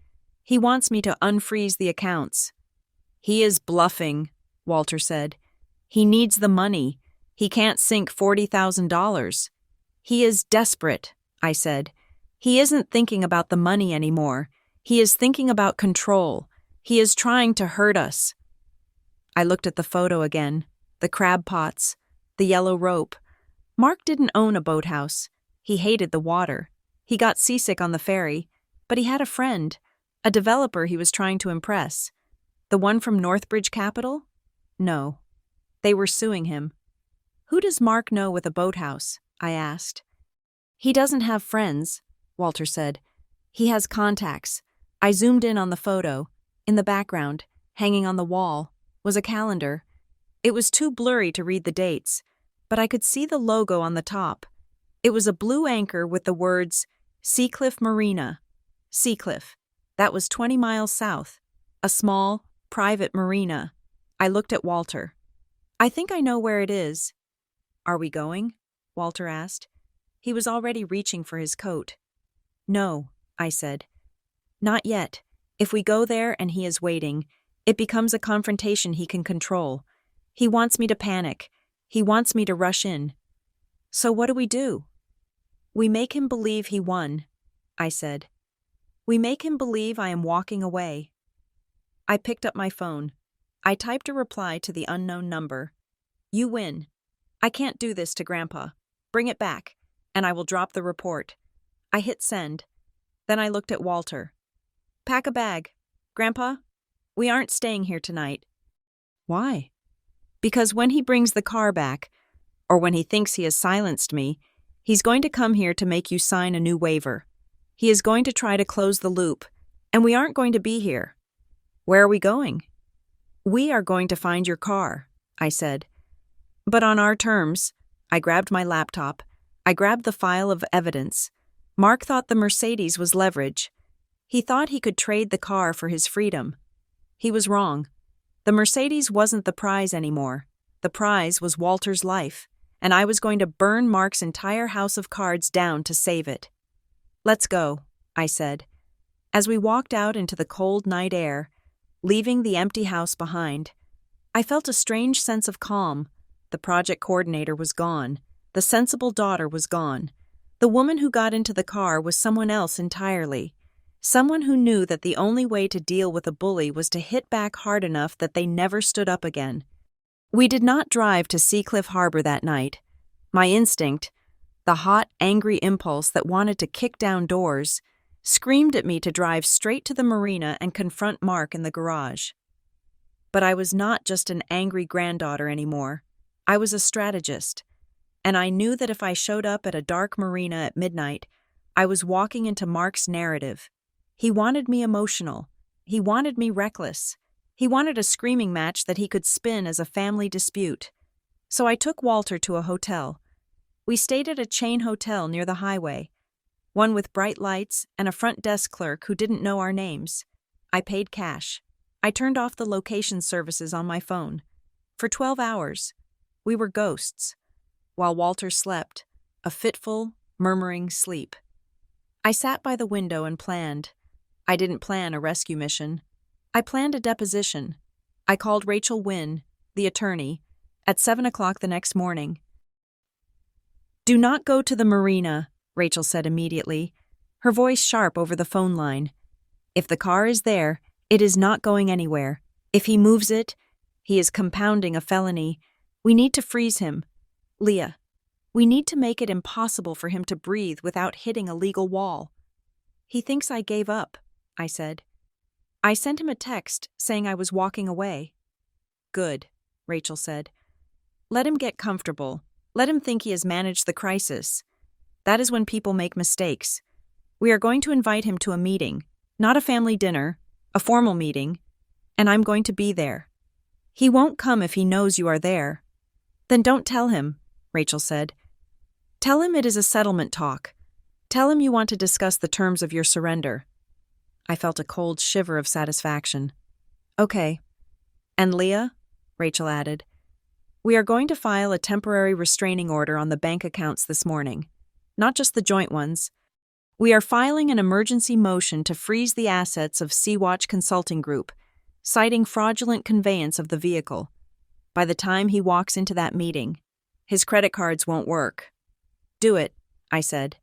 He wants me to unfreeze the accounts. He is bluffing, Walter said. He needs the money. He can't sink $40,000. He is desperate, I said. He isn't thinking about the money anymore. He is thinking about control. He is trying to hurt us. I looked at the photo again, the crab pots, the yellow rope. Mark didn't own a boathouse. He hated the water. He got seasick on the ferry, but he had a friend, a developer he was trying to impress. The one from Northbridge Capital? No. They were suing him. Who does Mark know with a boathouse? I asked. He doesn't have friends, Walter said. He has contacts. I zoomed in on the photo. In the background, hanging on the wall, was a calendar. It was too blurry to read the dates, but I could see the logo on the top. It was a blue anchor with the words, Seacliff Marina. Seacliff. That was 20 miles south. A small, private marina. I looked at Walter. I think I know where it is. Are we going? Walter asked. He was already reaching for his coat. No, I said. Not yet. If we go there and he is waiting, it becomes a confrontation he can control. He wants me to panic. He wants me to rush in. So what do we do? We make him believe he won, I said. We make him believe I am walking away. I picked up my phone. I typed a reply to the unknown number. You win. I can't do this to Grandpa. Bring it back, and I will drop the report. I hit send. Then I looked at Walter. Pack a bag. Grandpa, we aren't staying here tonight. Why? Because when he brings the car back, or when he thinks he has silenced me, he's going to come here to make you sign a new waiver. He is going to try to close the loop, and we aren't going to be here. Where are we going? We are going to find your car, I said. But on our terms. I grabbed my laptop. I grabbed the file of evidence. Mark thought the Mercedes was leverage. He thought he could trade the car for his freedom. He was wrong. The Mercedes wasn't the prize anymore. The prize was Walter's life, and I was going to burn Mark's entire house of cards down to save it. Let's go, I said. As we walked out into the cold night air, leaving the empty house behind, I felt a strange sense of calm. The project coordinator was gone. The sensible daughter was gone. The woman who got into the car was someone else entirely. Someone who knew that the only way to deal with a bully was to hit back hard enough that they never stood up again. We did not drive to Seacliff Harbor that night. My instinct, the hot, angry impulse that wanted to kick down doors, screamed at me to drive straight to the marina and confront Mark in the garage. But I was not just an angry granddaughter anymore. I was a strategist, and I knew that if I showed up at a dark marina at midnight, I was walking into Mark's narrative. He wanted me emotional. He wanted me reckless. He wanted a screaming match that he could spin as a family dispute. So I took Walter to a hotel. We stayed at a chain hotel near the highway, one with bright lights and a front desk clerk who didn't know our names. I paid cash. I turned off the location services on my phone. For 12 hours, we were ghosts, while Walter slept, a fitful, murmuring sleep. I sat by the window and planned. I didn't plan a rescue mission. I planned a deposition. I called Rachel Wynne, the attorney, at 7 o'clock the next morning. Do not go to the marina, Rachel said immediately, her voice sharp over the phone line. If the car is there, it is not going anywhere. If he moves it, he is compounding a felony. We need to freeze him. Leah, We need to make it impossible for him to breathe without hitting a legal wall. He thinks I gave up, I said. I sent him a text saying I was walking away. Good, Rachel said. Let him get comfortable. Let him think he has managed the crisis. That is when people make mistakes. We are going to invite him to a meeting, not a family dinner, a formal meeting, and I'm going to be there. He won't come if he knows you are there. Then don't tell him, Rachel said. Tell him it is a settlement talk. Tell him you want to discuss the terms of your surrender. I felt a cold shiver of satisfaction. Okay. And Leah, Rachel added, we are going to file a temporary restraining order on the bank accounts this morning. Not just the joint ones. We are filing an emergency motion to freeze the assets of Sea-Watch Consulting Group, citing fraudulent conveyance of the vehicle. By the time he walks into that meeting, his credit cards won't work. Do it, I said.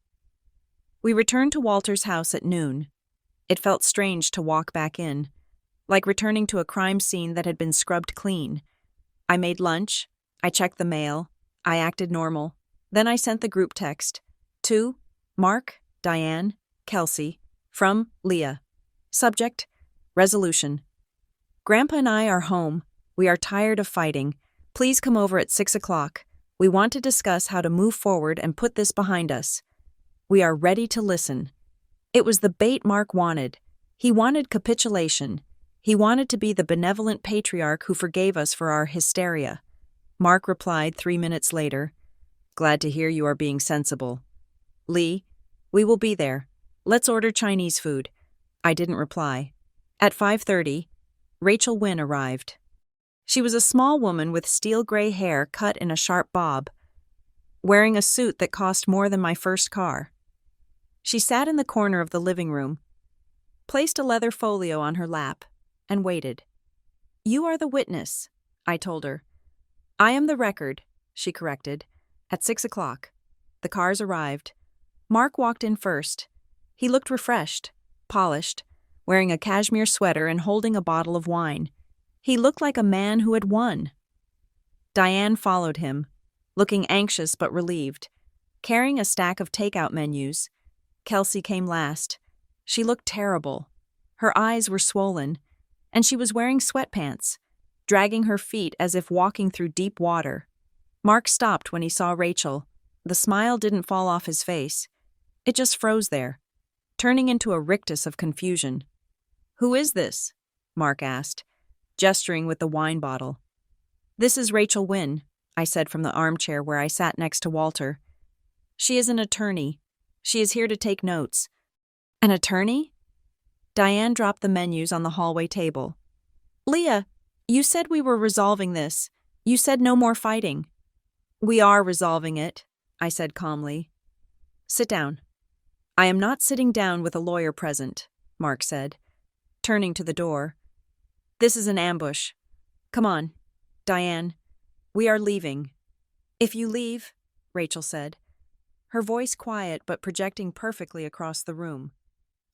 We returned to Walter's house at noon. It felt strange to walk back in, like returning to a crime scene that had been scrubbed clean. I made lunch, I checked the mail, I acted normal. Then I sent the group text. To Mark, Diane, Kelsey, from Leah. Subject, resolution. Grandpa and I are home. We are tired of fighting. Please come over at 6 o'clock. We want to discuss how to move forward and put this behind us. We are ready to listen. It was the bait Mark wanted. He wanted capitulation. He wanted to be the benevolent patriarch who forgave us for our hysteria. Mark replied 3 minutes later, Glad to hear you are being sensible. Lee, we will be there. Let's order Chinese food. I didn't reply. At 5:30, Rachel Wynne arrived. She was a small woman with steel gray hair cut in a sharp bob, wearing a suit that cost more than my first car. She sat in the corner of the living room, placed a leather folio on her lap, and waited. You are the witness, I told her. I am the record, she corrected. At 6 o'clock. The cars arrived. Mark walked in first. He looked refreshed, polished, wearing a cashmere sweater and holding a bottle of wine. He looked like a man who had won. Diane followed him, looking anxious but relieved, carrying a stack of takeout menus. Kelsey came last. She looked terrible. Her eyes were swollen, and she was wearing sweatpants, dragging her feet as if walking through deep water. Mark stopped when he saw Rachel. The smile didn't fall off his face. It just froze there, turning into a rictus of confusion. Who is this? Mark asked, gesturing with the wine bottle. This is Rachel Wynne, I said from the armchair where I sat next to Walter. She is an attorney. She is here to take notes. An attorney? Diane dropped the menus on the hallway table. Leah, you said we were resolving this. You said no more fighting. We are resolving it, I said calmly. Sit down. I am not sitting down with a lawyer present, Mark said, turning to the door. This is an ambush. Come on, Diane. We are leaving. If you leave, Rachel said, her voice quiet but projecting perfectly across the room.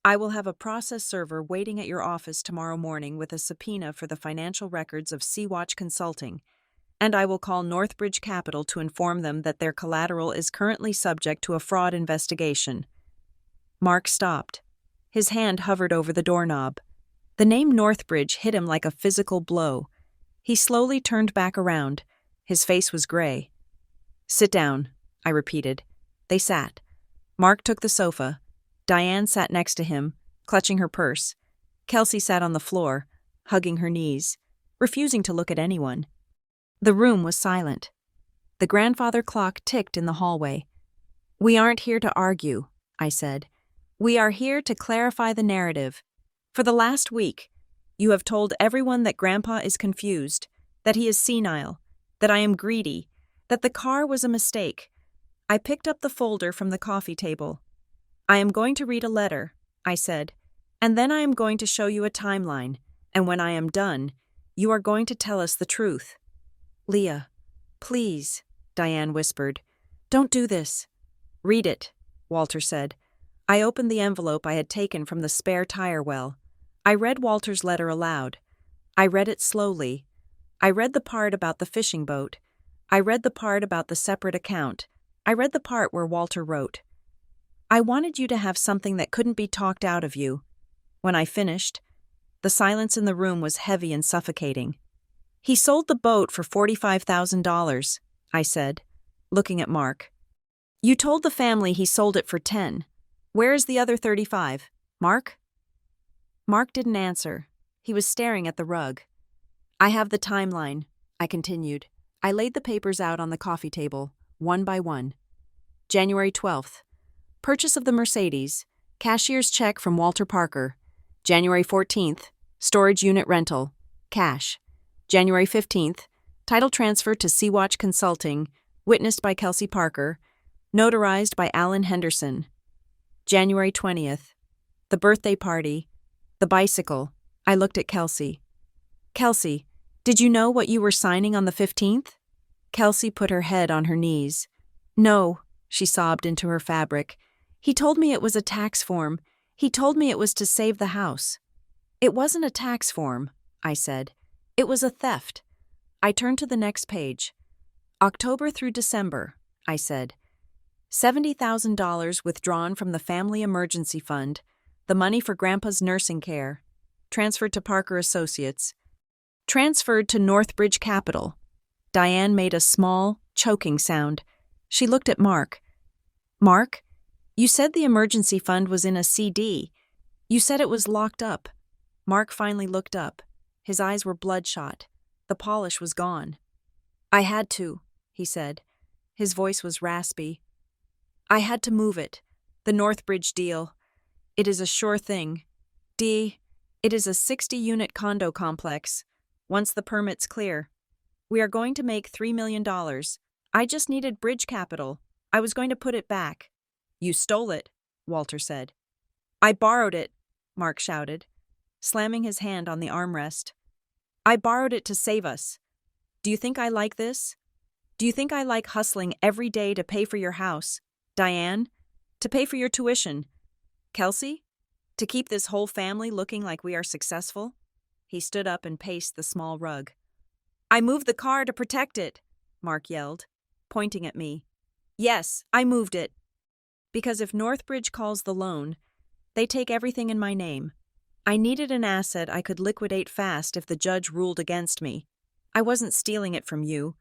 I will have a process server waiting at your office tomorrow morning with a subpoena for the financial records of Sea-Watch Consulting, and I will call Northbridge Capital to inform them that their collateral is currently subject to a fraud investigation. Mark stopped. His hand hovered over the doorknob. The name Northbridge hit him like a physical blow. He slowly turned back around. His face was gray. Sit down, I repeated. They sat. Mark took the sofa. Diane sat next to him, clutching her purse. Kelsey sat on the floor, hugging her knees, refusing to look at anyone. The room was silent. The grandfather clock ticked in the hallway. We aren't here to argue, I said. We are here to clarify the narrative. For the last week, you have told everyone that Grandpa is confused, that he is senile, that I am greedy, that the car was a mistake. I picked up the folder from the coffee table. I am going to read a letter, I said, and then I am going to show you a timeline, and when I am done, you are going to tell us the truth. Leah, please, Diane whispered. Don't do this. Read it, Walter said. I opened the envelope I had taken from the spare tire well. I read Walter's letter aloud. I read it slowly. I read the part about the fishing boat. I read the part about the separate account. I read the part where Walter wrote, "I wanted you to have something that couldn't be talked out of you." When I finished, the silence in the room was heavy and suffocating. "He sold the boat for $45,000, I said, looking at Mark. "You told the family he sold it for 10. Where is the other 35, Mark?" Mark didn't answer. He was staring at the rug. "I have the timeline," I continued. I laid the papers out on the coffee table, one by one. January 12th. Purchase of the Mercedes. Cashier's check from Walter Parker. January 14th. Storage unit rental. Cash. January 15th. Title transfer to Sea-Watch Consulting. Witnessed by Kelsey Parker. Notarized by Alan Henderson. January 20th. The birthday party. The bicycle. I looked at Kelsey. "Kelsey, did you know what you were signing on the 15th? Kelsey put her head on her knees. "No," she sobbed into her fabric. "He told me it was a tax form. He told me it was to save the house." "It wasn't a tax form," I said. "It was a theft." I turned to the next page. "October through December," I said. $70,000 withdrawn from the Family Emergency Fund, the money for Grandpa's nursing care, transferred to Parker Associates, transferred to Northbridge Capital. Diane made a small, choking sound. She looked at Mark. "Mark, you said the emergency fund was in a CD. You said it was locked up." Mark finally looked up. His eyes were bloodshot. The polish was gone. "I had to," he said. His voice was raspy. "I had to move it. The Northbridge deal. It is a sure thing. It is a 60-unit condo complex. Once the permit's clear. We are going to make $3 million. I just needed bridge capital. I was going to put it back." "You stole it," Walter said. "I borrowed it," Mark shouted, slamming his hand on the armrest. "I borrowed it to save us. Do you think I like this? Do you think I like hustling every day to pay for your house? Diane? To pay for your tuition? Kelsey? To keep this whole family looking like we are successful?" He stood up and paced the small rug. "I moved the car to protect it," Mark yelled, pointing at me. "Yes, I moved it. Because if Northbridge calls the loan, they take everything in my name. I needed an asset I could liquidate fast if the judge ruled against me. I wasn't stealing it from you.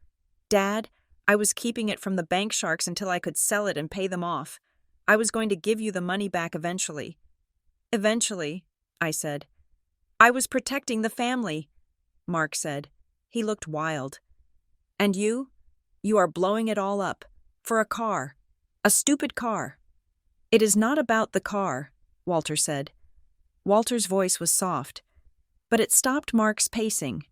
Dad, I was keeping it from the bank sharks until I could sell it and pay them off. I was going to give you the money back eventually." "Eventually," I said. "I was protecting the family," Mark said. He looked wild. "And you? You are blowing it all up. For a car. A stupid car." "It is not about the car," Walter said. Walter's voice was soft, but it stopped Mark's pacing.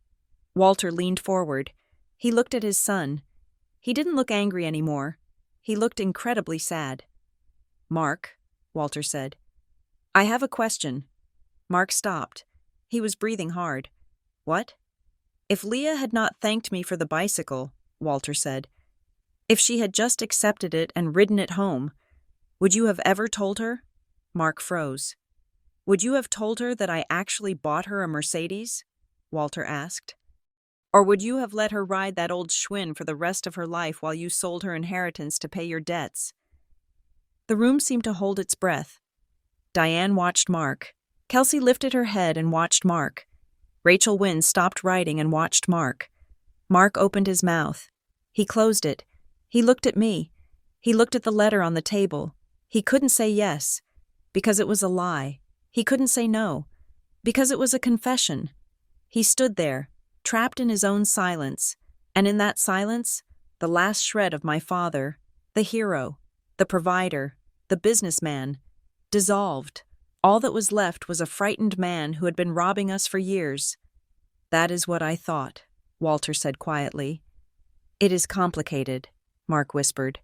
Walter leaned forward. He looked at his son. He didn't look angry anymore. He looked incredibly sad. "Mark," Walter said. "I have a question." Mark stopped. He was breathing hard. "What?" "If Leah had not thanked me for the bicycle," Walter said, "if she had just accepted it and ridden it home, would you have ever told her?" Mark froze. "Would you have told her that I actually bought her a Mercedes?" Walter asked. "Or would you have let her ride that old Schwinn for the rest of her life while you sold her inheritance to pay your debts?" The room seemed to hold its breath. Diane watched Mark. Kelsey lifted her head and watched Mark. Rachel Wynne stopped writing and watched Mark. Mark opened his mouth. He closed it. He looked at me. He looked at the letter on the table. He couldn't say yes, because it was a lie. He couldn't say no, because it was a confession. He stood there, trapped in his own silence, and in that silence, the last shred of my father, the hero, the provider, the businessman, dissolved. All that was left was a frightened man who had been robbing us for years. "That is what I thought," Walter said quietly. "It is complicated," Mark whispered.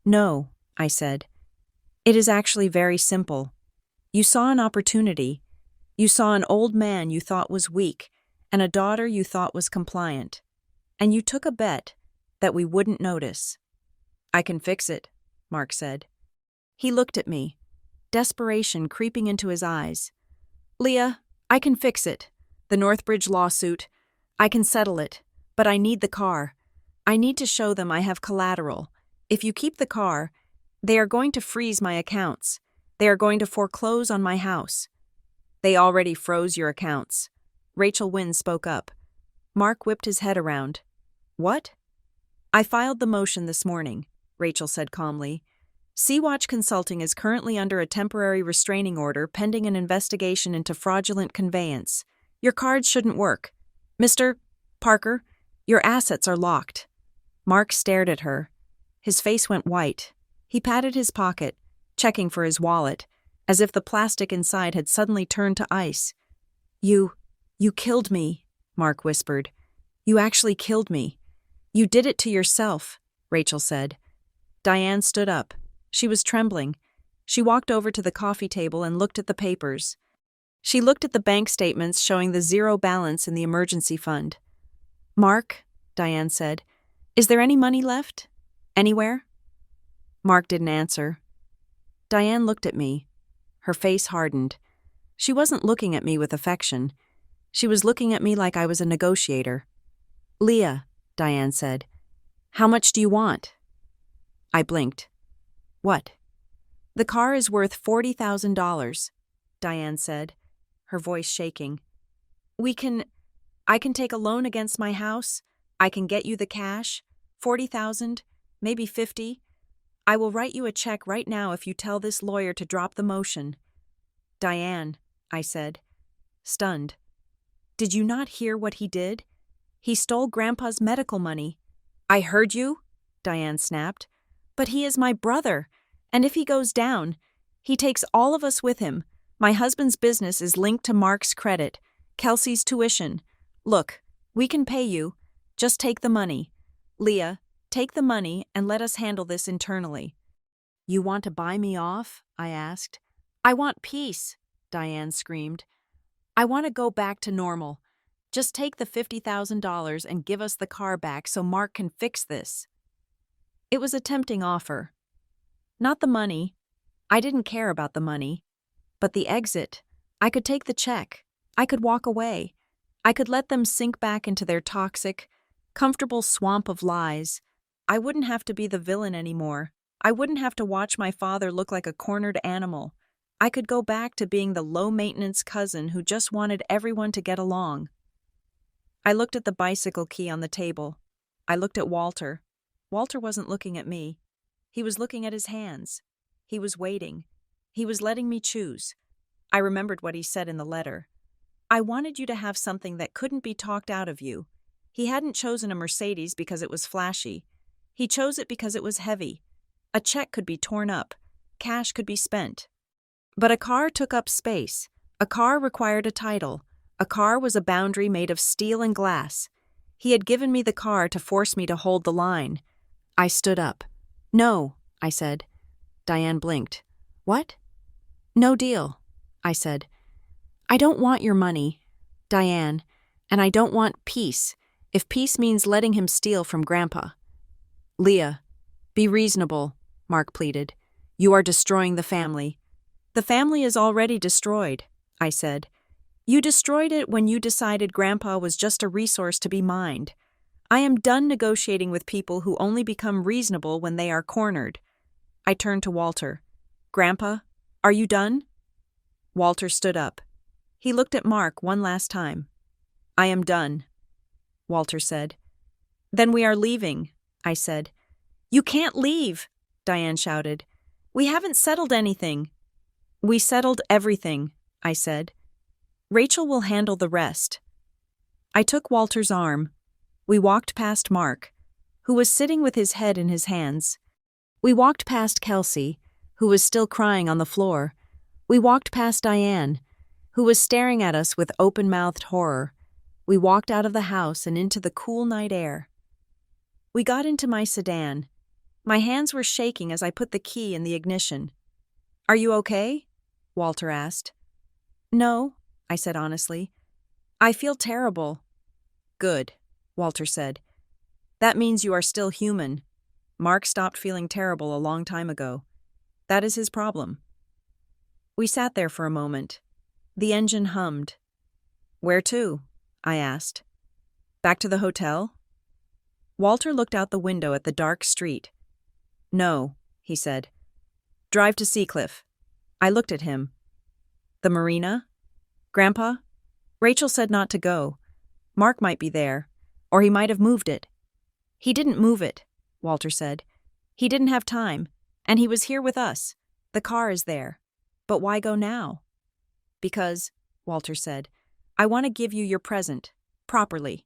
"No," I said. "It is actually very simple. You saw an opportunity. You saw an old man you thought was weak and a daughter you thought was compliant. And you took a bet that we wouldn't notice." "I can fix it," Mark said. He looked at me, desperation creeping into his eyes. "Leah, I can fix it. The Northbridge lawsuit. I can settle it. But I need the car. I need to show them I have collateral. If you keep the car, they are going to freeze my accounts. They are going to foreclose on my house. They already froze your accounts. Rachel Wynne spoke up. Mark whipped his head around. What? I filed the motion this morning, Rachel said calmly. Sea-Watch Consulting is currently under a temporary restraining order pending an investigation into fraudulent conveyance. Your cards shouldn't work. Mr. Parker, your assets are locked. Mark stared at her. His face went white. He patted his pocket, checking for his wallet, as if the plastic inside had suddenly turned to ice. You killed me, Mark whispered. You actually killed me. You did it to yourself, Rachel said. Diane stood up. She was trembling. She walked over to the coffee table and looked at the papers. She looked at the bank statements showing the zero balance in the emergency fund. Mark, Diane said, is there any money left? Anywhere? Mark didn't answer. Diane looked at me. Her face hardened. She wasn't looking at me with affection. She was looking at me like I was a negotiator. Leah, Diane said, how much do you want? I blinked. What? The car is worth $40,000, Diane said, her voice shaking. I can take a loan against my house. I can get you the cash, 40,000, maybe 50. I will write you a check right now if you tell this lawyer to drop the motion. Diane, I said, stunned. Did you not hear what he did? He stole Grandpa's medical money. I heard you, Diane snapped. But he is my brother, and if he goes down, he takes all of us with him. My husband's business is linked to Mark's credit, Kelsey's tuition. Look, we can pay you. Just take the money. Leah, take the money and let us handle this internally. You want to buy me off? I asked. I want peace, Diane screamed. I want to go back to normal. Just take the $50,000 and give us the car back so Mark can fix this. It was a tempting offer. Not the money. I didn't care about the money. But the exit. I could take the check. I could walk away. I could let them sink back into their toxic, comfortable swamp of lies. I wouldn't have to be the villain anymore. I wouldn't have to watch my father look like a cornered animal. I could go back to being the low-maintenance cousin who just wanted everyone to get along. I looked at the bicycle key on the table. I looked at Walter. Walter wasn't looking at me. He was looking at his hands. He was waiting. He was letting me choose. I remembered what he said in the letter. I wanted you to have something that couldn't be talked out of you. He hadn't chosen a Mercedes because it was flashy. He chose it because it was heavy. A check could be torn up. Cash could be spent. But a car took up space. A car required a title. A car was a boundary made of steel and glass. He had given me the car to force me to hold the line. I stood up. No, I said. Diane blinked. What? No deal, I said. I don't want your money, Diane, and I don't want peace, if peace means letting him steal from Grandpa. Leah, be reasonable, Mark pleaded. You are destroying the family. The family is already destroyed, I said. You destroyed it when you decided Grandpa was just a resource to be mined. I am done negotiating with people who only become reasonable when they are cornered. I turned to Walter. Grandpa, are you done? Walter stood up. He looked at Mark one last time. I am done, Walter said. Then we are leaving, I said. You can't leave, Diane shouted. We haven't settled anything. We settled everything, I said. Rachel will handle the rest. I took Walter's arm. We walked past Mark, who was sitting with his head in his hands. We walked past Kelsey, who was still crying on the floor. We walked past Diane, who was staring at us with open-mouthed horror. We walked out of the house and into the cool night air. We got into my sedan. My hands were shaking as I put the key in the ignition. Are you okay? Walter asked. No, I said honestly. I feel terrible. Good, Walter said. That means you are still human. Mark stopped feeling terrible a long time ago. That is his problem. We sat there for a moment. The engine hummed. Where to? I asked. Back to the hotel? Walter looked out the window at the dark street. No, he said. Drive to Seacliff. I looked at him. The marina? Grandpa? Rachel said not to go. Mark might be there, or he might have moved it. He didn't move it, Walter said. He didn't have time, and he was here with us. The car is there. But why go now? Because, Walter said, I want to give you your present, properly.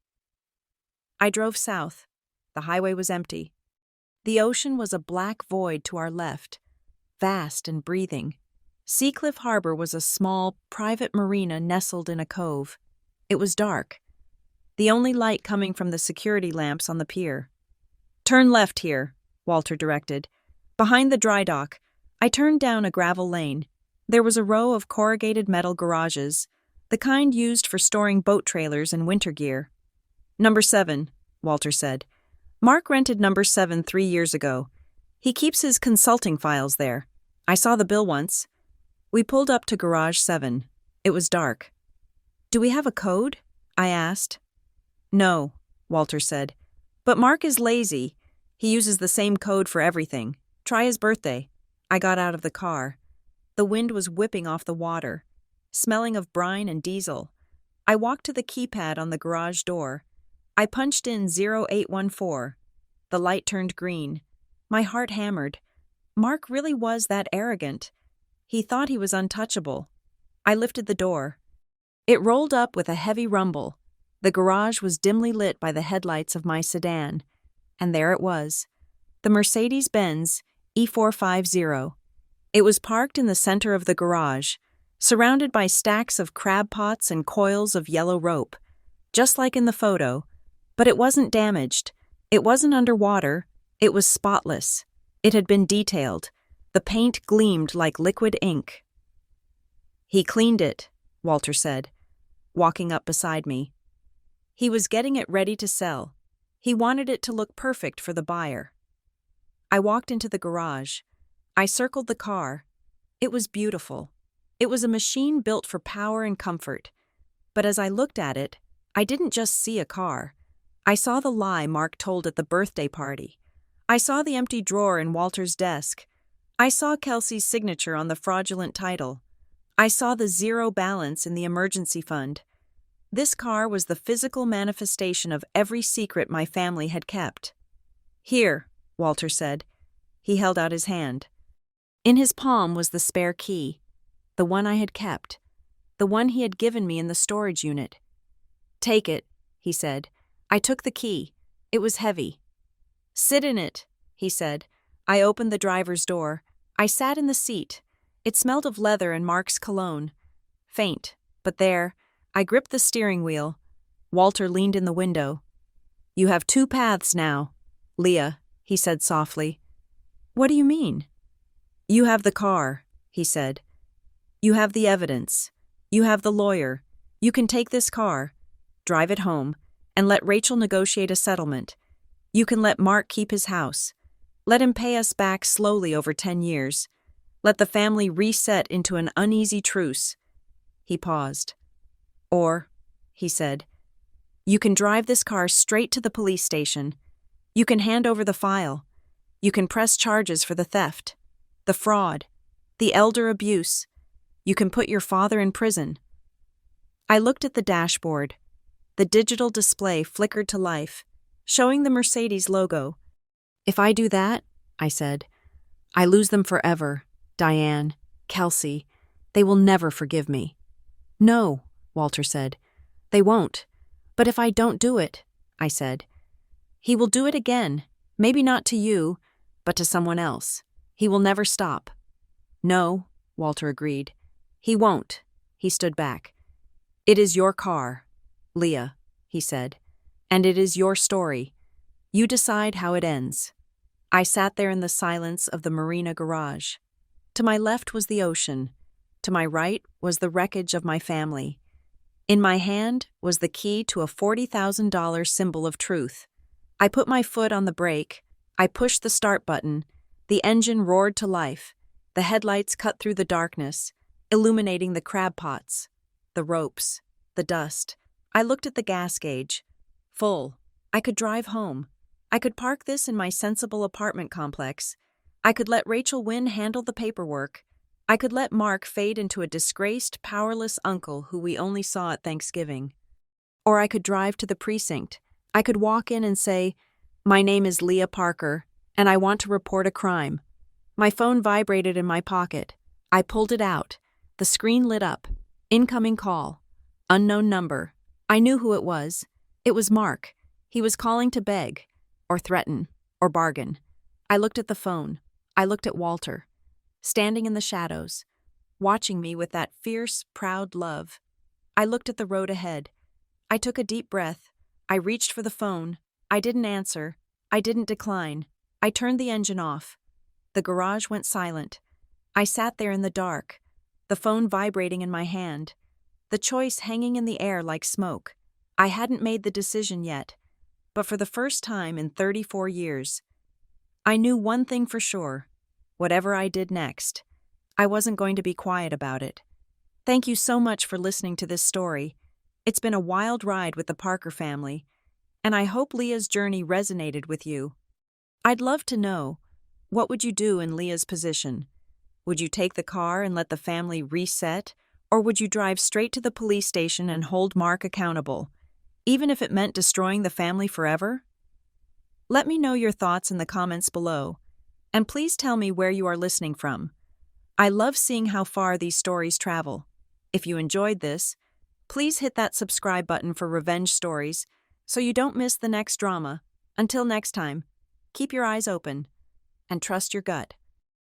I drove south. The highway was empty. The ocean was a black void to our left, vast and breathing. Seacliff Harbor was a small, private marina nestled in a cove. It was dark, the only light coming from the security lamps on the pier. Turn left here, Walter directed. Behind the dry dock, I turned down a gravel lane. There was a row of corrugated metal garages, the kind used for storing boat trailers and winter gear. Number 7, Walter said. Mark rented number 7 3 years ago. He keeps his consulting files there. I saw the bill once. We pulled up to garage 7. It was dark. Do we have a code? I asked. No, Walter said. But Mark is lazy. He uses the same code for everything. Try his birthday. I got out of the car. The wind was whipping off the water, smelling of brine and diesel. I walked to the keypad on the garage door. I punched in 0814. The light turned green. My heart hammered. Mark really was that arrogant. He thought he was untouchable. I lifted the door. It rolled up with a heavy rumble. The garage was dimly lit by the headlights of my sedan. And there it was, the Mercedes-Benz E450. It was parked in the center of the garage, surrounded by stacks of crab pots and coils of yellow rope, just like in the photo. But it wasn't damaged. It wasn't underwater. It was spotless. It had been detailed. The paint gleamed like liquid ink. He cleaned it, Walter said, walking up beside me. He was getting it ready to sell. He wanted it to look perfect for the buyer. I walked into the garage. I circled the car. It was beautiful. It was a machine built for power and comfort. But as I looked at it, I didn't just see a car. I saw the lie Mark told at the birthday party. I saw the empty drawer in Walter's desk. I saw Kelsey's signature on the fraudulent title. I saw the zero balance in the emergency fund. This car was the physical manifestation of every secret my family had kept. Here, Walter said. He held out his hand. In his palm was the spare key, the one I had kept, the one he had given me in the storage unit. Take it, he said. I took the key. It was heavy. Sit in it, he said. I opened the driver's door. I sat in the seat. It smelled of leather and Mark's cologne. Faint, but there. I gripped the steering wheel. Walter leaned in the window. You have 2 paths now, Leah, he said softly. What do you mean? You have the car, he said. You have the evidence. You have the lawyer. You can take this car, drive it home, and let Rachel negotiate a settlement. You can let Mark keep his house. Let him pay us back slowly over 10 years. Let the family reset into an uneasy truce. He paused. Or, he said, you can drive this car straight to the police station. You can hand over the file. You can press charges for the theft, the fraud, the elder abuse. You can put your father in prison. I looked at the dashboard. The digital display flickered to life, showing the Mercedes logo. If I do that, I said, I lose them forever. Diane, Kelsey, they will never forgive me. No, Walter said. They won't. But if I don't do it, I said. He will do it again, maybe not to you, but to someone else. He will never stop. No, Walter agreed. He won't. He stood back. It is your car, Leah, he said, and it is your story. You decide how it ends. I sat there in the silence of the marina garage. To my left was the ocean. To my right was the wreckage of my family. In my hand was the key to a $40,000 symbol of truth. I put my foot on the brake. I pushed the start button. The engine roared to life. The headlights cut through the darkness, illuminating the crab pots, the ropes, the dust. I looked at the gas gauge. Full. I could drive home. I could park this in my sensible apartment complex, I could let Rachel Wynne handle the paperwork. I could let Mark fade into a disgraced, powerless uncle who we only saw at Thanksgiving. Or I could drive to the precinct. I could walk in and say, "My name is Leah Parker, and I want to report a crime." My phone vibrated in my pocket. I pulled it out. The screen lit up. Incoming call. Unknown number. I knew who it was. It was Mark. He was calling to beg, or threaten, or bargain. I looked at the phone. I looked at Walter, standing in the shadows, watching me with that fierce, proud love. I looked at the road ahead. I took a deep breath. I reached for the phone. I didn't answer. I didn't decline. I turned the engine off. The garage went silent. I sat there in the dark, the phone vibrating in my hand, the choice hanging in the air like smoke. I hadn't made the decision yet, but for the first time in 34 years, I knew one thing for sure. Whatever I did next, I wasn't going to be quiet about it. Thank you so much for listening to this story. It's been a wild ride with the Parker family, and I hope Leah's journey resonated with you. I'd love to know, what would you do in Leah's position? Would you take the car and let the family reset, or would you drive straight to the police station and hold Mark accountable, even if it meant destroying the family forever? Let me know your thoughts in the comments below, and please tell me where you are listening from. I love seeing how far these stories travel. If you enjoyed this, please hit that subscribe button for revenge stories so you don't miss the next drama. Until next time, keep your eyes open and trust your gut.